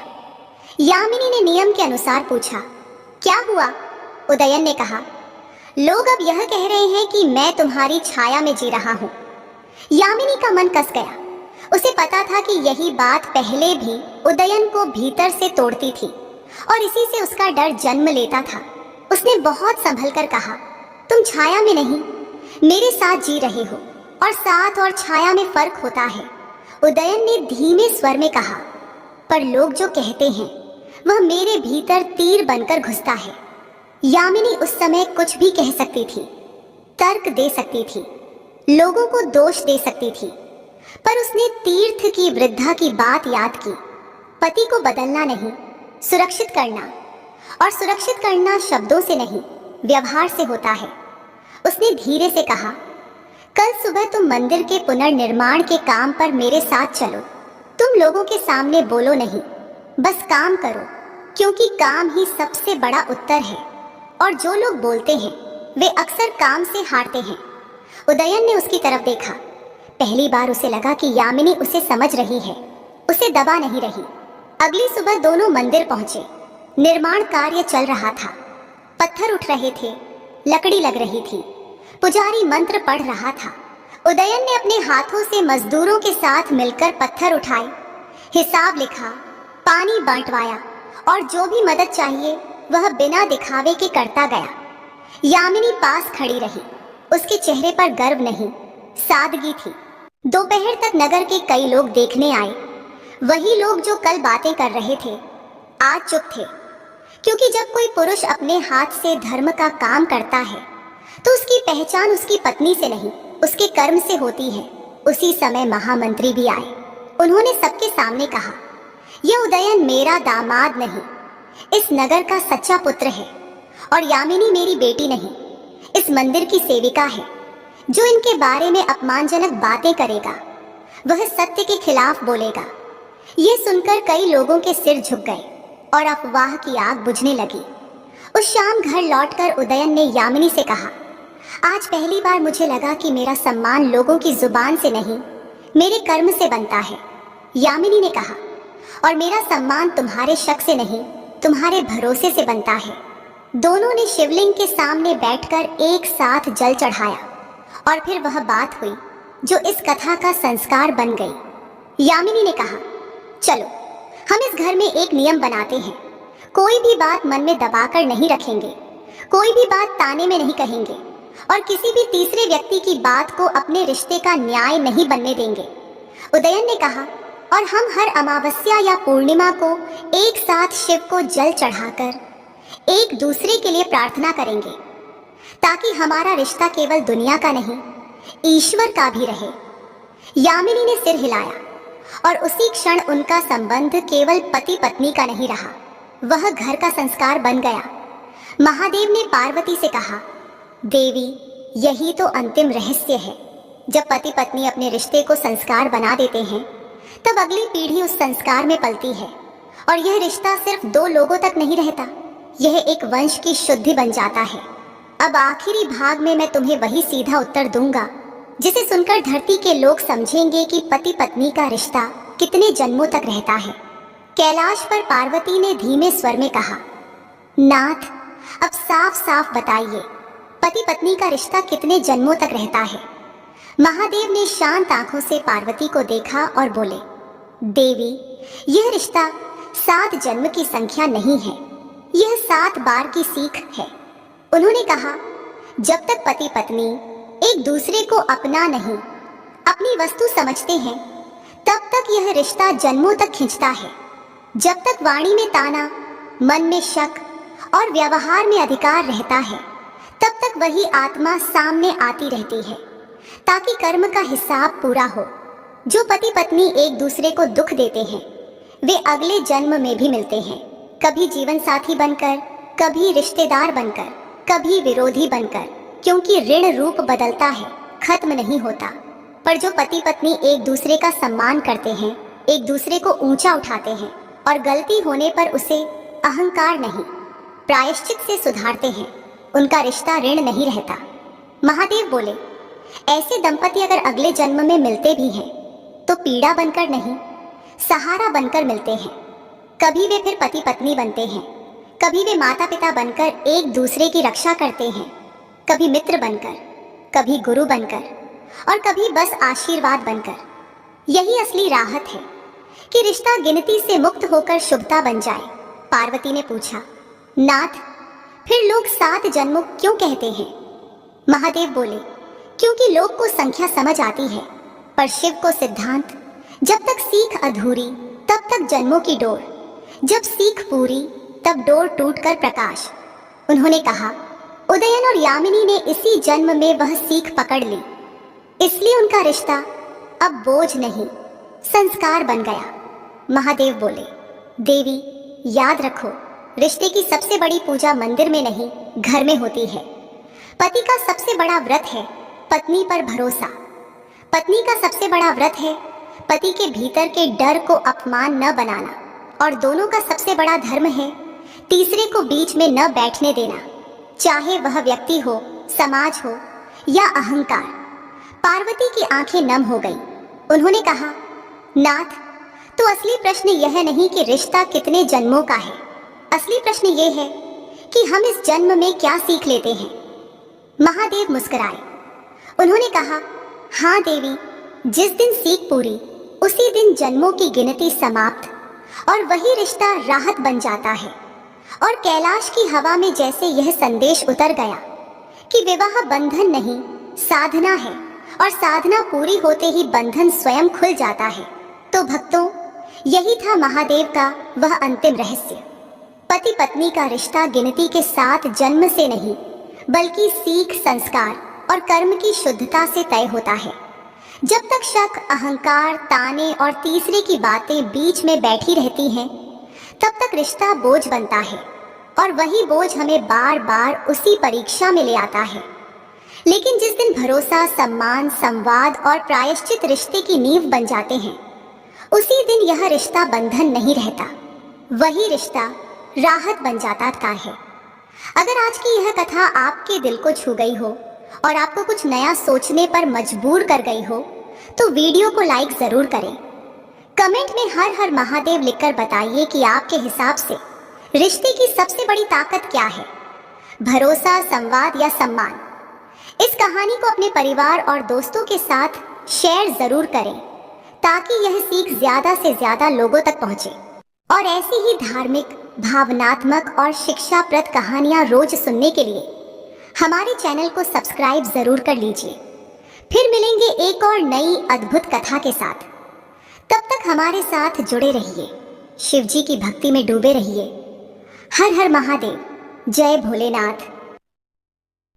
यामिनी ने नियम के अनुसार पूछा, क्या हुआ? उदयन ने कहा, लोग अब यह कह रहे हैं कि मैं तुम्हारी छाया में जी रहा हूं। यामिनी का मन कस गया। उसे पता था कि यही बात पहले भी उदयन को भीतर से तोड़ती थी, और इसी से उसका डर जन्म लेता था। उसने बहुत संभल कर कहा, तुम छाया में नहीं, मेरे साथ जी रहे हो, और साथ और छाया में फर्क होता है। उदयन ने धीमे स्वर में कहा, पर लोग जो कहते हैं वह मेरे भीतर तीर बनकर घुसता है। यामिनी उस समय कुछ भी कह सकती थी, तर्क दे सकती थी, लोगों को दोष दे सकती थी, पर उसने तीर्थ की वृद्धा की बात याद की। पति को बदलना नहीं, सुरक्षित करना, और सुरक्षित करना शब्दों से नहीं, व्यवहार से होता है। उसने धीरे से कहा, कल सुबह तुम मंदिर के पुनर्निर्माण के काम पर मेरे साथ चलो। तुम लोगों के सामने बोलो नहीं, बस काम करो, क्योंकि काम ही सबसे बड़ा उत्तर है, और जो लोग बोलते हैं वे अक्सर काम से हारते हैं। उदयन ने उसकी तरफ देखा। पहली बार उसे लगा कि यामिनी उसे समझ रही है, उसे दबा नहीं रही। अगली सुबह दोनों मंदिर पहुंचे। निर्माण कार्य चल रहा था, पत्थर उठ रहे थे, लकड़ी लग रही थी, पुजारी मंत्र पढ़ रहा था। उदयन ने अपने हाथों से मजदूरों के साथ मिलकर पत्थर उठाए, हिसाब लिखा, पानी बांटवाया, और जो भी मदद चाहिए वह बिना दिखावे के करता गया। यामिनी पास खड़ी रही। उसके चेहरे पर गर्व नहीं, सादगी थी। दोपहर तक नगर के कई लोग देखने आए। वही लोग जो कल बातें कर रहे थे आज चुप थे, क्योंकि जब कोई पुरुष अपने हाथ से धर्म का काम करता है तो उसकी पहचान उसकी पत्नी से नहीं, उसके कर्म से होती है। उसी समय महामंत्री भी आए। उन्होंने सबके सामने कहा, यह उदयन मेरा दामाद नहीं, इस नगर का सच्चा पुत्र है, और यामिनी मेरी बेटी नहीं, इस मंदिर की सेविका है। जो इनके बारे में अपमानजनक बातें करेगा वह सत्य के खिलाफ बोलेगा। यह सुनकर कई लोगों के सिर झुक गए और अफवाह की आग बुझने लगी। उस शाम घर लौटकर उदयन ने यामिनी से कहा, आज पहली बार मुझे लगा कि मेरा सम्मान लोगों की जुबान से नहीं, मेरे कर्म से बनता है। यामिनी ने कहा, और मेरा सम्मान तुम्हारे शक से नहीं, तुम्हारे भरोसे से बनता है। दोनों ने शिवलिंग के सामने बैठकर एक साथ जल चढ़ाया और फिर वह बात हुई जो इस कथा का संस्कार बन गई। यामिनी ने कहा, चलो हम इस घर में एक नियम बनाते हैं, कोई भी बात मन में दबाकर नहीं रखेंगे, कोई भी बात ताने में नहीं कहेंगे और किसी भी तीसरे व्यक्ति की बात को अपने रिश्ते का न्याय नहीं बनने देंगे। उदयन ने कहा, और हम हर अमावस्या या पूर्णिमा को एक साथ शिव को जल चढ़ाकर एक दूसरे के लिए प्रार्थना करेंगे, ताकि हमारा रिश्ता केवल दुनिया का नहीं, ईश्वर का भी रहे। यामिनी ने सिर हिलाया और उसी क्षण उनका संबंध केवल पति पत्नी का नहीं रहा, वह घर का संस्कार बन गया। महादेव ने पार्वती से कहा, देवी, यही तो अंतिम रहस्य है। जब पति पत्नी अपने रिश्ते को संस्कार बना देते हैं तब अगली पीढ़ी उस संस्कार में पलती है, और यह रिश्ता सिर्फ दो लोगों तक नहीं रहता, यह एक वंश की शुद्धि बन जाता है। अब आखिरी भाग में मैं तुम्हें वही सीधा उत्तर दूंगा जिसे सुनकर धरती के लोग समझेंगे कि पति पत्नी का रिश्ता कितने जन्मों तक रहता है। कैलाश पर पार्वती ने धीमे स्वर में कहा, नाथ, अब साफ साफ बताइए, पति पत्नी का रिश्ता कितने जन्मों तक रहता है। महादेव ने शांत आंखों से पार्वती को देखा और बोले, देवी, यह रिश्ता 7 जन्म की संख्या नहीं है, यह 7 बार की सीख है। उन्होंने कहा, जब तक पति पत्नी एक दूसरे को अपना नहीं, अपनी वस्तु समझते हैं, तब तक यह रिश्ता जन्मों तक खिंचता है। जब तक वाणी में ताना, मन में शक और व्यवहार में अधिकार रहता है, तब तक वही आत्मा सामने आती रहती है, ताकि कर्म का हिसाब पूरा हो। जो पति पत्नी एक दूसरे को दुख देते हैं वे अगले जन्म में भी मिलते हैं, कभी जीवन साथी बनकर, कभी रिश्तेदार बनकर, कभी विरोधी बनकर, क्योंकि ऋण रूप बदलता है, खत्म नहीं होता। पर जो पति पत्नी एक दूसरे का सम्मान करते हैं, एक दूसरे को ऊंचा उठाते हैं और गलती होने पर उसे अहंकार नहीं, प्रायश्चित से सुधारते हैं, उनका रिश्ता ऋण नहीं रहता। महादेव बोले, ऐसे दंपति अगर अगले जन्म में मिलते भी हैं तो पीड़ा बनकर नहीं, सहारा बनकर मिलते हैं। कभी वे फिर पति पत्नी बनते हैं, कभी वे माता पिता बनकर एक दूसरे की रक्षा करते हैं, कभी मित्र बनकर, कभी गुरु बनकर और कभी बस आशीर्वाद बनकर। यही असली राहत है कि रिश्ता गिनती से मुक्त होकर शुभता बन जाए। पार्वती ने पूछा, नाथ, फिर लोग 7 जन्मों क्यों कहते हैं? महादेव बोले, क्योंकि लोग को संख्या समझ आती है, पर शिव को सिद्धांत। जब तक सीख अधूरी तब तक जन्मों की डोर, जब सीख पूरी तब डोर टूटकर प्रकाश। उन्होंने कहा, उदयन और यामिनी ने इसी जन्म में वह सीख पकड़ ली, इसलिए उनका रिश्ता अब बोझ नहीं, संस्कार बन गया। महादेव बोले, देवी, याद रखो, रिश्ते की सबसे बड़ी पूजा मंदिर में नहीं, घर में होती है। पति का सबसे बड़ा व्रत है पत्नी पर भरोसा, पत्नी का सबसे बड़ा व्रत है पति के भीतर के डर को अपमान न बनाना, और दोनों का सबसे बड़ा धर्म है तीसरे को बीच में न बैठने देना, चाहे वह व्यक्ति हो, समाज हो या अहंकार। पार्वती की आंखें नम हो गईं। उन्होंने कहा, नाथ, तो असली प्रश्न यह नहीं कि रिश्ता कितने जन्मों का है, असली प्रश्न यह है कि हम इस जन्म में क्या सीख लेते हैं। महादेव मुस्कुराए। उन्होंने कहा, हाँ देवी, जिस दिन सीख पूरी उसी दिन जन्मों की गिनती समाप्त, और वही रिश्ता राहत बन जाता है। और कैलाश की हवा में जैसे यह संदेश उतर गया कि विवाह बंधन नहीं, साधना है, और साधना पूरी होते ही बंधन स्वयं खुल जाता है। तो भक्तों, यही था महादेव का वह अंतिम रहस्य। पति पत्नी का रिश्ता गिनती के 7 जन्म से नहीं, बल्कि सीख, संस्कार और कर्म की शुद्धता से तय होता है। जब तक शक, अहंकार, ताने और तीसरे की बातें बीच में बैठी रहती हैं, तब तक रिश्ता बोझ बनता है और वही बोझ हमें बार बार उसी परीक्षा में ले आता है। लेकिन जिस दिन भरोसा, सम्मान, संवाद और प्रायश्चित रिश्ते की नींव बन जाते हैं, उसी दिन यह रिश्ता बंधन नहीं रहता, वही रिश्ता राहत बन जाता है। अगर आज की यह कथा आपके दिल को छू गई हो और आपको कुछ नया सोचने पर मजबूर कर गई हो, तो वीडियो को लाइक जरूर करें। कमेंट में हर हर महादेव लिखकर बताइए कि आपके हिसाब से रिश्ते की सबसे बड़ी ताकत क्या है, भरोसा, संवाद या सम्मान। इस कहानी को अपने परिवार और दोस्तों के साथ शेयर जरूर करें, ताकि यह सीख ज्यादा से ज्यादा लोगों तक पहुंचे। और ऐसी ही धार्मिक, भावनात्मक और शिक्षाप्रद कहानियां रोज सुनने के लिए हमारे चैनल को सब्सक्राइब जरूर कर लीजिए। फिर मिलेंगे एक और नई अद्भुत कथा के साथ। तब तक हमारे साथ जुड़े रहिए, शिव जी की भक्ति में डूबे रहिए। हर हर महादेव, जय भोलेनाथ।